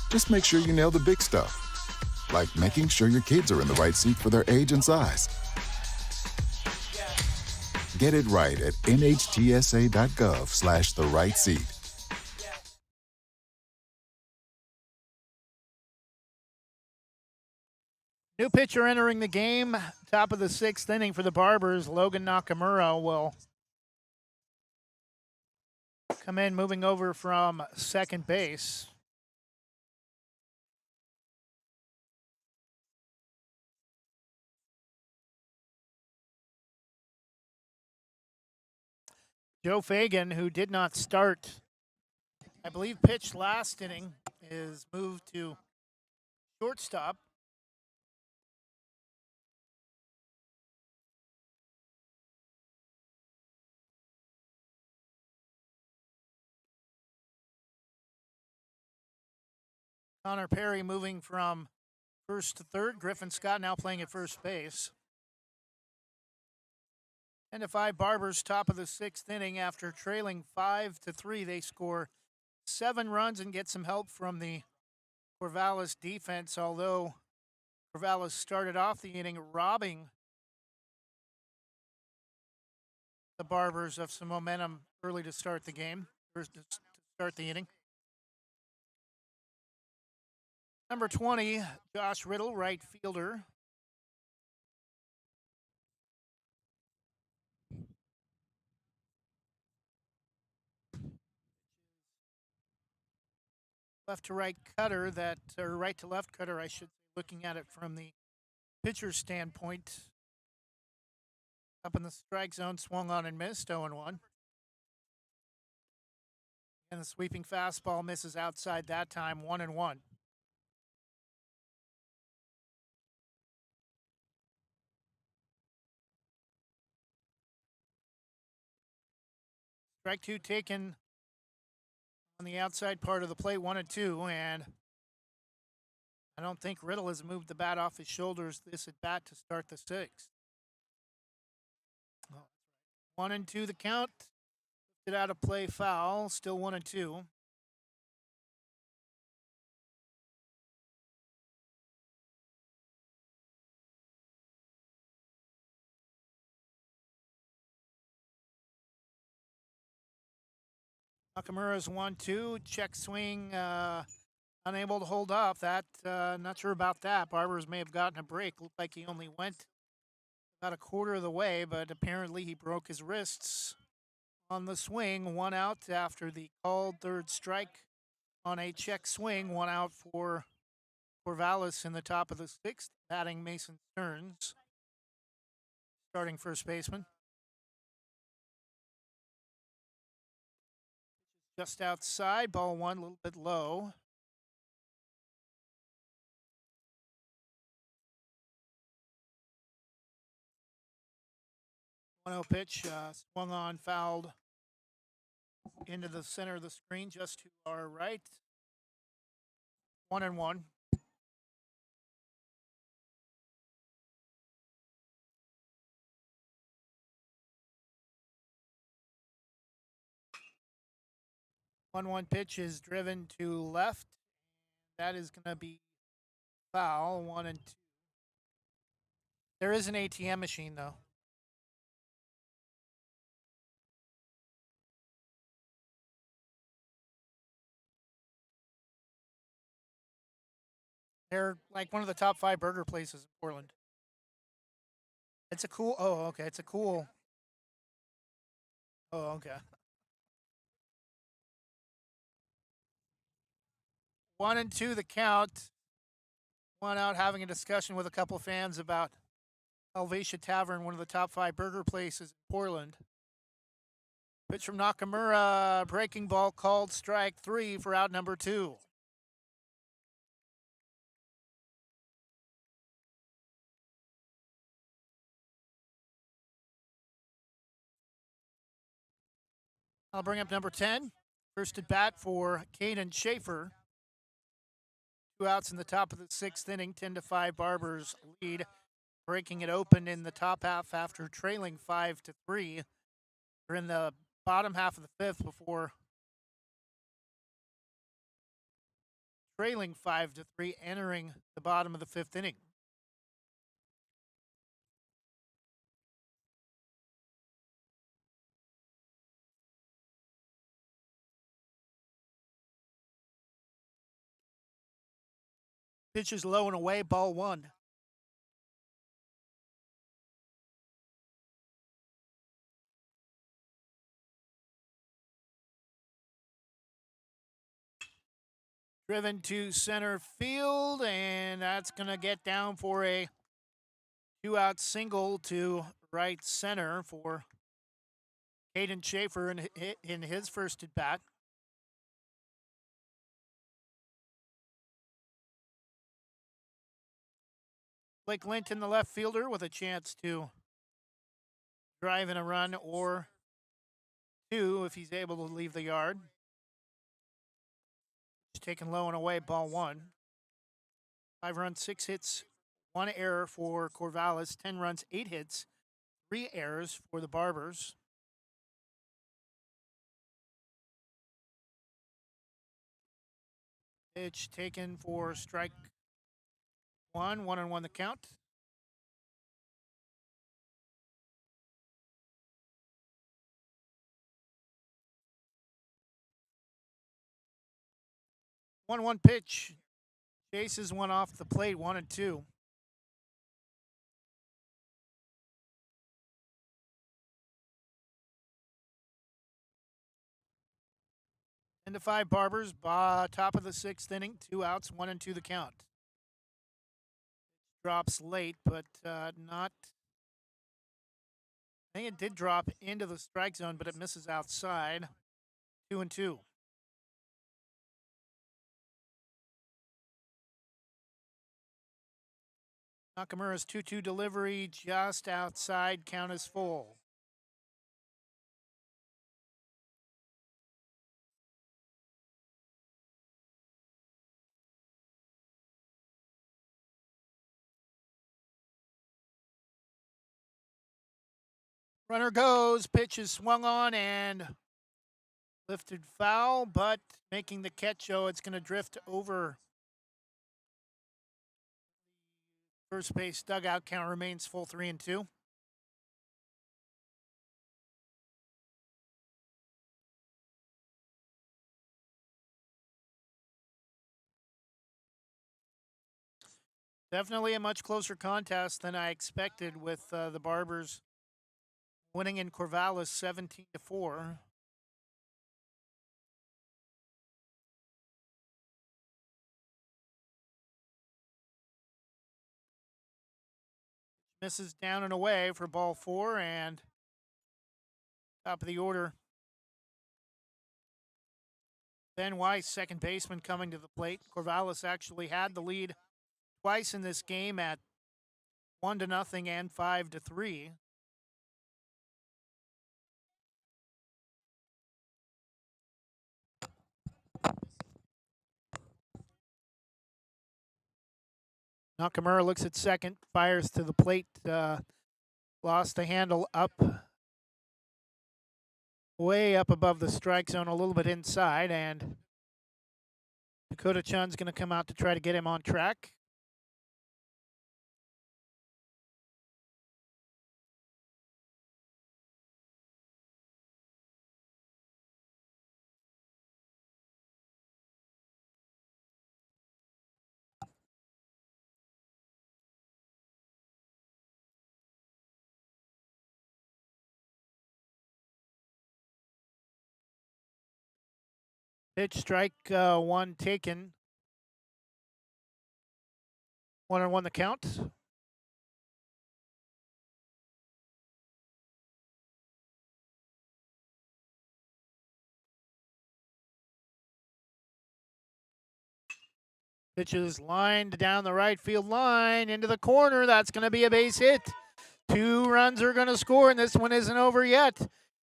Just make sure you nail the big stuff, like making sure your kids are in the right seat for their age and size. Get it right at nhtsa.gov/the right seat. New pitcher entering the game, top of the 6th inning for the Barbers. Logan Nakamura will come in, moving over from second base. Joe Fagan, who did not start, I believe pitched last inning, is moved to shortstop. Connor Perry moving from first to third. Griffin Scott now playing at first base. 10-5 Barbers, top of the 6th inning after trailing 5-3. They score 7 runs and get some help from the CORVALLIS defense, although CORVALLIS started off the inning robbing the Barbers of some momentum early to start the game, or to start the inning. Number 20, Josh Riddle, right fielder. Left to right cutter or right to left cutter, I should say, looking at it from the pitcher's standpoint. Up in the strike zone, swung on and missed, 0-1. And the sweeping fastball misses outside that time, 1-1. Strike 2 taken on the outside part of the plate, 1-2, and I don't think Riddle has moved the bat off his shoulders this at bat to start the 6th. 1-2 the count. Get out of play, foul. Still 1-2. Nakamura's 1-2. Check swing. Unable to hold off. That not sure about that. Barbers may have gotten a break. Looked like he only went about a quarter of the way, but apparently he broke his wrists on the swing. 1 out after the called third strike on a check swing. 1 out for CORVALLIS in the top of the 6th, batting Mason Stearns, starting first baseman. Just outside, ball 1, a little bit low. Pitch, swung on, fouled into the center of the screen, just to our right. 1-1. One pitch is driven to left. That is going to be foul. 1-2. There is an ATM machine though. They're like one of the top 5 burger places in Portland. It's a cool. Oh, okay. It's a cool. Oh, okay. 1-2 the count. 1 out, having a discussion with a couple of fans about Helvetia Tavern, one of the top 5 burger places in Portland. Pitch from Nakamura, breaking ball called, strike 3 for out number 2. I'll bring up number 10. First at bat for Caden Schaefer. 2 outs in the top of the 6th inning. 10-5 Barbers lead, breaking it open in the top half after trailing 5-3. We're in the bottom half of the 5th before trailing 5-3, entering the bottom of the 5th inning. Pitch is low and away, ball 1. Driven to center field, and that's going to get down for a 2-out single to right center for Hayden Schaefer in his first at bat. Blake Linton, the left fielder, with a chance to drive in a run or 2 if he's able to leave the yard. He's taken low and away, ball 1. 5 runs, 6 hits, 1 error for Corvallis. 10 runs, 8 hits, 3 errors for the Barbers. Pitch taken for strike 1, 1-1 the count. One pitch. Chases one off the plate, 1-2. Into 5 Barbers, top of the 6th inning, 2 outs, 1-2 the count. Drops late, but not. I think it did drop into the strike zone, but it misses outside. 2-2. Nakamura's 2-2 delivery just outside. Count is full. Runner goes. Pitch is swung on and lifted foul, but making the catch, so it's going to drift over first base dugout. Count remains full, 3-2. Definitely a much closer contest than I expected, with the Barbers winning in Corvallis 17-4. Misses down and away for ball 4, and top of the order, Ben Weiss, second baseman, coming to the plate. Corvallis actually had the lead twice in this game at 1-0 and 5-3. Nakamura looks at second, fires to the plate, lost the handle up, way up above the strike zone, a little bit inside, and Dakota Chun's going to come out to try to get him on track. Pitch, strike 1 taken. 1-1 the count. Pitch is lined down the right field line into the corner. That's going to be a base hit. 2 runs are going to score, and this one isn't over yet.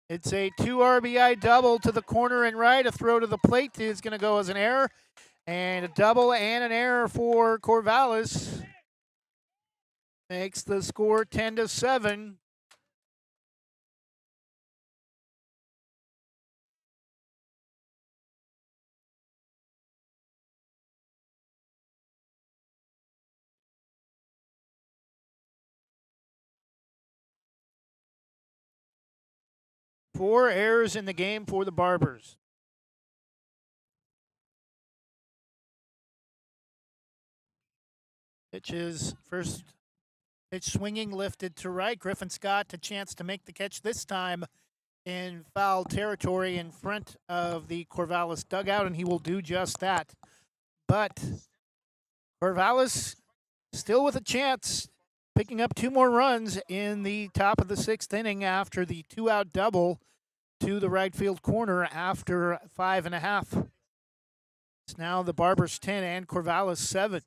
It's a 2 RBI double to the corner and right. A throw to the plate is going to go as an error. And a double and an error for Corvallis makes the score 10-7. 4 errors in the game for the Barbers. Pitch is first pitch swinging, lifted to right. Griffin Scott a chance to make the catch this time in foul territory in front of the Corvallis dugout, and he will do just that. But Corvallis still with a chance, picking up 2 more runs in the top of the 6th inning after the 2-out double to the right field corner after 5.5. It's now the Barbers 10 and Corvallis 7.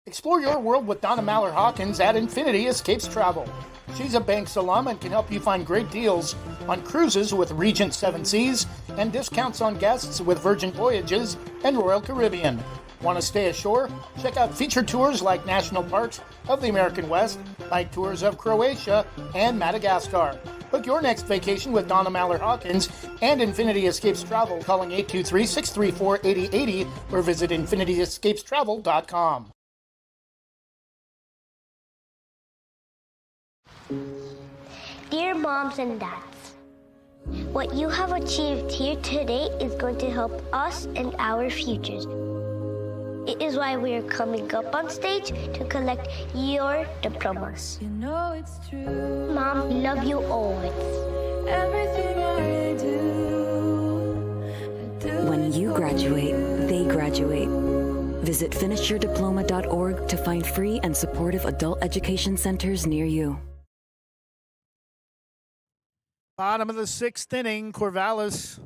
Explore your world with Donna Mallard Hawkins at Infinity Escapes Travel. She's a Banks alum and can help you find great deals on cruises with Regent 7 Seas and discounts on guests with Virgin Voyages and Royal Caribbean. Want to stay ashore? Check out featured tours like National Parks of the American West, like tours of Croatia and Madagascar. Book your next vacation with Donna Mallard Hawkins and Infinity Escapes Travel, calling 823-634-8080 or visit infinityescapestravel.com. Dear moms and dads, what you have achieved here today is going to help us and our futures. It is why we are coming up on stage to collect your diplomas. You know it's true. Mom, we love you always. Everything I do. When you graduate, they graduate. Visit finishyourdiploma.org to find free and supportive adult education centers near you. Bottom of the 6th inning, Corvallis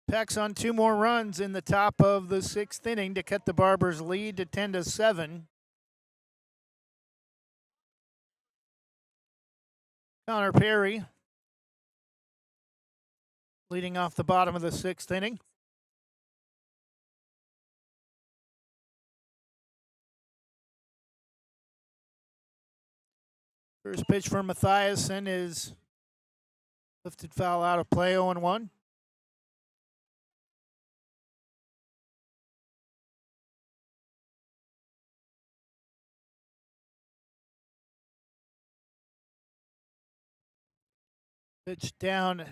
pecks on 2 more runs in the top of the 6th inning to cut the Barbers' lead to 10-7. Connor Perry leading off the bottom of the 6th inning. First pitch for Mathiasen is lifted foul out of play, 0-1. Pitch down,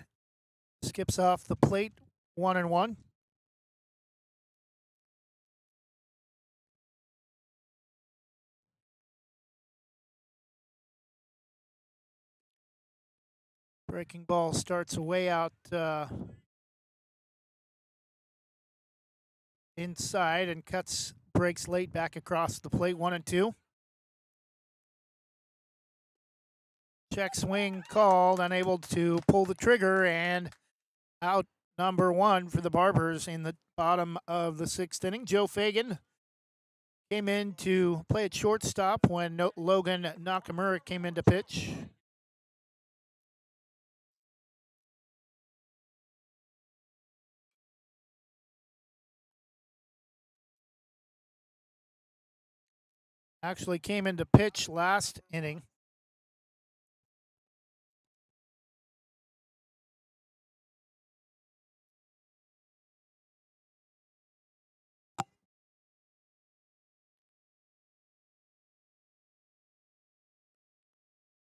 skips off the plate, 1-1. Breaking ball starts away out inside and breaks late back across the plate, 1-2. Check swing called, unable to pull the trigger, and out number 1 for the Barbers in the bottom of the 6th inning. Joe Fagan came in to play at shortstop when Logan Nakamura came in to pitch. Actually came into pitch last inning.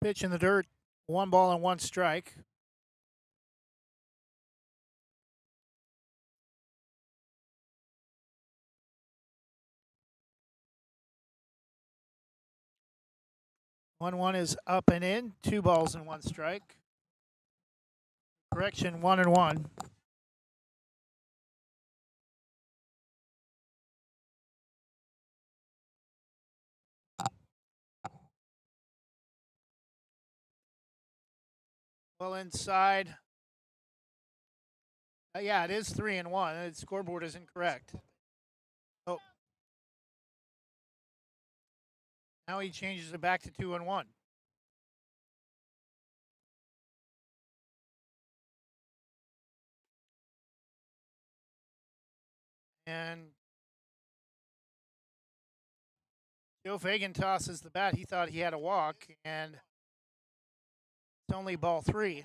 Pitch in the dirt, 1 ball and 1 strike. One is up and in, 2 balls and 1 strike. Correction, 1-1. Well inside. Yeah, it is 3-1. The scoreboard is incorrect. Oh. Now he changes it back to 2-1. And Joe Fagan tosses the bat. He thought he had a walk, and it's only ball 3.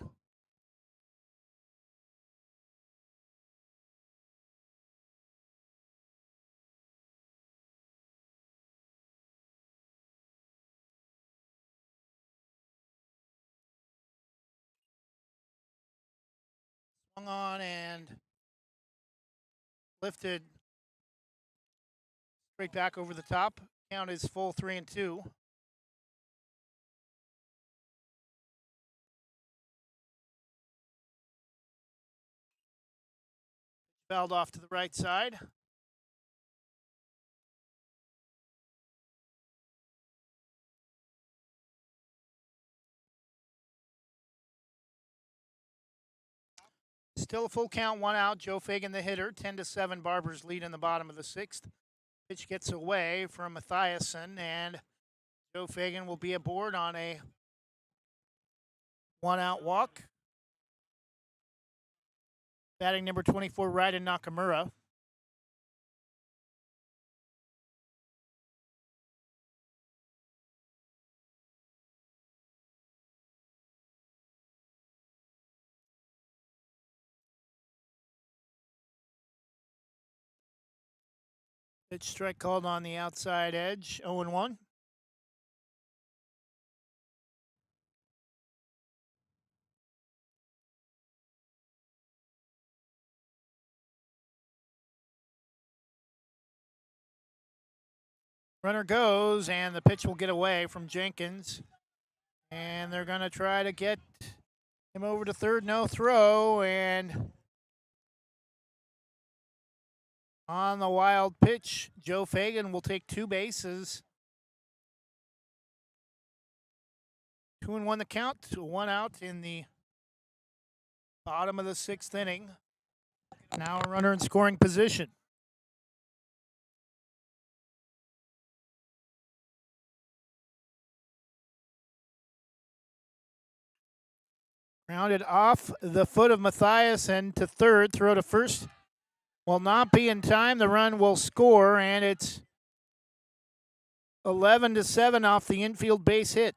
Swung on and lifted straight back over the top. Count is full 3-2. Fouled off to the right side. Still a full count, 1 out. Joe Fagan, the hitter. 10-7. Barbers lead in the bottom of the 6th. Pitch gets away from Mathiasen, and Joe Fagan will be aboard on a 1-out walk. Batting number 24, Ryden Nakamura. Pitch strike called on the outside edge, 0-1. Runner goes, and the pitch will get away from Jenkins. And they're going to try to get him over to third, no throw, and on the wild pitch, Joe Fagan will take 2 bases. 2-1 the count, 1 out in the bottom of the 6th inning. Now a runner in scoring position. Grounded off the foot of Mathiasen to third, throw to first. Will not be in time. The run will score, and it's 11-7 off the infield base hit.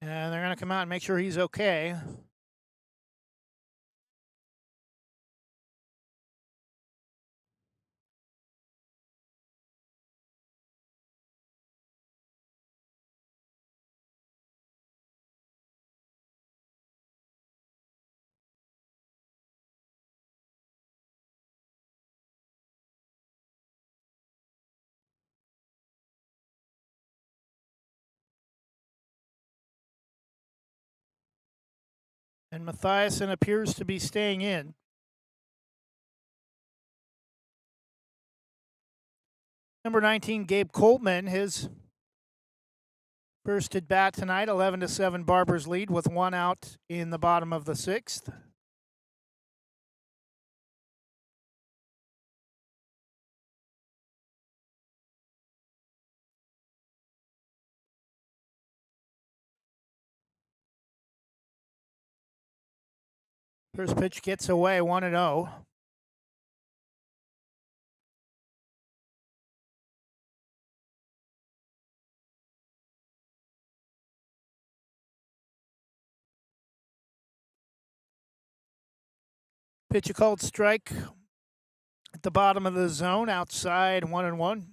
And they're going to come out and make sure he's okay. And Mathiasen appears to be staying in. Number 19, Gabe Coltman, his first at bat tonight, 11-7 Barbers lead with 1 out in the bottom of the 6th. First pitch gets away, 1-0. Pitch a called strike at the bottom of the zone, outside, 1-1.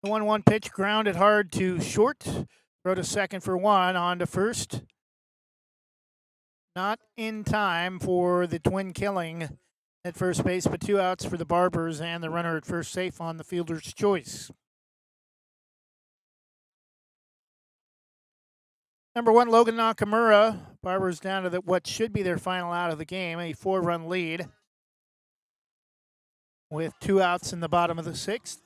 The 1-1 pitch grounded hard to short. Throw to second for 1, on to first. Not in time for the twin killing at first base, but 2 outs for the Barbers and the runner at first safe on the fielder's choice. Number 1, Logan Nakamura. Barbers down to what should be their final out of the game, a 4-run lead with 2 outs in the bottom of the 6th.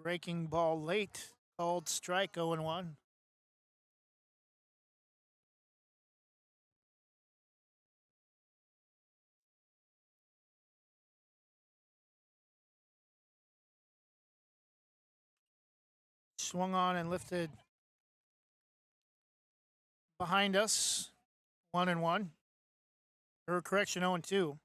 Breaking ball late, called strike, 0-1. Swung on and lifted behind us, 1-1. Or correction, 0-2.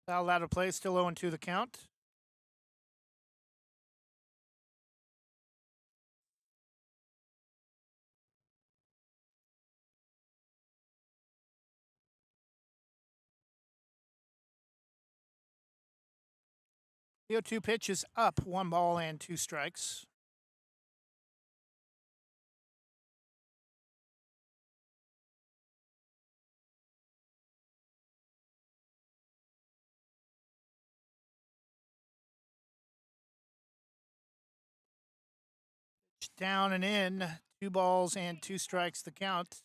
Foul out of play, still 0-2 the count. The 0-2 pitch is up, 1 ball and 2 strikes. Pitch down and in, 2 balls and 2 strikes the count.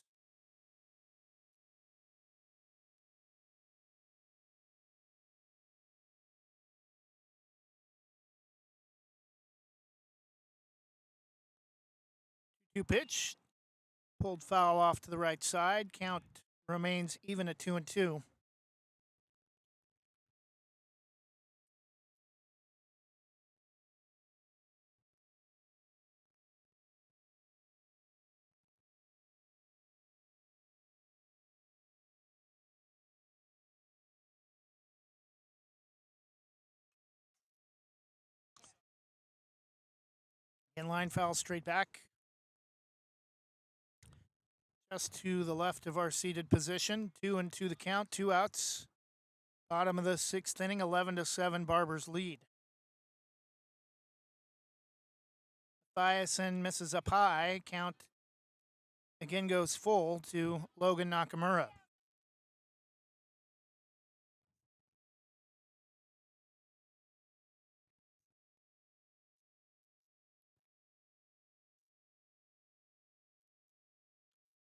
Two pitch, pulled foul off to the right side. Count remains even at 2-2. Inline foul straight back. Just to the left of our seated position. 2-2 the count, 2 outs. Bottom of the 6th inning, 11-7 Barbers lead. Thiasen misses up high. Count again goes full to Logan Nakamura.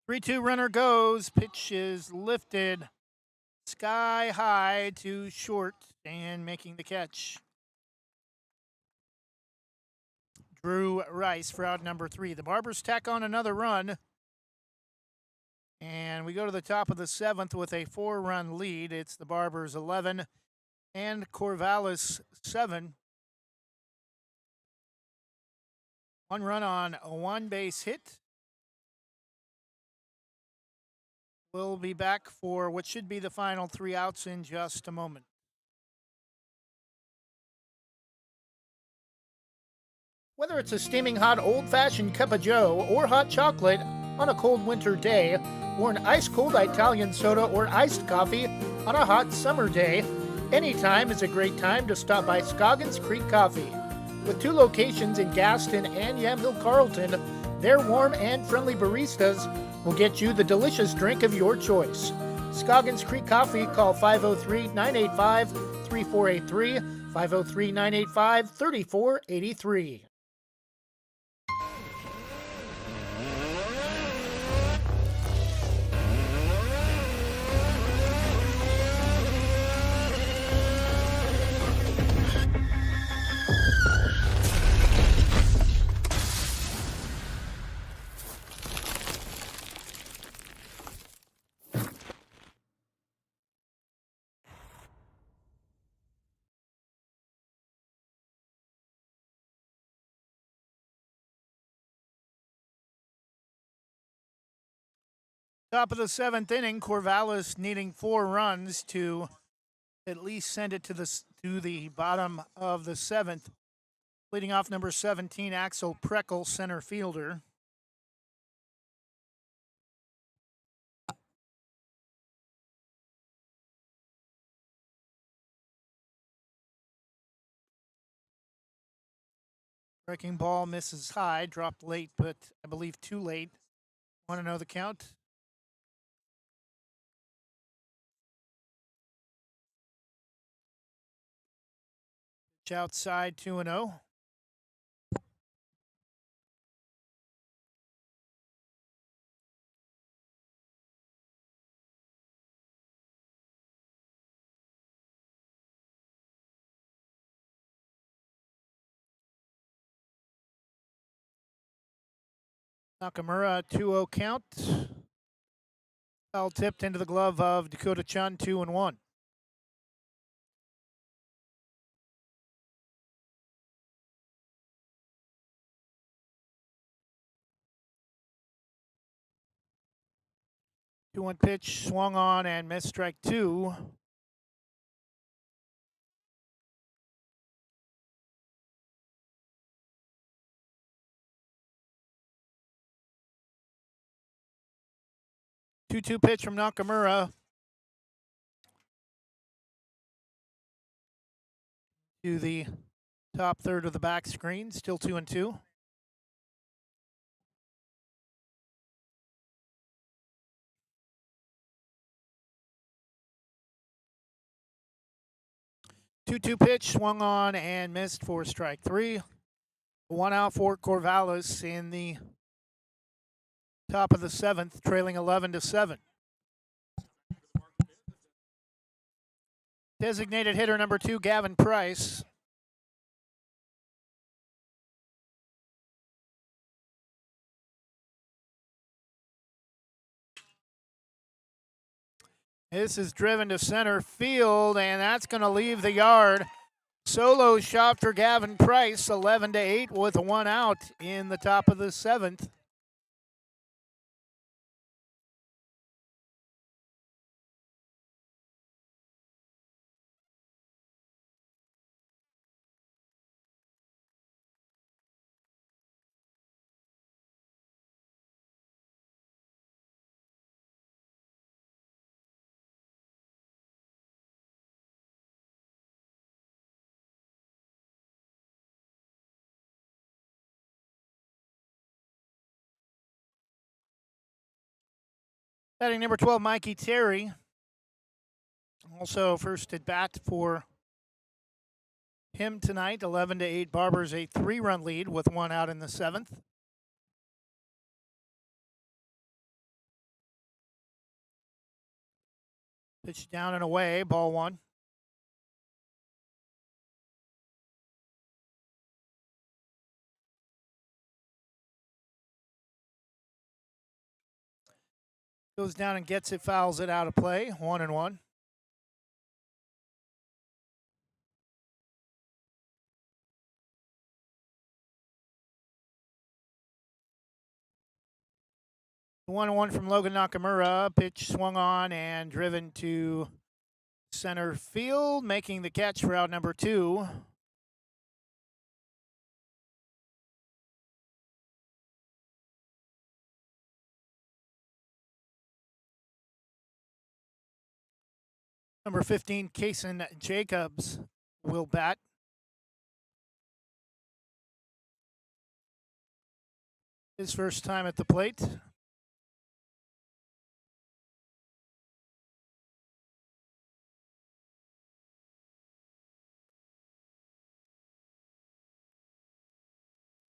Three-two runner goes. Pitch is lifted sky high to short and making the catch. Drew Rice for out number 3. The Barbers tack on another run. And we go to the top of the 7th with a 4-run lead. It's the Barbers 11 and CORVALLIS 7. 1 run on a 1 base hit. We'll be back for what should be the final 3 outs in just a moment. Whether it's a steaming hot old-fashioned cup of joe or hot chocolate on a cold winter day, or an ice-cold Italian soda or iced coffee on a hot summer day, anytime is a great time to stop by Scoggins Creek Coffee. With 2 locations in Gaston and Yamhill Carlton, their warm and friendly baristas will get you the delicious drink of your choice. Scoggins Creek Coffee, call 503-985-3483, 503-985-3483. Top of the 7th inning, CORVALLIS needing 4 runs to at least send it to the bottom of the 7th. Leading off number 17, Axel Preckle, center fielder. Breaking ball misses high, dropped late, but I believe too late. Want to know the count? Pitch outside, 2-0. Nakamura, 2-0 count. Foul tipped into the glove of Dakota Chun, 2-1. Two-one pitch, swung on and missed, strike two. Two-two pitch from Nakamura. To the top third of the back screen, still 2-2. Two-two pitch, swung on and missed for strike three. One out for Corvallis in the top of the seventh, trailing 11-7. Designated hitter number 2, Gavin Price. This is driven to center field, and that's going to leave the yard. Solo shot for Gavin Price, 11-8 with one out in the top of the seventh. Batting number 12, Mikey Terry. Also first at bat for him tonight, 11-8. Barbers a 3-run lead with one out in the seventh. Pitch down and away, ball one. Goes down and gets it, fouls it out of play, 1-1. The 1-1 from Logan Nakamura. Pitch swung on and driven to center field, making the catch for out number 2. Number 15, Kason Jacobs will bat. His first time at the plate.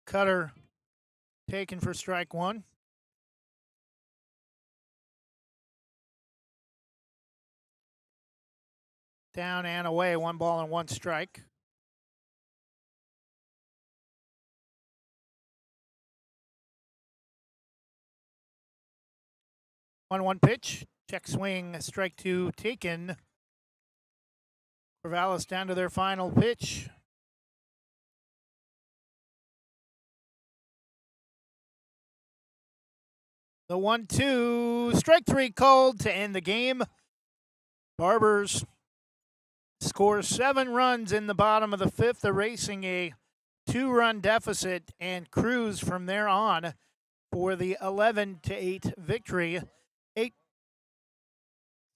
Cutter taken for strike one. Down and away, 1 ball and 1 strike. One pitch, check swing, strike two taken. Corvallis down to their final pitch. The 1-2, strike three called to end the game. Barbers score 7 runs in the bottom of the fifth, erasing a 2-run deficit and cruise from there on for the 11-8 victory. It's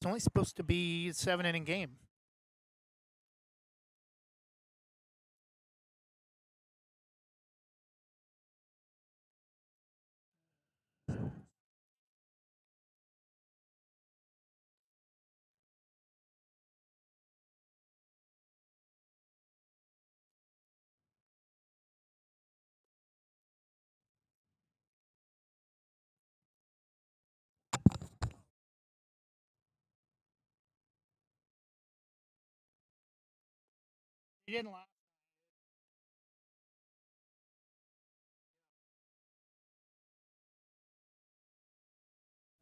only supposed to be a 7-inning game. He didn't last.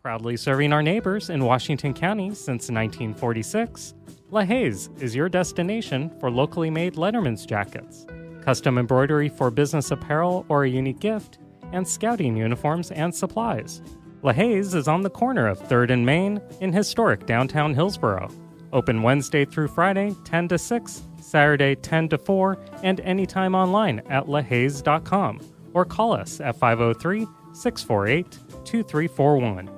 Proudly serving our neighbors in Washington County since 1946, LaHaye's is your destination for locally made Letterman's jackets, custom embroidery for business apparel or a unique gift, and scouting uniforms and supplies. LaHaye's is on the corner of 3rd and Main in historic downtown Hillsboro. Open Wednesday through Friday, 10 to 6, Saturday, 10 to 4, and anytime online at lahayes.com or call us at 503-648-2341.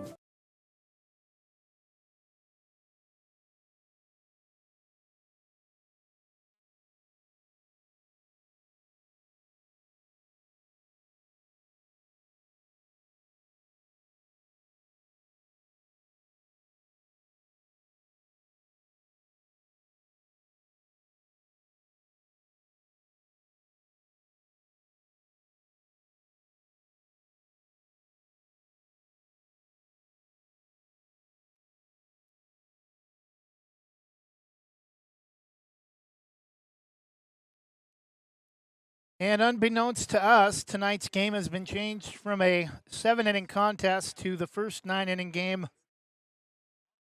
And unbeknownst to us, tonight's game has been changed from a 7-inning contest to the first 9-inning game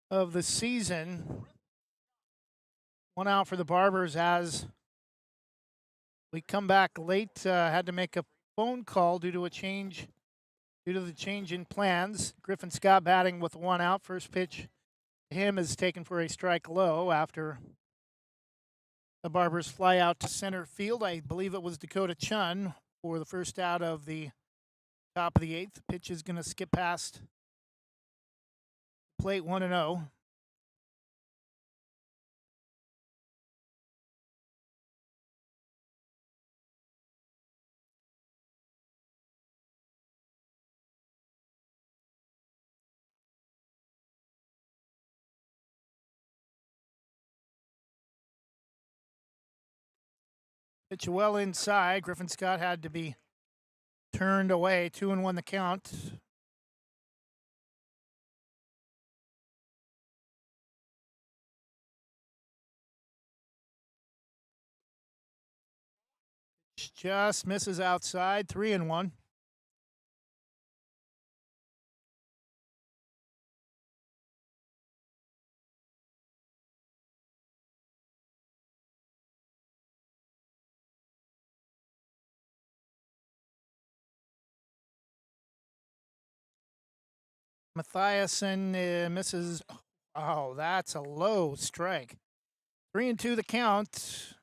of the season. One out for the Barbers as we come back late. Had to make a phone call due to the change in plans. Griffin Scott batting with 1 out. First pitch to him is taken for a strike low after the Barbers fly out to center field. I believe it was Dakota Chun for the first out of the top of the 8th. The pitch is going to skip past plate 1-0. Pitch well inside. Griffin Scott had to be turned away. 2-1 the count. Pitch just misses outside. 3-1. Mathiasen misses. Oh, that's a low strike. 3-2 the count.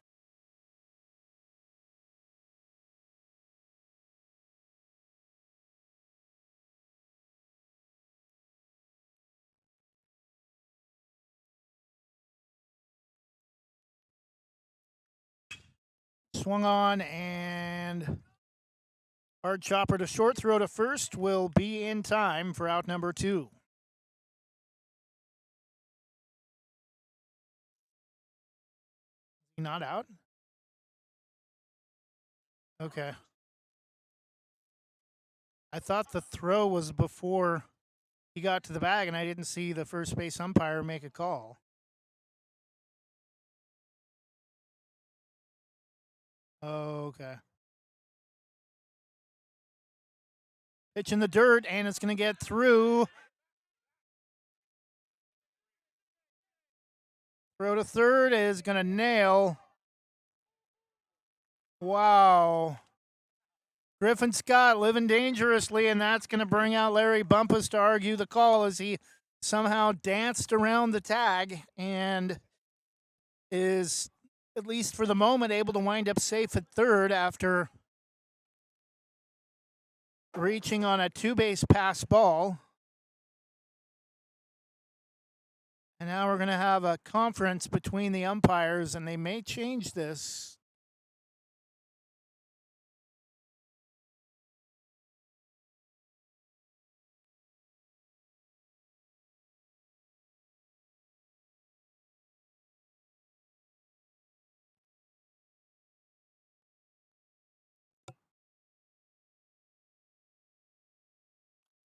Swung on and hard chopper to short. Throw to first will be in time for out number 2. Not out? Okay. I thought the throw was before he got to the bag, and I didn't see the first base umpire make a call. Okay. Pitch in the dirt, and it's going to get through. Throw to third is going to nail. Wow. Griffin Scott living dangerously, and that's going to bring out Larry Bumpus to argue the call as he somehow danced around the tag and is, at least for the moment, able to wind up safe at third after reaching on a 2-base pass ball. And now we're going to have a conference between the umpires, and they may change this.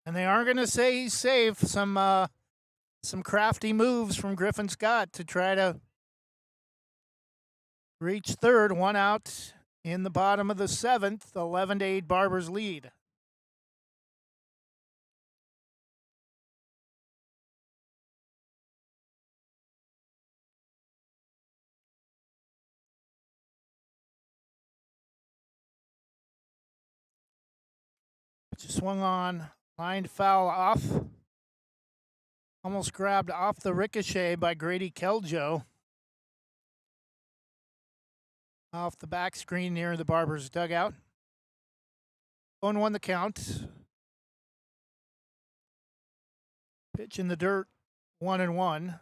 And they are going to say he's safe. Some crafty moves from Griffin Scott to try to reach third. 1 out in the bottom of the 7th. 11-8 Barbers lead. swung on, lined foul off. Almost grabbed off the ricochet by Grady Keljo. Off the back screen near the Barbers dugout. 0-1 the count. Pitch in the dirt, 1-1.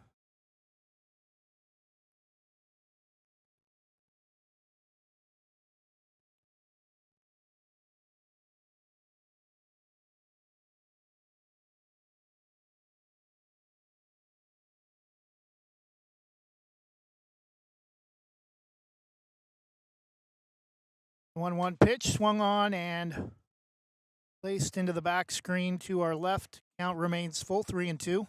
One pitch swung on and placed into the back screen to our left. Count remains full, 3-2.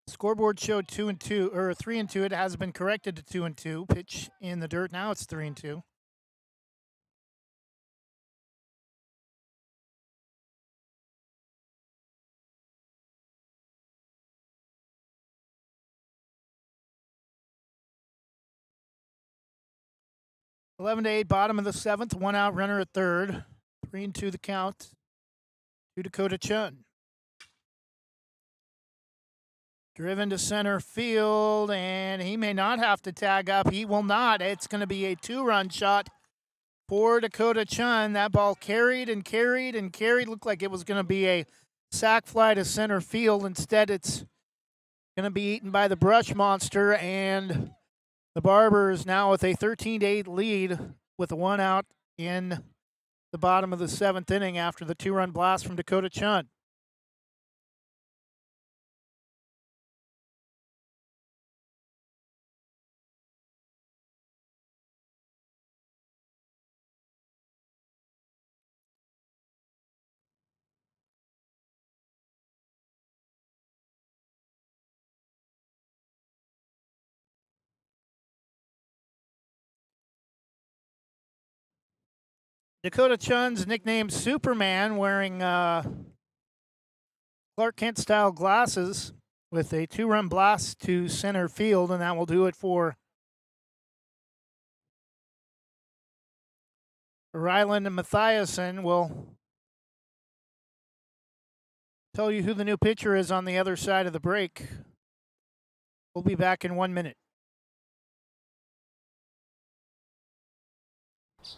Scoreboard showed 2-2 or 3-2. It has been corrected to 2-2. Pitch in the dirt. Now it's 3-2. Eleven to 8, bottom of the seventh. One out, runner at third. 3-2 the count to Dakota Chun. Driven to center field, and he may not have to tag up. He will not. It's going to be a 2-run shot for Dakota Chun. That ball carried and carried and carried. Looked like it was going to be a sac fly to center field. Instead, it's going to be eaten by the brush monster, and the Barbers now with a 13-8 lead with a 1 out in the bottom of the seventh inning after the 2-run blast from Dakota Chun. Dakota Chun's nicknamed Superman, wearing Clark Kent-style glasses with a 2-run blast to center field, and that will do it for Ryland Mathiasen. Will tell you who the new pitcher is on the other side of the break. We'll be back in 1 minute.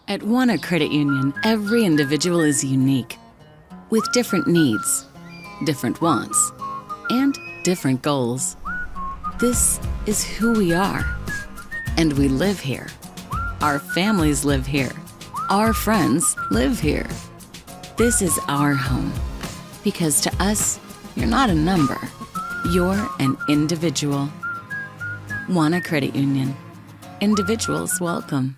At Wana Credit Union, every individual is unique, with different needs, different wants, and different goals. This is who we are, and we live here. Our families live here. Our friends live here. This is our home, because to us, you're not a number. You're an individual. Wana Credit Union. Individuals welcome.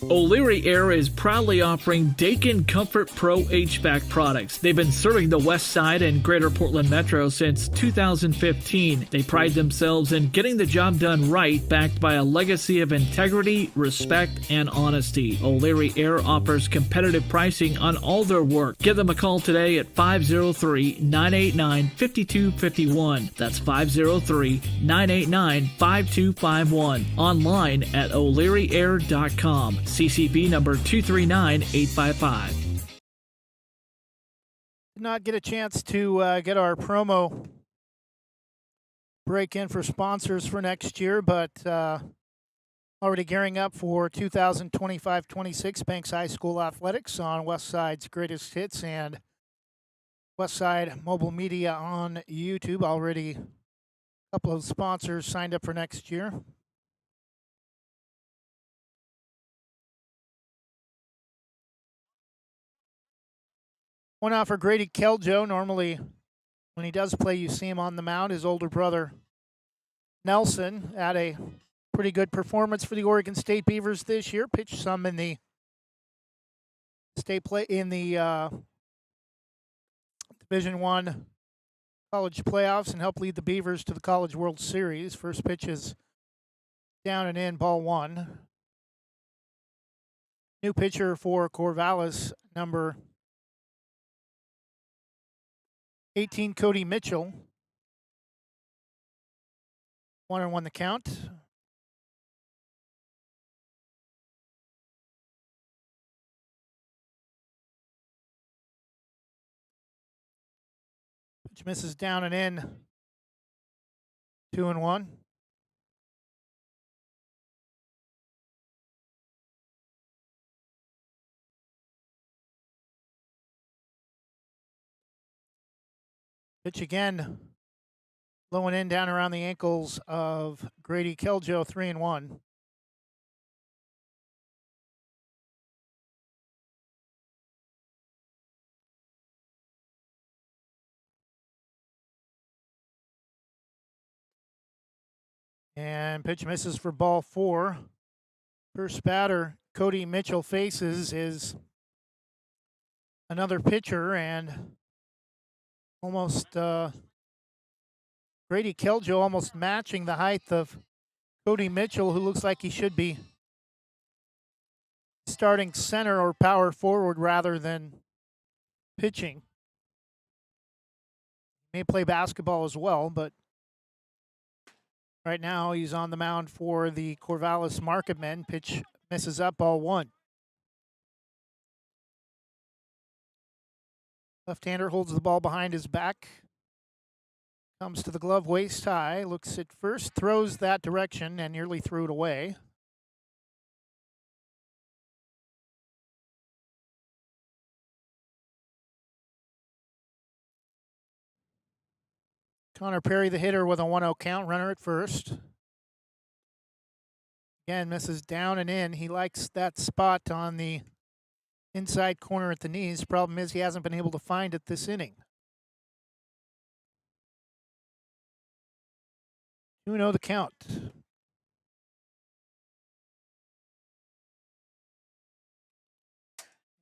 O'Leary Air is proudly offering Dakin Comfort Pro HVAC products. They've been serving the West Side and Greater Portland Metro since 2015. They pride themselves in getting the job done right, backed by a legacy of integrity, respect, and honesty. O'Leary Air offers competitive pricing on all their work. Give them a call today at 503-989-5251. That's 503-989-5251. Online at o'learyair.com. CCB number 239855. Did not get a chance to get our promo break in for sponsors for next year, but already gearing up for 2025-26 Banks High School Athletics on Westside's Greatest Hits and Westside Mobile Media on YouTube. Already a couple of sponsors signed up for next year. One out for Grady Keljo. Normally, when he does play, you see him on the mound. His older brother, Nelson, had a pretty good performance for the Oregon State Beavers this year. Pitched some in the state play in the Division I college playoffs and helped lead the Beavers to the College World Series. First pitch is down and in, ball one. New pitcher for Corvallis, number 18, Cody Mitchell. 1-1 the count. Pitch misses down and in. 2-1. Pitch again. Low and in down around the ankles of Grady Keljo, 3-1. And pitch misses for ball 4. First batter Cody Mitchell faces is another pitcher, and almost Grady Keljo almost matching the height of Cody Mitchell, who looks like he should be starting center or power forward rather than pitching. May play basketball as well, but right now he's on the mound for the Corvallis Marketmen. Pitch misses up, ball 1. Left-hander holds the ball behind his back. Comes to the glove waist high, looks at first, throws that direction, and nearly threw it away. Connor Perry, the hitter, with a 1-0 count, runner at first. Again, misses down and in. He likes that spot on the inside corner at the knees. Problem is he hasn't been able to find it this inning. 2-0 the count.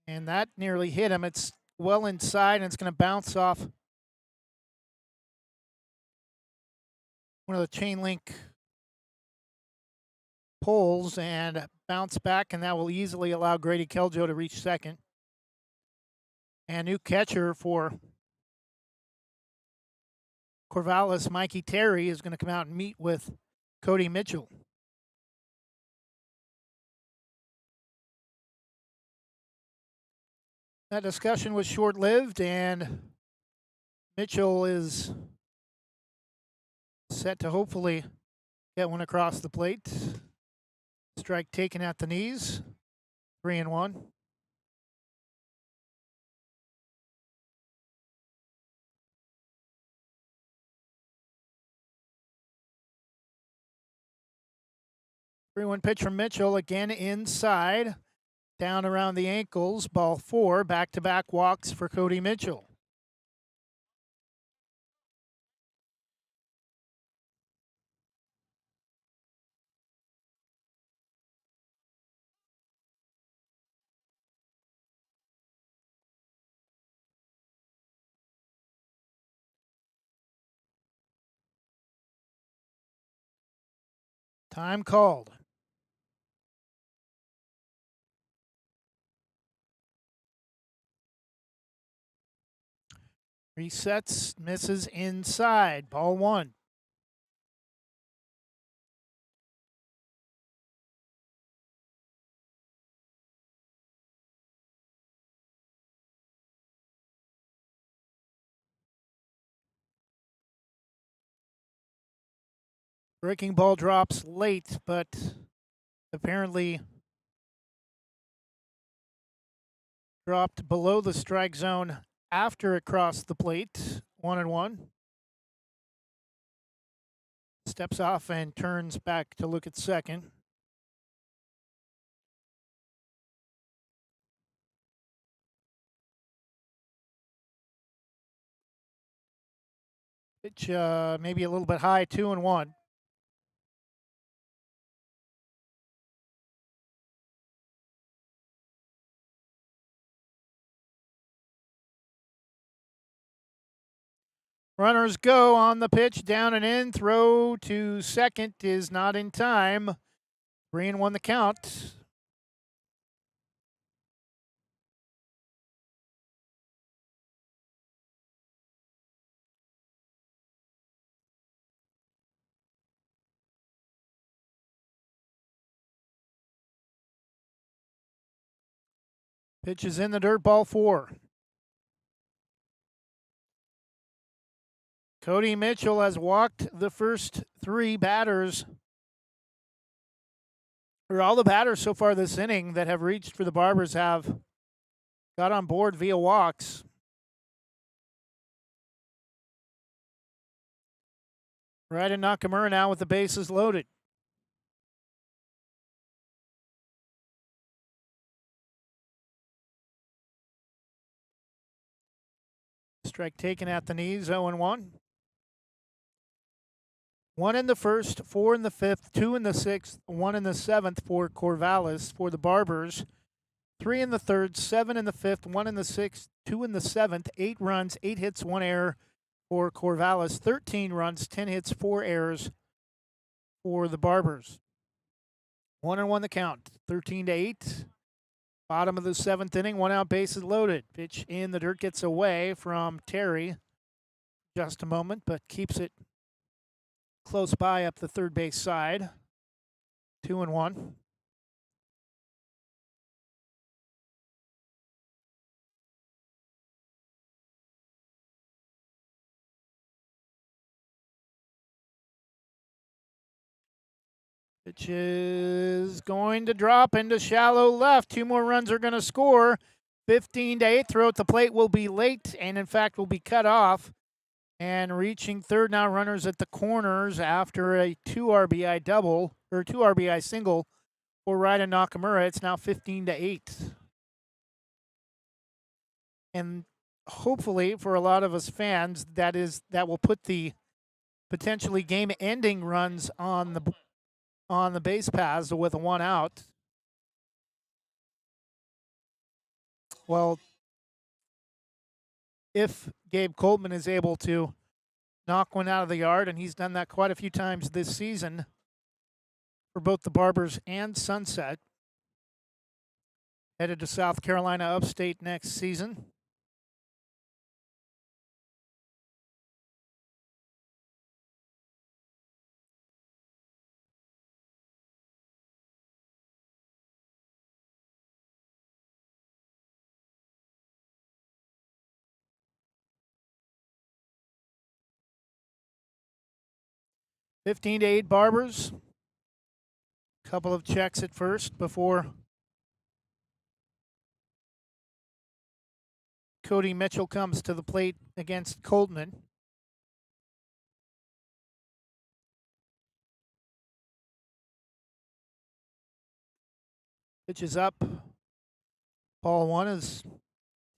And that nearly hit him. It's well inside, and it's going to bounce off one of the chain link poles and bounce back, and that will easily allow Grady Keljo to reach second. And new catcher for Corvallis, Mikey Terry, is going to come out and meet with Cody Mitchell. That discussion was short-lived, and Mitchell is set to hopefully get one across the plate. Strike taken at the knees. 3-1. Pitch from Mitchell, again inside, down around the ankles, ball 4, back-to-back walks for Cody Mitchell. Time called. Resets, misses inside, ball 1. Breaking ball drops late, but apparently dropped below the strike zone after it crossed the plate. 1-1. Steps off and turns back to look at second. Pitch maybe a little bit high, 2-1. Runners go on the pitch, down and in. Throw to second is not in time. 3-1 the count. Pitch is in the dirt, ball 4. Cody Mitchell has walked the first 3 batters, or all the batters so far this inning that have reached for the Barbers have got on board via walks. Right in Nakamura now with the bases loaded. Strike taken at the knees, 0-1. 1 in the first, 4 in the fifth, 2 in the sixth, 1 in the seventh for Corvallis for the Barbers. 3 in the third, 7 in the fifth, 1 in the sixth, 2 in the seventh, 8 runs, 8 hits, 1 error for Corvallis. 13 runs, 10 hits, 4 errors for the Barbers. 1-1 the count, 13-8. Bottom of the 7th inning, 1 out, bases loaded. Pitch in the dirt, gets away from Terry. Just a moment, but keeps it close by up the third base side. 2-1. Pitch is going to drop into shallow left. 2 more runs are going to score. 15-8. Throw at the plate will be late, and in fact will be cut off. And reaching third now, runners at the corners after a 2 RBI double, or 2 RBI single for Ryden Nakamura. It's now 15-8. And hopefully for a lot of us fans, that will put the potentially game-ending runs on the base paths with a 1 out. Well, if Gabe Coltman is able to knock one out of the yard, and he's done that quite a few times this season for both the Barbers and Sunset. Headed to South Carolina upstate next season. – 15-8 Barbers. Couple of checks at first before Cody Mitchell comes to the plate against Coltman. Pitch is up. Ball 1 as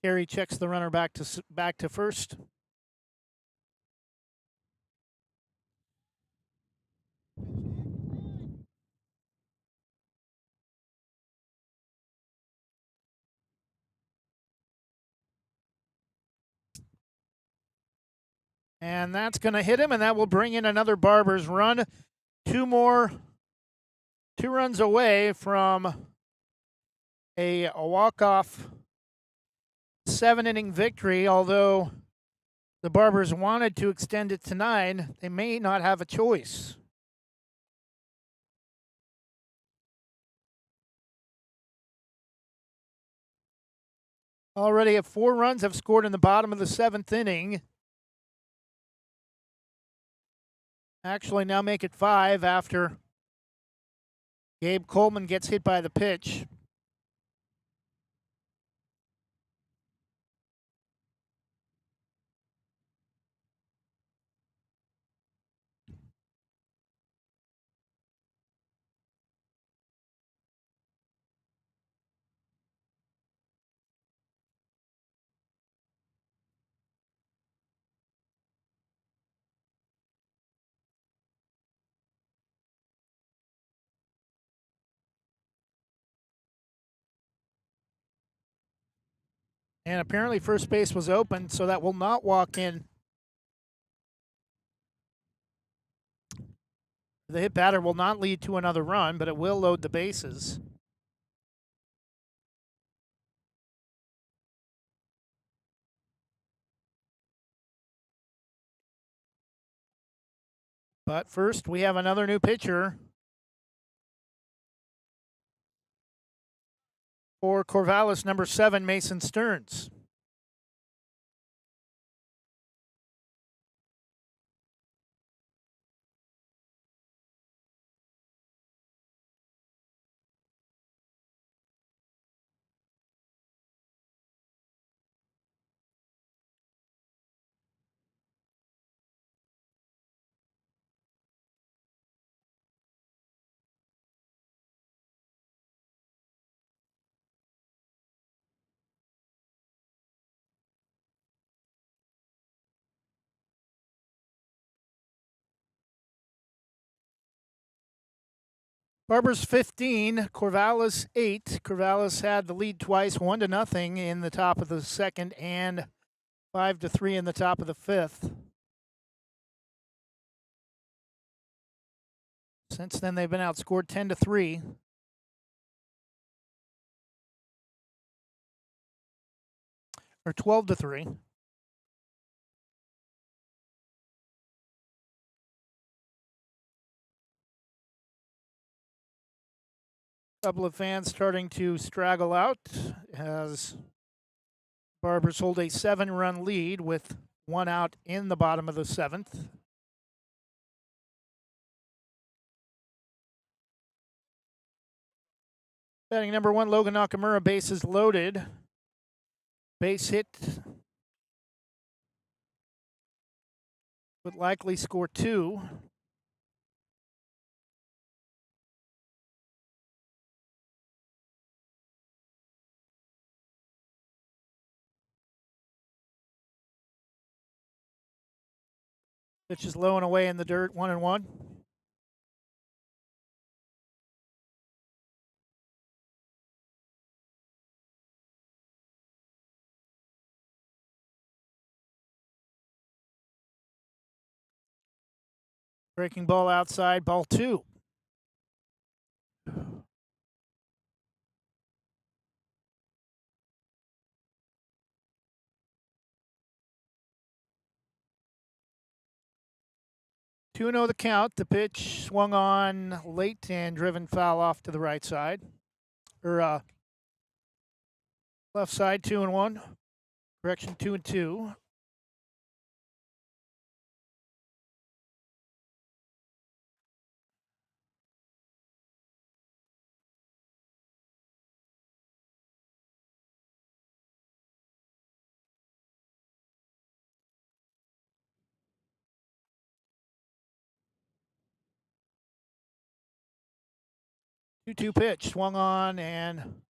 Terry checks the runner back to first. And that's going to hit him, and that will bring in another Barbers run. 2 runs away from a walk-off 7-inning victory, although the Barbers wanted to extend it to 9. They may not have a choice. Already 4 runs have scored in the bottom of the 7th inning. Actually, now make it 5 after Gabe Coleman gets hit by the pitch. And apparently first base was open, so that will not walk in. The hit batter will not lead to another run, but it will load the bases. But first, we have another new pitcher. For Corvallis, number 7, Mason Stearns. Barbers 15, Corvallis 8. Corvallis had the lead twice, 1-0 in the top of the second and 5-3 in the top of the fifth. Since then, they've been outscored 10-3. Or 12-3. Couple of fans starting to straggle out as Barbers hold a 7-run lead with 1 out in the bottom of the 7th. Batting number 1, Logan Nakamura, bases loaded. Base hit would likely score 2. Pitch is low and away in the dirt, 1-1. Breaking ball outside, ball 2. Two and 0 the count. The pitch swung on late and driven foul off to the right side. Or left side, 2-1. Correction, 2-2. Two pitch swung on and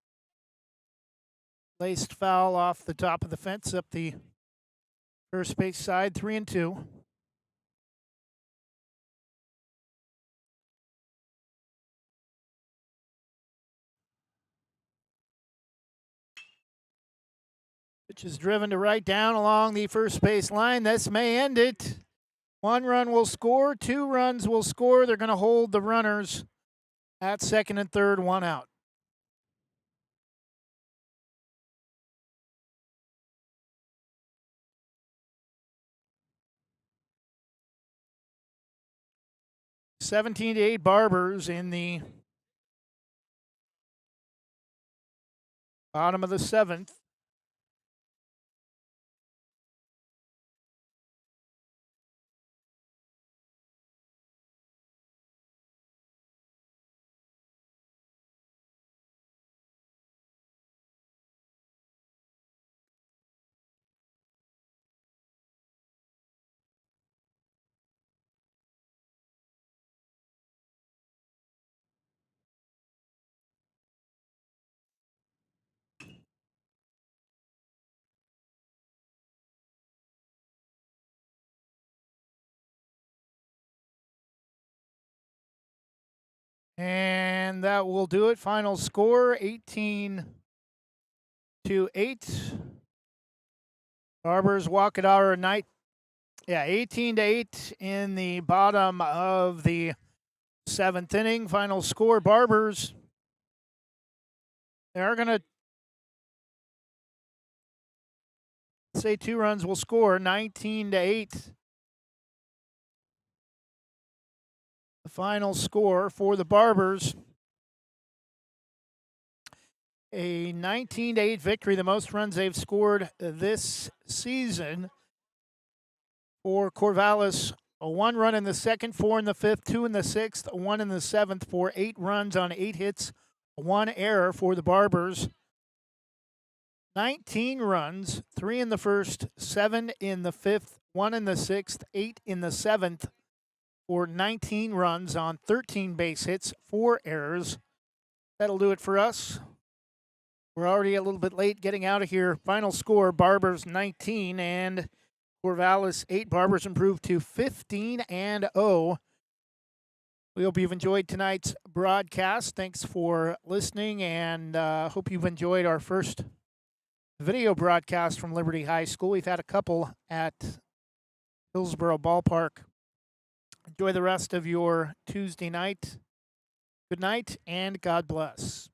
laced foul off the top of the fence up the first base side, 3-2. Pitch is driven to right down along the first base line. This may end it. 1 run will score, 2 runs will score. They're going to hold the runners at second and third, 1 out. (17-8) Barbers in the bottom of the 7th. And that will do it. Final score, 18-8. Barbers walk it our night. Yeah, 18-8 in the bottom of the 7th inning. Final score, Barbers. They are going to say 2 runs will score, 19-8. The final score for the Barbers. A 19-8 victory, the most runs they've scored this season. For Corvallis, a 1 run in the second, 4 in the fifth, 2 in the sixth, 1 in the seventh for 8 runs on 8 hits, 1 error for the Barbers. 19 runs, 3 in the first, 7 in the fifth, 1 in the sixth, 8 in the seventh for 19 runs on 13 base hits, 4 errors. That'll do it for us. We're already a little bit late getting out of here. Final score, Barbers 19 and Corvallis 8. Barbers improved to 15-0. We hope you've enjoyed tonight's broadcast. Thanks for listening, and hope you've enjoyed our first video broadcast from Liberty High School. We've had a couple at Hillsboro Ballpark. Enjoy the rest of your Tuesday night. Good night, and God bless.